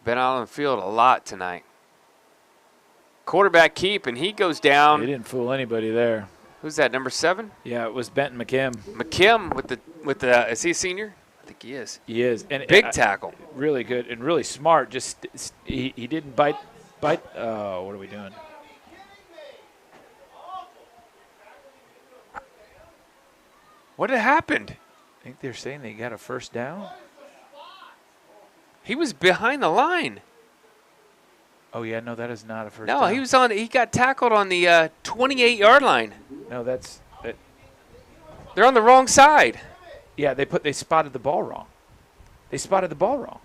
Speaker 1: Been out on the field a lot tonight. Quarterback keep, and he goes down.
Speaker 3: He didn't fool anybody there.
Speaker 1: Who's that? Number 7?
Speaker 3: Yeah, it was Benton McKim.
Speaker 1: McKim with the is he a senior? I think he is.
Speaker 3: He is. And
Speaker 1: Big tackle.
Speaker 3: Really good and really smart. Just he didn't bite. Oh, what are we doing?
Speaker 1: What had happened?
Speaker 3: I think they're saying they got a first down.
Speaker 1: He was behind the line.
Speaker 3: Oh yeah, no, that is not a first down.
Speaker 1: No, he got tackled on the 28-yard line.
Speaker 3: No, that's
Speaker 1: They're on the wrong side.
Speaker 3: yeah. They spotted the ball wrong. They spotted the ball wrong.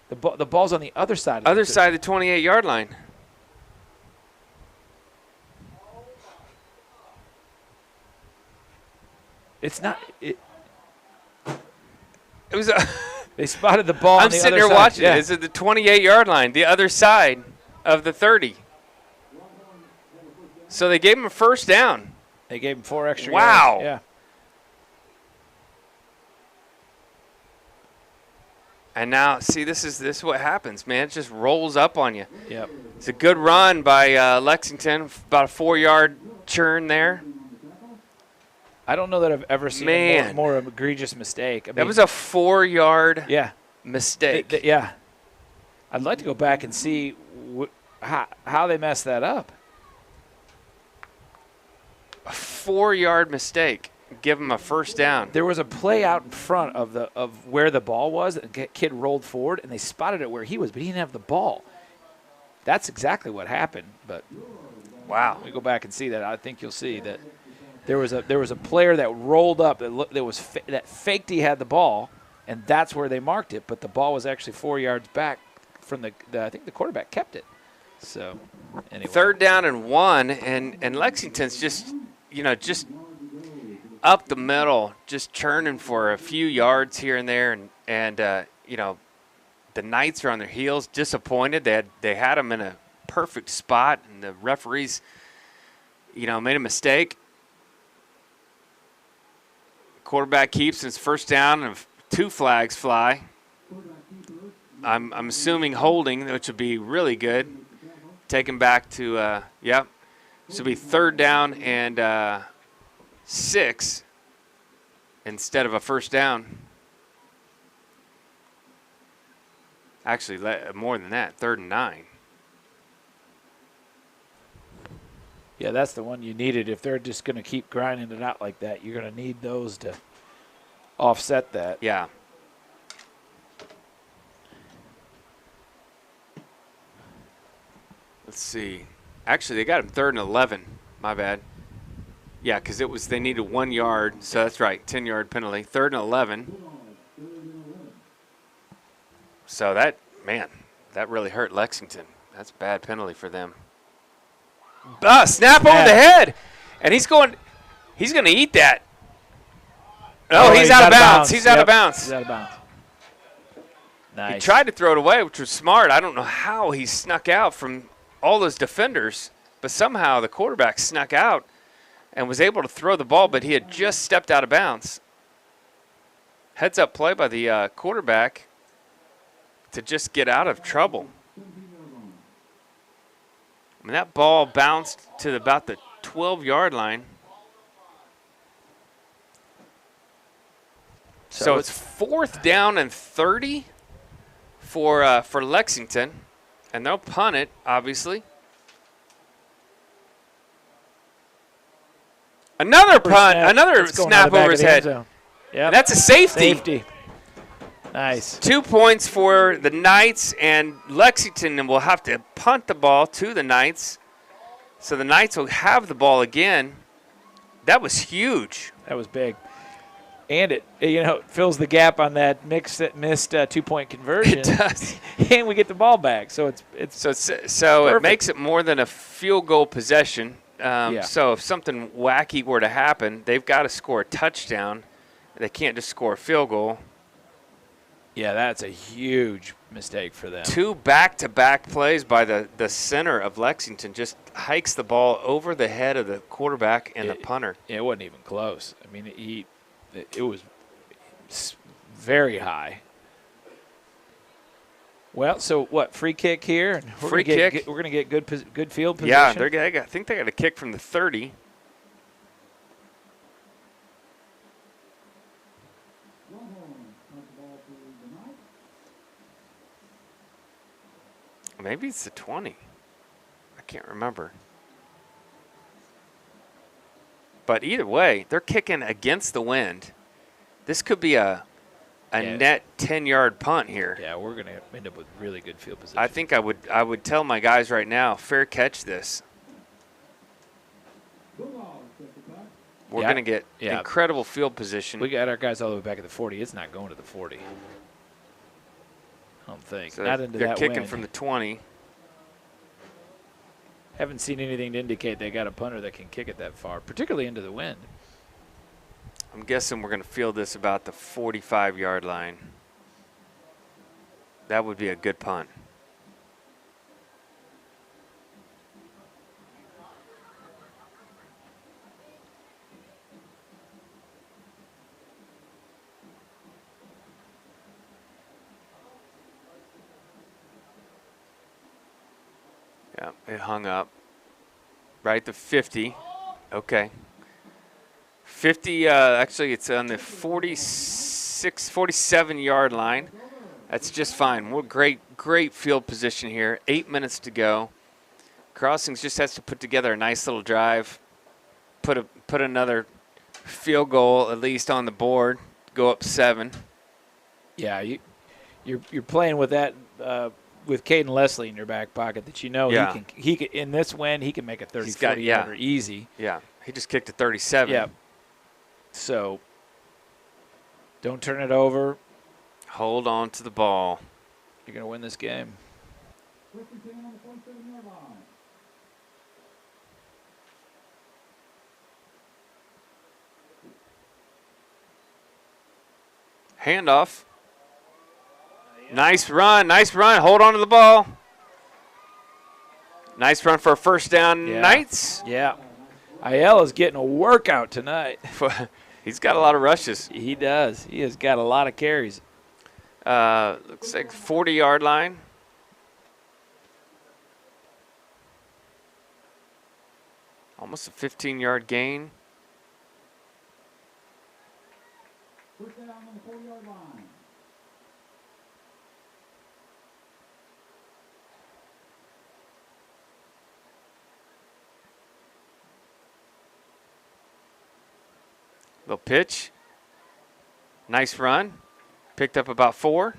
Speaker 3: The ball's on the other side.
Speaker 1: Other side of the 28-yard line.
Speaker 3: It's not.
Speaker 1: It was.
Speaker 3: They spotted the ball.
Speaker 1: I'm
Speaker 3: on the
Speaker 1: sitting
Speaker 3: other
Speaker 1: there
Speaker 3: side.
Speaker 1: watching
Speaker 3: Yeah.
Speaker 1: it. It's at the 28-yard line, the other side of the 30. So they gave him a first down.
Speaker 3: They gave him 4 extra
Speaker 1: Wow.
Speaker 3: yards. Yeah.
Speaker 1: And now, see, this is what happens, man. It just rolls up on you.
Speaker 3: Yep.
Speaker 1: It's a good run by Lexington, about a 4-yard churn there.
Speaker 3: I don't know that I've ever seen a more egregious mistake. I mean,
Speaker 1: That was a 4-yard
Speaker 3: yeah.
Speaker 1: mistake.
Speaker 3: Yeah. I'd like to go back and see how they messed that up.
Speaker 1: A 4-yard mistake. Give him a first down.
Speaker 3: There was a play out in front of where the ball was. And the kid rolled forward, and they spotted it where he was, but he didn't have the ball. That's exactly what happened. But
Speaker 1: Wow.
Speaker 3: we go back and see that. I think you'll see that there was a player that rolled up that faked he had the ball, and that's where they marked it. But the ball was actually 4 yards back from I think the quarterback kept it. So anyway,
Speaker 1: 3rd down and 1, and Lexington's just up the middle, just churning for a few yards here and there, and the Knights are on their heels, disappointed. They had them in a perfect spot, and the referees, made a mistake. Quarterback keeps, and it's first down, and 2 flags fly. I'm assuming holding, which would be really good. Take him back to This will be 3rd down and 6 instead of a first down. Actually, more than that, 3rd and 9.
Speaker 3: yeah, that's the one you needed. If they're just going to keep grinding it out like that, you're going to need those to offset that.
Speaker 1: Yeah. Let's see. Actually, they got him 3rd and 11. My bad. Yeah, because they needed 1 yard. So that's right, 10-yard penalty. 3rd and 11. So that really hurt Lexington. That's a bad penalty for them. Snap over the head. And he's going to eat that. Oh, he's out of bounds. He's out of bounds.
Speaker 3: He's out of bounds. Nice.
Speaker 1: He tried to throw it away, which was smart. I don't know how he snuck out from all those defenders, but somehow the quarterback snuck out and was able to throw the ball, but he had just stepped out of bounds. Heads up play by the quarterback to just get out of trouble. I mean, that ball bounced to about the 12-yard line. So it's 4th down and 30 for Lexington, and they'll punt it, obviously. Another punt, another snap over his head.
Speaker 3: Yeah,
Speaker 1: That's a safety.
Speaker 3: Safety. Nice.
Speaker 1: 2 points for the Knights, and Lexington will have to punt the ball to the Knights. So the Knights will have the ball again. That was huge.
Speaker 3: That was big. And it fills the gap on that missed 2-point conversion.
Speaker 1: It does.
Speaker 3: And we get the ball back. So it's
Speaker 1: So it makes it more than a field goal possession.
Speaker 3: Yeah.
Speaker 1: So if something wacky were to happen, they've got to score a touchdown. They can't just score a field goal.
Speaker 3: Yeah, that's a huge mistake for them.
Speaker 1: 2 back-to-back plays by the center of Lexington, just hikes the ball over the head of the quarterback and the punter.
Speaker 3: It wasn't even close. I mean, it was very high. Well, so what? Free kick here. And
Speaker 1: Free kick.
Speaker 3: We're gonna get good field position.
Speaker 1: Yeah, I think they got a kick from the 30. Maybe it's the 20. I can't remember. But either way, they're kicking against the wind. This could be a net 10-yard punt here.
Speaker 3: Yeah, we're going to end up with really good field position.
Speaker 1: I think I would tell my guys right now, fair catch this. We're going to get incredible field position.
Speaker 3: We got our guys all the way back at the 40. It's not going to the 40. I don't think.
Speaker 1: So
Speaker 3: not into
Speaker 1: they're
Speaker 3: that
Speaker 1: kicking
Speaker 3: wind.
Speaker 1: from the 20.
Speaker 3: Haven't seen anything to indicate they got a punter that can kick it that far, particularly into the wind.
Speaker 1: I'm guessing we're going to field this about the 45-yard line. That would be a good punt. Yeah, it hung up. Right to 50. Okay. 50, actually it's on the 47-yard line. That's just fine. We're great field position here. 8 minutes to go. Crossings just has to put together a nice little drive. Put another field goal at least on the board. Go up 7.
Speaker 3: Yeah, you're playing with that with Caden Leslie in your back pocket that he can in this win he can make a 40-yarder easy.
Speaker 1: Yeah, he just kicked a 37.
Speaker 3: Yeah. So don't turn it over.
Speaker 1: Hold on to the ball.
Speaker 3: You're going to win this game.
Speaker 1: Handoff. Nice run. Hold on to the ball. Nice run for a first down, Knights.
Speaker 3: Yeah. Ayala's getting a workout tonight.
Speaker 1: He's got a lot of rushes.
Speaker 3: He does. He has got a lot of carries.
Speaker 1: Looks like 40-yard line. Almost a 15-yard gain.
Speaker 4: First down on the 40-yard line.
Speaker 1: Little pitch. Nice run. Picked up about 4.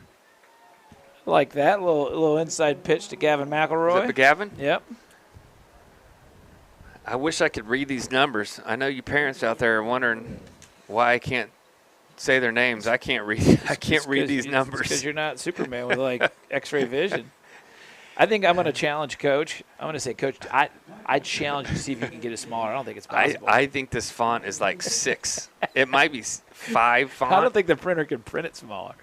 Speaker 3: Like that little inside pitch to Gavin McElroy.
Speaker 1: Is that Gavin?
Speaker 3: Yep.
Speaker 1: I wish I could read these numbers. I know you parents out there are wondering why I can't say their names. I can't read. I can't read these numbers
Speaker 3: because you're not Superman with like X-ray vision. I think I'm going to challenge Coach. I'm going to say, Coach, I challenge you to see if you can get it smaller. I don't think it's possible.
Speaker 1: I think this font is like 6. It might be 5 font.
Speaker 3: I don't think the printer can print it smaller.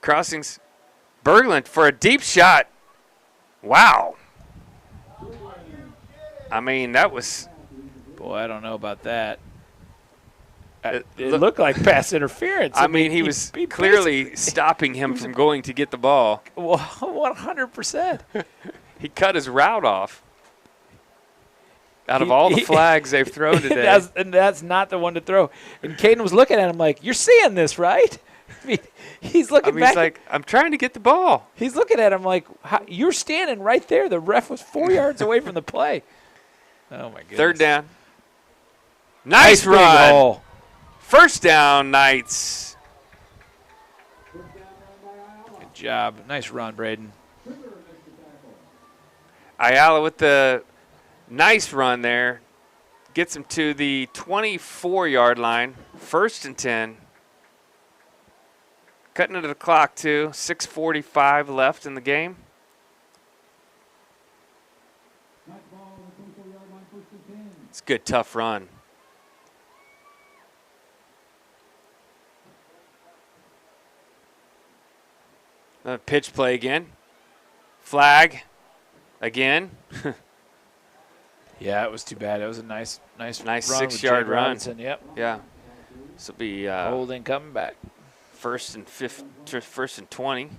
Speaker 1: Crossings. Berglund for a deep shot. Wow. I mean, that was.
Speaker 3: Boy, I don't know about that. It
Speaker 1: Look,
Speaker 3: looked like pass interference.
Speaker 1: I mean, he was clearly stopping him from going to get the ball.
Speaker 3: Well, 100%.
Speaker 1: He cut his route off. Out of all the flags they've thrown today.
Speaker 3: That's not the one to throw. And Caden was looking at him like, "You're seeing this, right?" I mean, he's looking back.
Speaker 1: He's like, "I'm trying to get the ball."
Speaker 3: He's looking at him like, "You're standing right there. The ref was 4 yards away from the play." Oh my goodness.
Speaker 1: Third down. Nice run.
Speaker 3: Big hole.
Speaker 1: First down, Knights.
Speaker 3: Good job. Nice run, Braden.
Speaker 1: Ayala with the nice run there. Gets him to the 24-yard line. 1st and 10. Cutting into the clock, too. 6:45 left in the game. It's a good, tough run. Pitch play again. Flag again.
Speaker 3: Yeah, it was too bad. It was a nice run
Speaker 1: 6-yard
Speaker 3: with
Speaker 1: run.
Speaker 3: Robinson. Yep.
Speaker 1: Yeah. This will be
Speaker 3: Holding coming back.
Speaker 1: 1st and 20.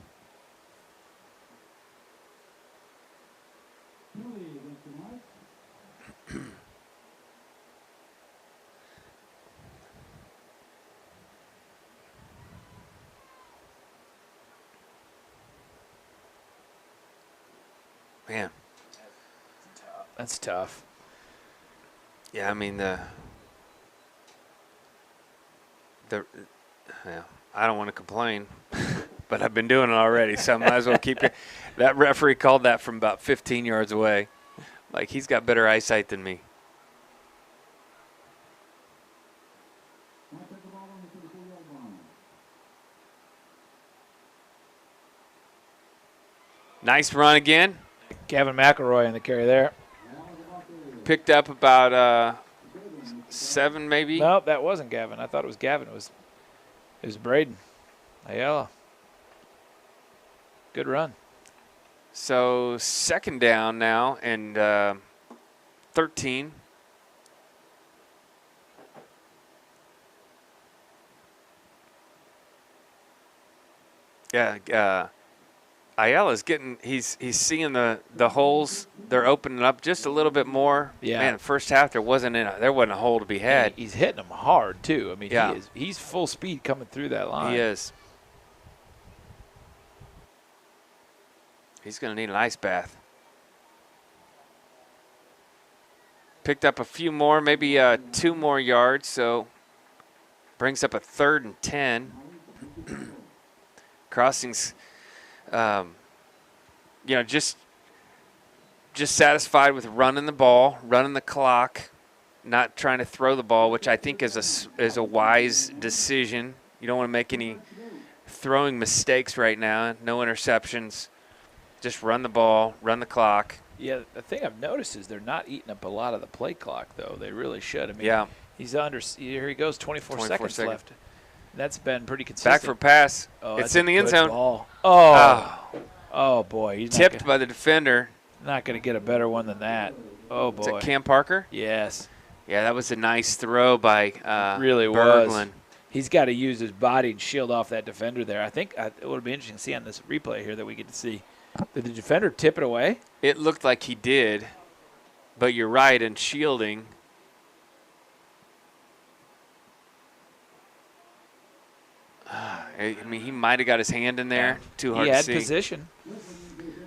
Speaker 1: Man.
Speaker 3: That's tough.
Speaker 1: Yeah, I mean yeah, I don't want to complain, but I've been doing it already, so I might as well keep it. That referee called that from about 15 yards away. Like, he's got better eyesight than me. Nice run again.
Speaker 3: Gavin McElroy in the carry there.
Speaker 1: Picked up about 7 maybe.
Speaker 3: Nope, that wasn't Gavin. I thought it was Gavin. It was Braden. Ayala. Good run.
Speaker 1: So 2nd down now and 13. Yeah, Ayala's getting. He's seeing the holes. They're opening up just a little bit more.
Speaker 3: Yeah.
Speaker 1: Man, first half there wasn't a hole to be had.
Speaker 3: He's hitting them hard too. I mean,
Speaker 1: Yeah.
Speaker 3: he's full speed coming through that line.
Speaker 1: He is. He's going to need an ice bath. Picked up a few more, maybe 2 more yards, so brings up a 3rd and 10. Crossings, just satisfied with running the ball, running the clock, not trying to throw the ball, which I think is a wise decision. You don't want to make any throwing mistakes right now. No interceptions. Just run the ball, run the clock.
Speaker 3: Yeah, the thing I've noticed is they're not eating up a lot of the play clock, though. They really should. I mean,
Speaker 1: Yeah.
Speaker 3: he's under. Here he goes, 24 seconds
Speaker 1: seconds.
Speaker 3: left. That's been pretty consistent.
Speaker 1: Back for a pass.
Speaker 3: Oh,
Speaker 1: It's
Speaker 3: that's
Speaker 1: in
Speaker 3: a
Speaker 1: the end
Speaker 3: good
Speaker 1: zone.
Speaker 3: ball. Oh, boy. He's
Speaker 1: Tipped by the defender.
Speaker 3: not going to get a better one than that. Oh,
Speaker 1: Is
Speaker 3: boy.
Speaker 1: it Cam Parker?
Speaker 3: Yes.
Speaker 1: Yeah, that was a nice throw by
Speaker 3: Really
Speaker 1: Berglund.
Speaker 3: was. He's got to use his body and shield off that defender there. I think it would be interesting to see on this replay here that we get to see. Did the defender tip it away?
Speaker 1: It looked like he did, but you're right in shielding. I mean, he might have got his hand in there. Too hard
Speaker 3: He
Speaker 1: to
Speaker 3: had
Speaker 1: see.
Speaker 3: position.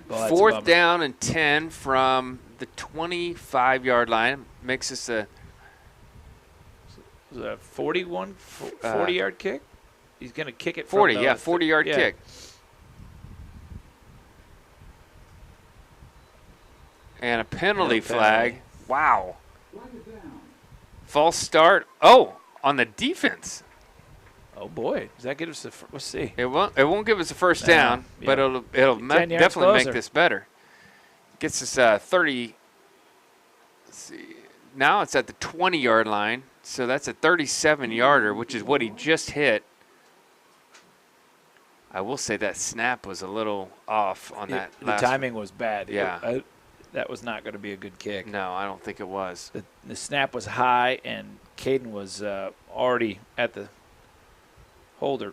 Speaker 3: Well, that's a
Speaker 1: 4th
Speaker 3: bummer.
Speaker 1: down and 10 from the 25-yard line. Makes us a
Speaker 3: Was it a 40-yard kick? He's going to kick it
Speaker 1: 40,
Speaker 3: from the
Speaker 1: 40-yard
Speaker 3: yeah.
Speaker 1: kick. And a penalty
Speaker 3: Yeah,
Speaker 1: flag.
Speaker 3: penalty.
Speaker 1: Wow. False start. Oh, on the defense.
Speaker 3: Oh, boy. Does that get us a let's see.
Speaker 1: It won't give us a first
Speaker 3: No,
Speaker 1: down, but
Speaker 3: yeah.
Speaker 1: it'll
Speaker 3: 10 yards
Speaker 1: definitely make
Speaker 3: closer.
Speaker 1: this better. Gets us 30. Let's see. Now it's at the 20-yard line, so that's a 37-yarder, which is what he just hit. I will say that snap was a little off on that
Speaker 3: The
Speaker 1: last
Speaker 3: timing was bad.
Speaker 1: Yeah.
Speaker 3: That was not going to be a good kick.
Speaker 1: No, I don't think it was.
Speaker 3: The snap was high, and Caden was already at the holder.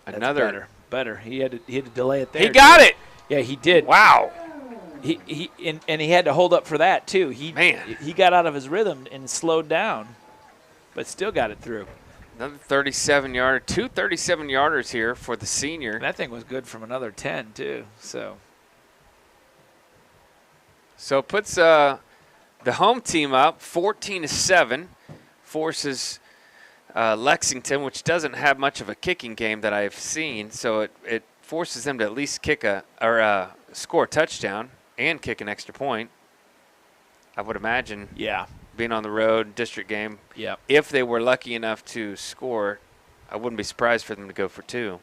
Speaker 3: That's
Speaker 1: Another.
Speaker 3: better. He had to delay it there.
Speaker 1: He got it.
Speaker 3: Yeah, he did.
Speaker 1: Wow.
Speaker 3: And he had to hold up for that too. He got out of his rhythm and slowed down, but still got it through.
Speaker 1: Another 37-yarder, 2 37-yarders here for the senior.
Speaker 3: And that thing was good from another 10 too. So
Speaker 1: it puts the home team up 14-7, forces Lexington, which doesn't have much of a kicking game that I've seen, so it forces them to at least score a touchdown and kick an extra point. I would imagine.
Speaker 3: Yeah.
Speaker 1: Being on the road, district game.
Speaker 3: Yep.
Speaker 1: If they were lucky enough to score, I wouldn't be surprised for them to go for 2.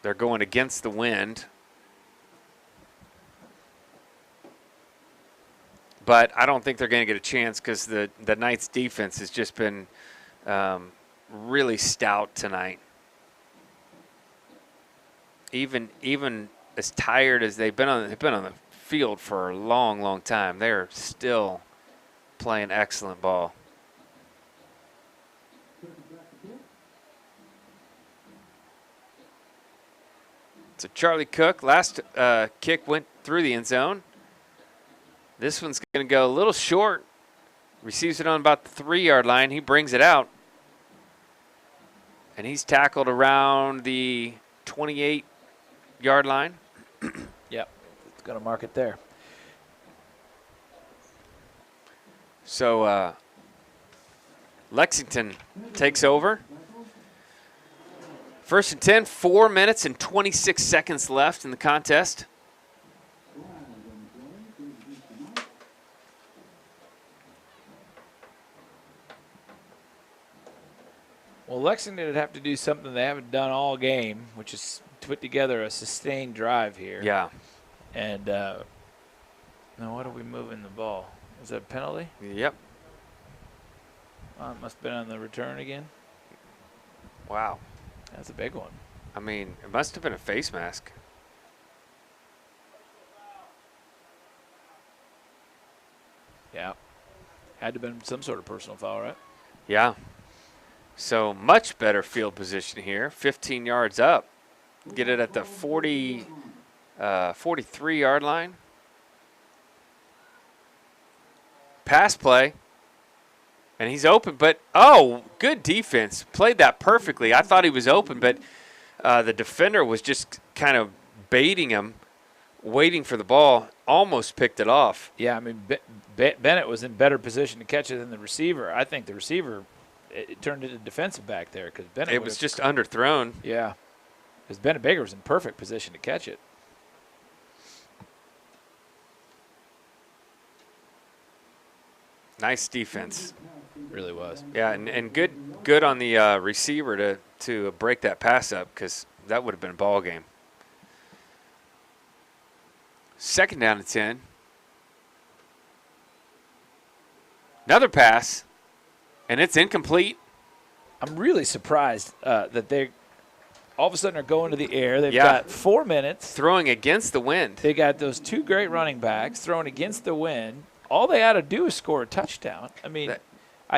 Speaker 1: They're going against the wind. But I don't think they're going to get a chance because the Knights defense has just been really stout tonight. Even as tired as they've been on the field for a long, long time, they're still playing excellent ball. So Charlie Cook, last kick went through the end zone. This one's going to go a little short. Receives it on about the 3-yard line. He brings it out. And he's tackled around the 28-yard line.
Speaker 3: Yep, it's going to mark it there.
Speaker 1: So Lexington takes over. 1st and 10, 4 minutes and 26 seconds left in the contest.
Speaker 3: Well, Lexington would have to do something they haven't done all game, which is to put together a sustained drive here.
Speaker 1: Yeah.
Speaker 3: And now what are we moving the ball? Is that a penalty?
Speaker 1: Yep.
Speaker 3: It must have been on the return again.
Speaker 1: Wow.
Speaker 3: That's a big one.
Speaker 1: I mean, it must have been a face mask.
Speaker 3: Yeah. Had to have been some sort of personal foul, right?
Speaker 1: Yeah. So much better field position here. 15 yards up. Get it at the 43-yard line. Pass play. And he's open, but, good defense. Played that perfectly. I thought he was open, but the defender was just kind of baiting him, waiting for the ball, almost picked it off.
Speaker 3: Yeah, I mean, Bennett was in better position to catch it than the receiver. I think the receiver it turned into defensive back there because Bennett.
Speaker 1: It was just underthrown.
Speaker 3: Yeah, because Bennett Baker was in perfect position to catch it.
Speaker 1: Nice defense.
Speaker 3: Really was.
Speaker 1: Yeah, and good on the receiver to break that pass up because that would have been a ball game. 2nd down and 10. Another pass, and it's incomplete.
Speaker 3: I'm really surprised that they all of a sudden are going to the air. They've got 4 minutes.
Speaker 1: Throwing against the wind.
Speaker 3: They got those 2 great running backs throwing against the wind. All they had to do is score a touchdown. I mean,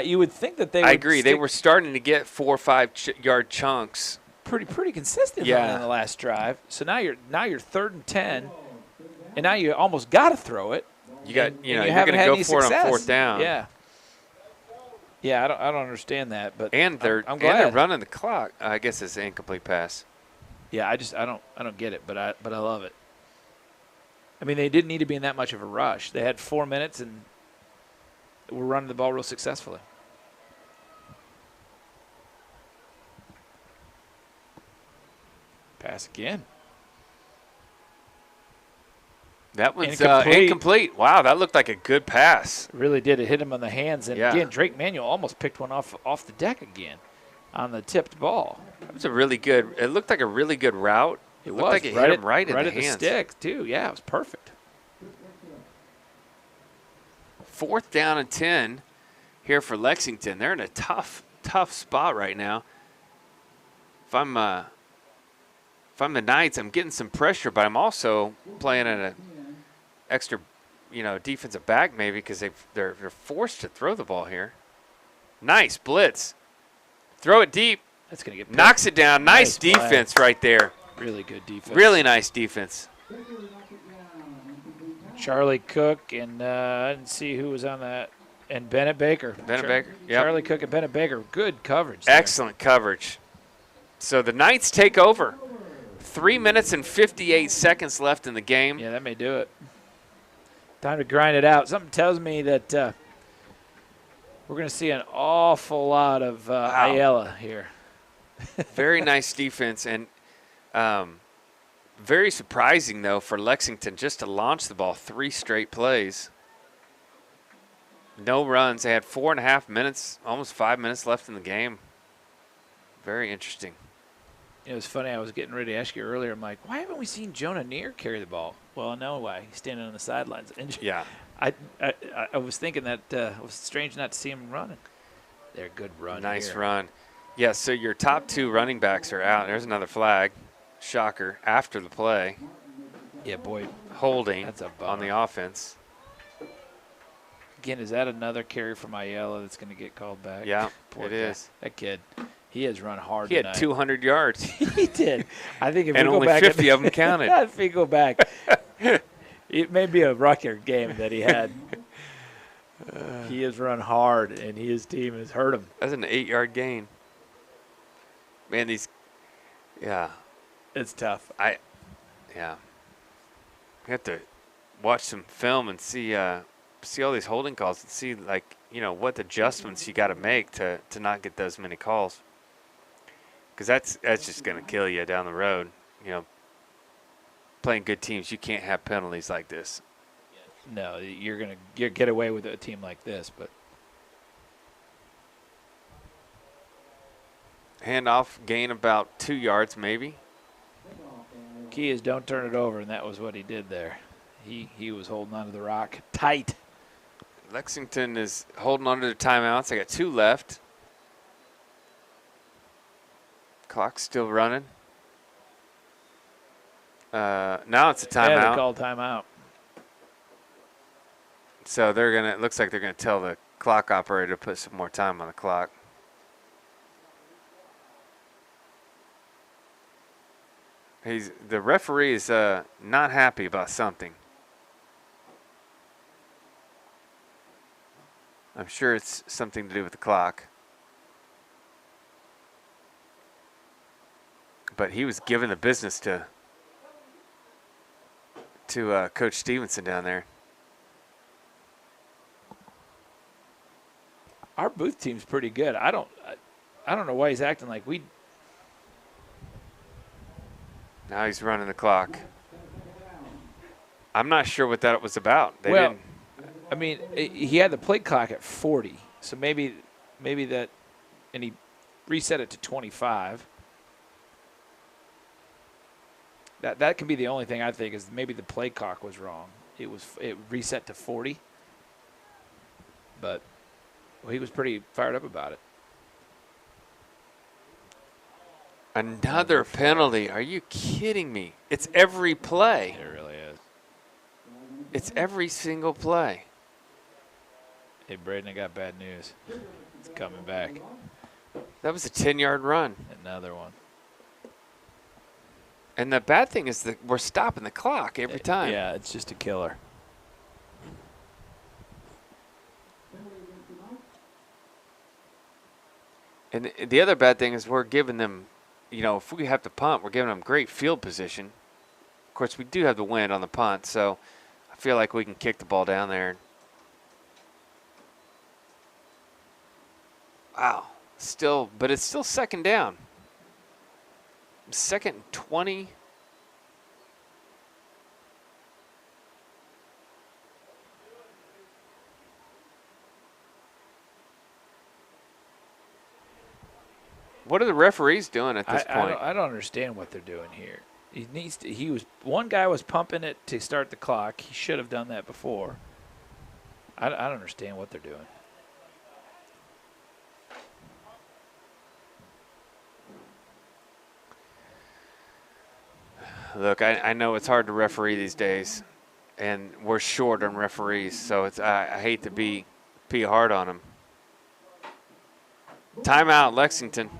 Speaker 3: you would think that they would.
Speaker 1: I agree. They were starting to get 4 or 5 yard chunks.
Speaker 3: Pretty consistently in the last drive. So now you're 3rd and 10, and now you almost got to throw it.
Speaker 1: You're going to go for it on 4th down.
Speaker 3: Yeah. Yeah, I don't understand that, but
Speaker 1: I'm glad. And they're running the clock. I guess it's an incomplete pass.
Speaker 3: Yeah, I don't get it, but I love it. I mean, they didn't need to be in that much of a rush. They had 4 minutes and were running the ball real successfully. Pass again.
Speaker 1: That one's incomplete. Wow, that looked like a good pass.
Speaker 3: It really did. It hit him on the hands. And again, Drake Manuel almost picked one off the deck again on the tipped ball.
Speaker 1: That was it looked like a really good route. It looked like it hit him right in the hands.
Speaker 3: Right at the stick, too. Yeah, it was perfect.
Speaker 1: 4th down and 10 here for Lexington. They're in a tough spot right now. If I'm the Knights, I'm getting some pressure, but I'm also playing at an extra, defensive back maybe because they're forced to throw the ball here. Nice blitz. Throw it deep.
Speaker 3: That's going to get
Speaker 1: knocks it down. Nice defense right there.
Speaker 3: Really good defense.
Speaker 1: Really nice defense.
Speaker 3: Charlie Cook and I didn't see who was on that. And Bennett Baker.
Speaker 1: Bennett Baker, yep.
Speaker 3: Charlie Cook and Bennett Baker. Good coverage there.
Speaker 1: Excellent coverage. So the Knights take over. 3 minutes and 58 seconds left in the game.
Speaker 3: Yeah, that may do it. Time to grind it out. Something tells me that we're going to see an awful lot of Ayala here.
Speaker 1: Very nice defense, and very surprising, though, for Lexington just to launch the ball 3 straight plays. No runs. They had 4.5 minutes, almost 5 minutes left in the game. Very interesting.
Speaker 3: It was funny. I was getting ready to ask you earlier. I'm like, why haven't we seen Jonah Neer carry the ball? Well, I know why. He's standing on the sidelines. And
Speaker 1: Yeah.
Speaker 3: I was thinking that it was strange not to see him running. They're a good run.
Speaker 1: Nice
Speaker 3: here.
Speaker 1: run. Yeah, so your top 2 running backs are out. There's another flag. Shocker. After the play.
Speaker 3: Yeah, boy.
Speaker 1: Holding
Speaker 3: That's a
Speaker 1: on the
Speaker 3: bummer.
Speaker 1: offense.
Speaker 3: Again, is that another carry from Ayala that's going to get called back?
Speaker 1: Yeah,
Speaker 3: Poor
Speaker 1: it
Speaker 3: guy.
Speaker 1: is.
Speaker 3: That kid, he has run hard
Speaker 1: He had
Speaker 3: tonight.
Speaker 1: 200 yards.
Speaker 3: He did. I think if
Speaker 1: And
Speaker 3: we go
Speaker 1: only
Speaker 3: back
Speaker 1: 50 of them counted.
Speaker 3: if we go back, it may be a record game that he had. He has run hard, and his team has hurt him.
Speaker 1: That's an 8-yard gain. Man, yeah.
Speaker 3: It's tough.
Speaker 1: Yeah. You have to watch some film and see all these holding calls and see, like, what adjustments you got to make to not get those many calls. Because that's just going to kill you down the road. Playing good teams, you can't have penalties like this.
Speaker 3: No, you're gonna get away with a team like this, but
Speaker 1: Handoff, gain about 2 yards maybe.
Speaker 3: key is don't turn it over, and that was what he did there. He was holding onto the rock tight.
Speaker 1: Lexington is holding on to the timeouts. They got 2 left. Clock's still running. Now it's a
Speaker 3: Yeah,
Speaker 1: timeout.
Speaker 3: they called timeout.
Speaker 1: So it looks like they're gonna tell the clock operator to put some more time on the clock. The referee is not happy about something. I'm sure it's something to do with the clock. But he was giving the business to Coach Stevenson down there.
Speaker 3: Our booth team's pretty good. I don't know why he's acting like we.
Speaker 1: Now he's running the clock. I'm not sure what that was about. They
Speaker 3: Well,
Speaker 1: didn't.
Speaker 3: I mean, he had the play clock at 40, so maybe that, and he reset it to 25. That can be the only thing I think is maybe the play clock was wrong. It reset to 40, but he was pretty fired up about it.
Speaker 1: Another penalty. Are you kidding me? It's every play.
Speaker 3: It really is.
Speaker 1: It's every single play.
Speaker 3: Hey, Braden, I got bad news. It's coming back.
Speaker 1: That was a 10-yard run.
Speaker 3: Another one.
Speaker 1: And the bad thing is that we're stopping the clock every time.
Speaker 3: Yeah, it's just a killer.
Speaker 1: And the other bad thing is we're giving them, if we have to punt, we're giving them great field position. Of course, we do have the wind on the punt, so I feel like we can kick the ball down there. Wow. But it's still second down. Second and 20. What are the referees doing at this point?
Speaker 3: I don't understand what they're doing here. One guy was pumping it to start the clock. He should have done that before. I don't understand what they're doing.
Speaker 1: Look, I know it's hard to referee these days, and we're short on referees, so I hate to be hard on them. Timeout, Lexington.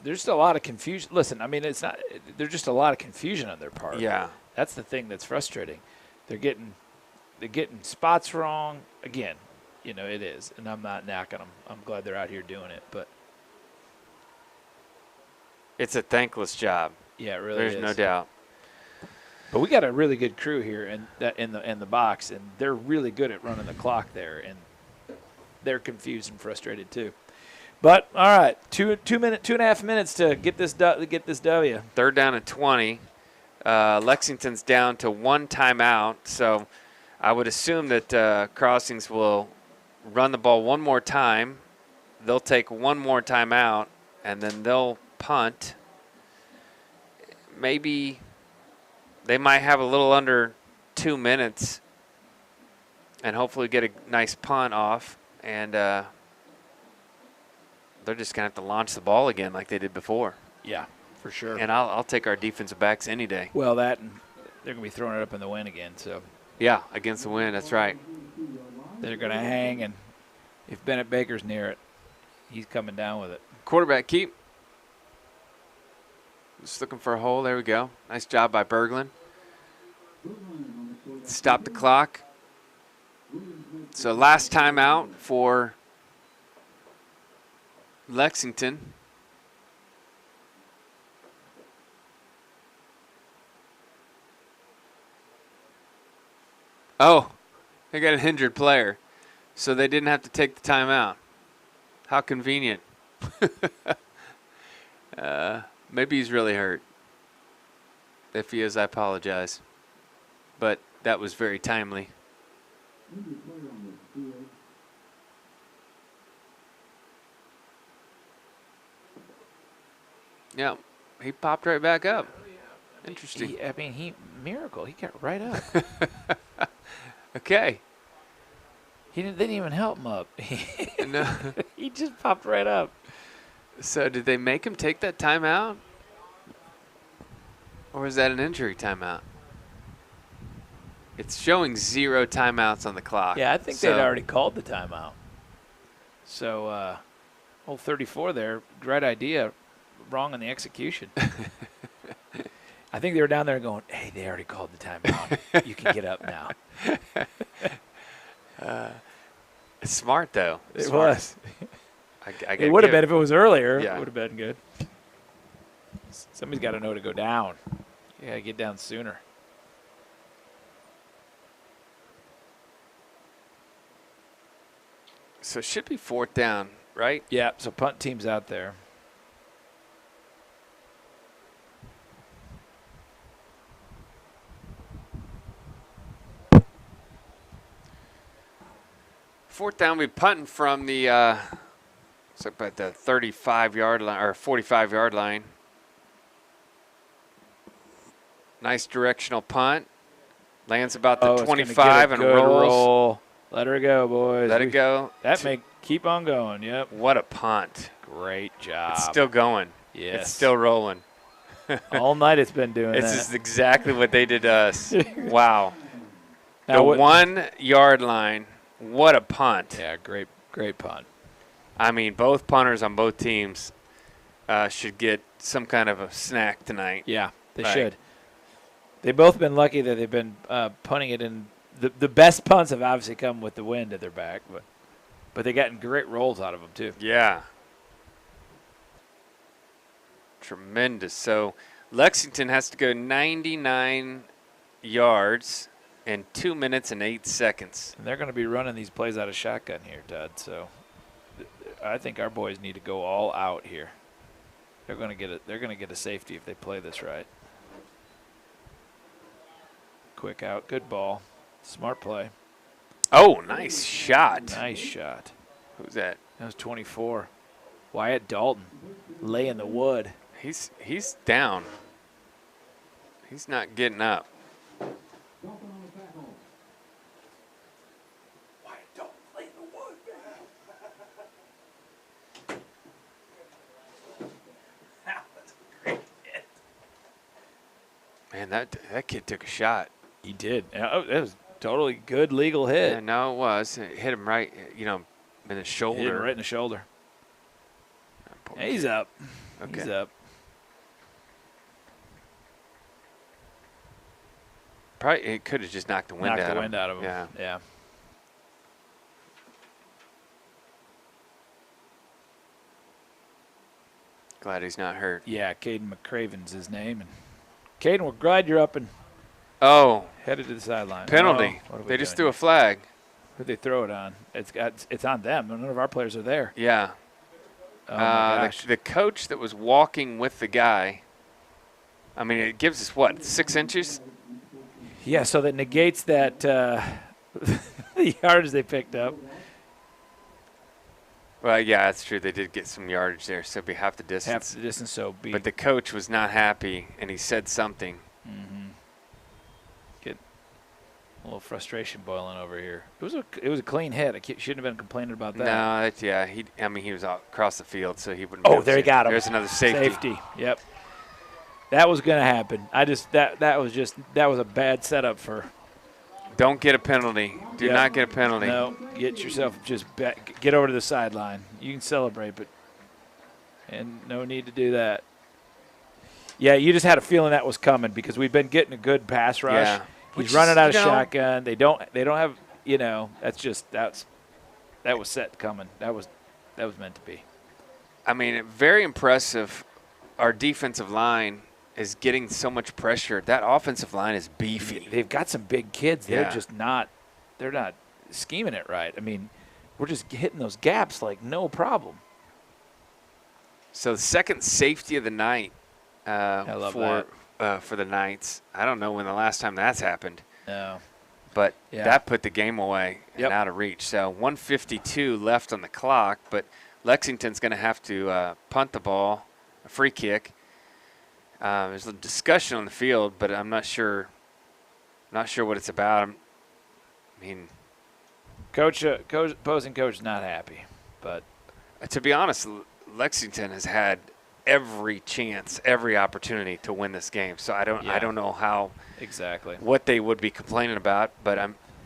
Speaker 3: there's just a lot of confusion. Listen, I mean, it's not. There's just a lot of confusion on their part.
Speaker 1: Yeah.
Speaker 3: That's the thing that's frustrating. They're getting spots wrong again. You know, it is, and I'm not knocking them. I'm glad they're out here doing it, but
Speaker 1: It's a thankless job.
Speaker 3: yeah, it really
Speaker 1: There's
Speaker 3: is.
Speaker 1: no doubt.
Speaker 3: But we got a really good crew here in the box, and they're really good at running the clock there, and they're confused and frustrated too. But all right, 2.5 minutes to get this W.
Speaker 1: Third down and 20. Lexington's down to one timeout, so I would assume that Crossings will run the ball one more time. They'll take one more timeout, and then they'll punt. Maybe they might have a little under 2 minutes and hopefully get a nice punt off, and they're just going to have to launch the ball again like they did before.
Speaker 3: Yeah, for sure.
Speaker 1: And I'll take our defensive backs any day.
Speaker 3: Well, that and they're going to be throwing it up in the wind again, so
Speaker 1: Yeah, against the wind, that's right.
Speaker 3: they're going to hang, and if Bennett Baker's near it, he's coming down with it.
Speaker 1: Quarterback keep. Just looking for a hole. There we go. Nice job by Berglund. Stop the clock. So last time out for Lexington. Oh, they got an injured player, so they didn't have to take the timeout. How convenient. Maybe he's really hurt. If he is, I apologize. But that was very timely. Yeah, he popped right back up. Interesting.
Speaker 3: Miracle. He got right up.
Speaker 1: Okay.
Speaker 3: They didn't even help him up.
Speaker 1: No.
Speaker 3: He just popped right up.
Speaker 1: So did they make him take that timeout? Or is that an injury timeout? It's showing 0 timeouts on the clock.
Speaker 3: Yeah, I think
Speaker 1: so
Speaker 3: they'd already called the timeout. So, old 34 there, great idea, wrong in the execution. I think they were down there going, hey, they already called the timeout. You can get up now.
Speaker 1: It's smart, though.
Speaker 3: It
Speaker 1: Smart.
Speaker 3: was.
Speaker 1: It
Speaker 3: Would have been if it was earlier.
Speaker 1: Yeah.
Speaker 3: It would have been good. Somebody's got to know to go down. You got to get down sooner.
Speaker 1: So it should be 4th down, right?
Speaker 3: Yeah, so punt team's out there.
Speaker 1: Fourth down, we punting from the it's about the 35-yard line or 45-yard line. Nice directional punt. Lands about the
Speaker 3: it's gonna get a
Speaker 1: 25 and
Speaker 3: good
Speaker 1: rolls.
Speaker 3: roll. Let her go, boys.
Speaker 1: Let it go.
Speaker 3: That may keep on going. Yep.
Speaker 1: What a punt.
Speaker 3: Great job.
Speaker 1: It's still going.
Speaker 3: Yes.
Speaker 1: It's still rolling.
Speaker 3: All night it's been doing
Speaker 1: This
Speaker 3: that.
Speaker 1: is exactly what they did to us. Wow.
Speaker 3: Now
Speaker 1: The
Speaker 3: what-
Speaker 1: 1-yard line. What a punt.
Speaker 3: Yeah, great punt.
Speaker 1: I mean, both punters on both teams should get some kind of a snack tonight.
Speaker 3: Yeah, they
Speaker 1: Right.
Speaker 3: should. They've both been lucky that they've been punting it in. The best punts have obviously come with the wind at their back, but they gotten great rolls out of them too.
Speaker 1: Yeah. Tremendous. So Lexington has to go 99 yards in 2 minutes and 8 seconds.
Speaker 3: And they're going to be running these plays out of shotgun here, Todd. So I think our boys need to go all out here. They're going to get it. They're going to get a safety if they play this right. Quick out, good ball, smart play.
Speaker 1: Oh, nice shot.
Speaker 3: Nice shot.
Speaker 1: Who's that?
Speaker 3: That was 24. Wyatt Dalton, laying the wood.
Speaker 1: He's down. He's not getting up.
Speaker 3: Wyatt Dalton laying the wood, That was a great hit.
Speaker 1: Man, that kid took a shot.
Speaker 3: He did. That was totally good legal hit.
Speaker 1: Yeah, no, it was. It hit him right, in the shoulder.
Speaker 3: Hit him right in the shoulder.
Speaker 1: Poor
Speaker 3: He's up.
Speaker 1: Okay.
Speaker 3: He's up.
Speaker 1: Probably it could have just knocked the wind
Speaker 3: Knocked
Speaker 1: out
Speaker 3: the wind out of him.
Speaker 1: Yeah.
Speaker 3: Yeah.
Speaker 1: Glad he's not hurt.
Speaker 3: Yeah, Caden McCraven's his name. And Caden, we're glad you're up and
Speaker 1: Oh,
Speaker 3: headed to the sideline.
Speaker 1: penalty.
Speaker 3: Oh, what are we
Speaker 1: They just
Speaker 3: doing
Speaker 1: threw a flag.
Speaker 3: Who'd they throw it on? It's on them. None of our players are there.
Speaker 1: Yeah.
Speaker 3: Oh, my gosh.
Speaker 1: The coach that was walking with the guy, I mean, it gives us, what, 6 inches?
Speaker 3: Yeah, so that negates that the yardage they picked up.
Speaker 1: Well, yeah, that's true. They did get some yardage there, so it'd be half the
Speaker 3: Half
Speaker 1: distance.
Speaker 3: the distance, so be
Speaker 1: But the coach was not happy, and he said something.
Speaker 3: get a little frustration boiling over here. It was a clean hit. I shouldn't have been complaining about that.
Speaker 1: No, yeah, he was out across the field, so he wouldn't. be
Speaker 3: Oh,
Speaker 1: able to
Speaker 3: there he
Speaker 1: see it.
Speaker 3: got him.
Speaker 1: There's another safety.
Speaker 3: Yep. That was going to happen. That was a bad setup for.
Speaker 1: Don't get a penalty. Do
Speaker 3: Yep.
Speaker 1: not get a penalty.
Speaker 3: No, get yourself get over to the sideline. You can celebrate, and no need to do that. Yeah, you just had a feeling that was coming because we've been getting a good pass rush.
Speaker 1: Yeah.
Speaker 3: He's
Speaker 1: Which
Speaker 3: running
Speaker 1: is,
Speaker 3: out of
Speaker 1: you know-
Speaker 3: shotgun. They don't have, that was set coming. That was meant to be.
Speaker 1: I mean, very impressive. Our defensive line is getting so much pressure. That offensive line is beefy.
Speaker 3: They've got some big kids. They're
Speaker 1: Yeah.
Speaker 3: just not scheming it right. I mean, we're just hitting those gaps like no problem.
Speaker 1: So the second safety of the night
Speaker 3: love
Speaker 1: for the Knights. I don't know when the last time that's happened,
Speaker 3: No.
Speaker 1: but
Speaker 3: Yeah.
Speaker 1: that put the game away and
Speaker 3: Yep.
Speaker 1: out of reach. So 1:52 left on the clock, but Lexington's going to have to punt the ball, a free kick. There's a discussion on the field, but I'm not sure. Not sure what it's about. I mean,
Speaker 3: Opposing coach is not happy, but
Speaker 1: to be honest, Lexington has had every chance, every opportunity to win this game. So I don't know how
Speaker 3: exactly.
Speaker 1: what they would be complaining about, but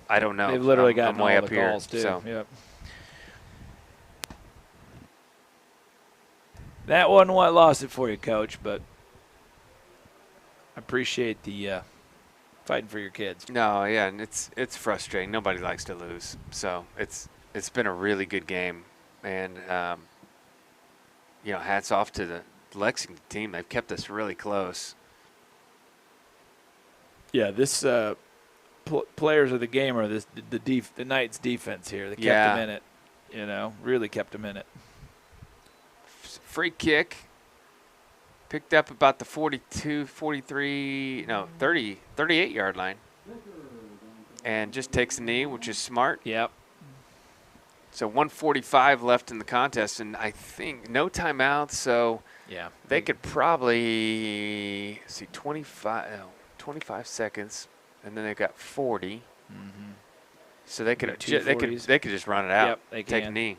Speaker 1: I don't know.
Speaker 3: They've literally
Speaker 1: I'm
Speaker 3: gotten
Speaker 1: way
Speaker 3: all
Speaker 1: up
Speaker 3: the
Speaker 1: here.
Speaker 3: calls too.
Speaker 1: So
Speaker 3: Yep. That wasn't what lost it for you, Coach, but I appreciate the fighting for your kids.
Speaker 1: no, yeah, and it's frustrating. Nobody likes to lose. So it's been a really good game, and hats off to the Lexington team. They've kept us really close.
Speaker 3: Yeah, this players of the game are the Knights' defense here. They kept
Speaker 1: Yeah.
Speaker 3: them in it. Really kept them in it.
Speaker 1: Free kick. Picked up about the 42, 43, no, 30, 38-yard line. And just takes a knee, which is smart.
Speaker 3: Yep.
Speaker 1: So 1:45 left in the contest, and I think no timeouts, so
Speaker 3: Yeah.
Speaker 1: they could probably see 25 seconds, and then they've got 40. So they could
Speaker 3: Maybe two
Speaker 1: they could
Speaker 3: 40s.
Speaker 1: they could just run it out.
Speaker 3: Yep, they
Speaker 1: Take a
Speaker 3: can.
Speaker 1: knee.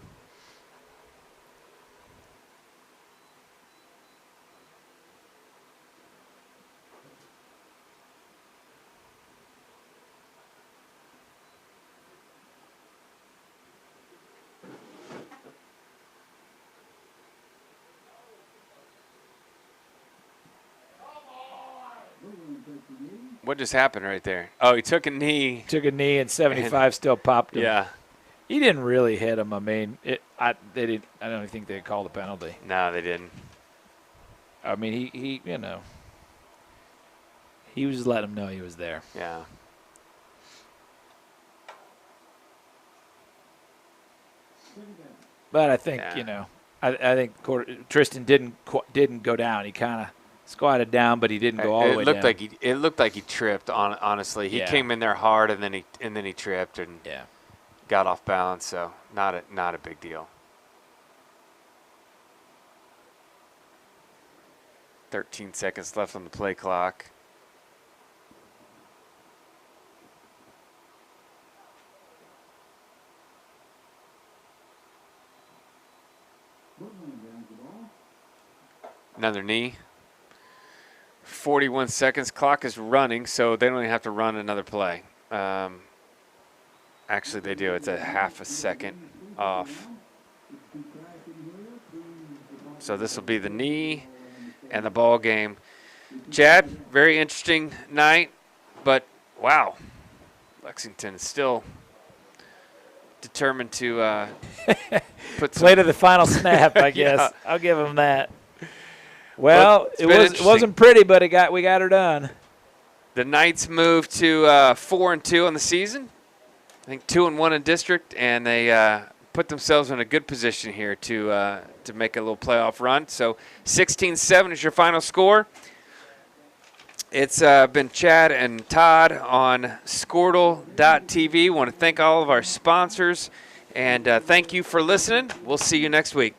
Speaker 1: What just happened right there? Oh, he took a knee.
Speaker 3: Took a knee and 75 still popped him.
Speaker 1: Yeah.
Speaker 3: He didn't really hit him. I mean, they didn't. I don't think they called a penalty.
Speaker 1: No, they didn't.
Speaker 3: I mean, he he was just letting him know he was there.
Speaker 1: Yeah.
Speaker 3: But I think
Speaker 1: Yeah.
Speaker 3: I think Tristan didn't go down. He kind of squatted down, but he didn't go all the way down.
Speaker 1: It looked like he tripped. Honestly, he
Speaker 3: Yeah.
Speaker 1: came in there hard, and then he tripped and
Speaker 3: Yeah.
Speaker 1: got off balance. So not a big deal. 13 seconds left on the play clock. Another knee. 41 seconds. Clock is running, so they don't even have to run another play. Actually, they do. It's a half a second off. So this will be the knee and the ball game. Chad, very interesting night, but wow, Lexington is still determined to put some
Speaker 3: Play to the final snap, I guess.
Speaker 1: Yeah.
Speaker 3: I'll give them that. Well,
Speaker 1: it's
Speaker 3: it
Speaker 1: been
Speaker 3: wasn't pretty, but we got her done.
Speaker 1: The Knights moved to 4-2 on the season. I think 2-1 in district, and they put themselves in a good position here to make a little playoff run. So 16-7 is your final score. It's been Chad and Todd on Squirtle.tv. Want to thank all of our sponsors, and thank you for listening. We'll see you next week.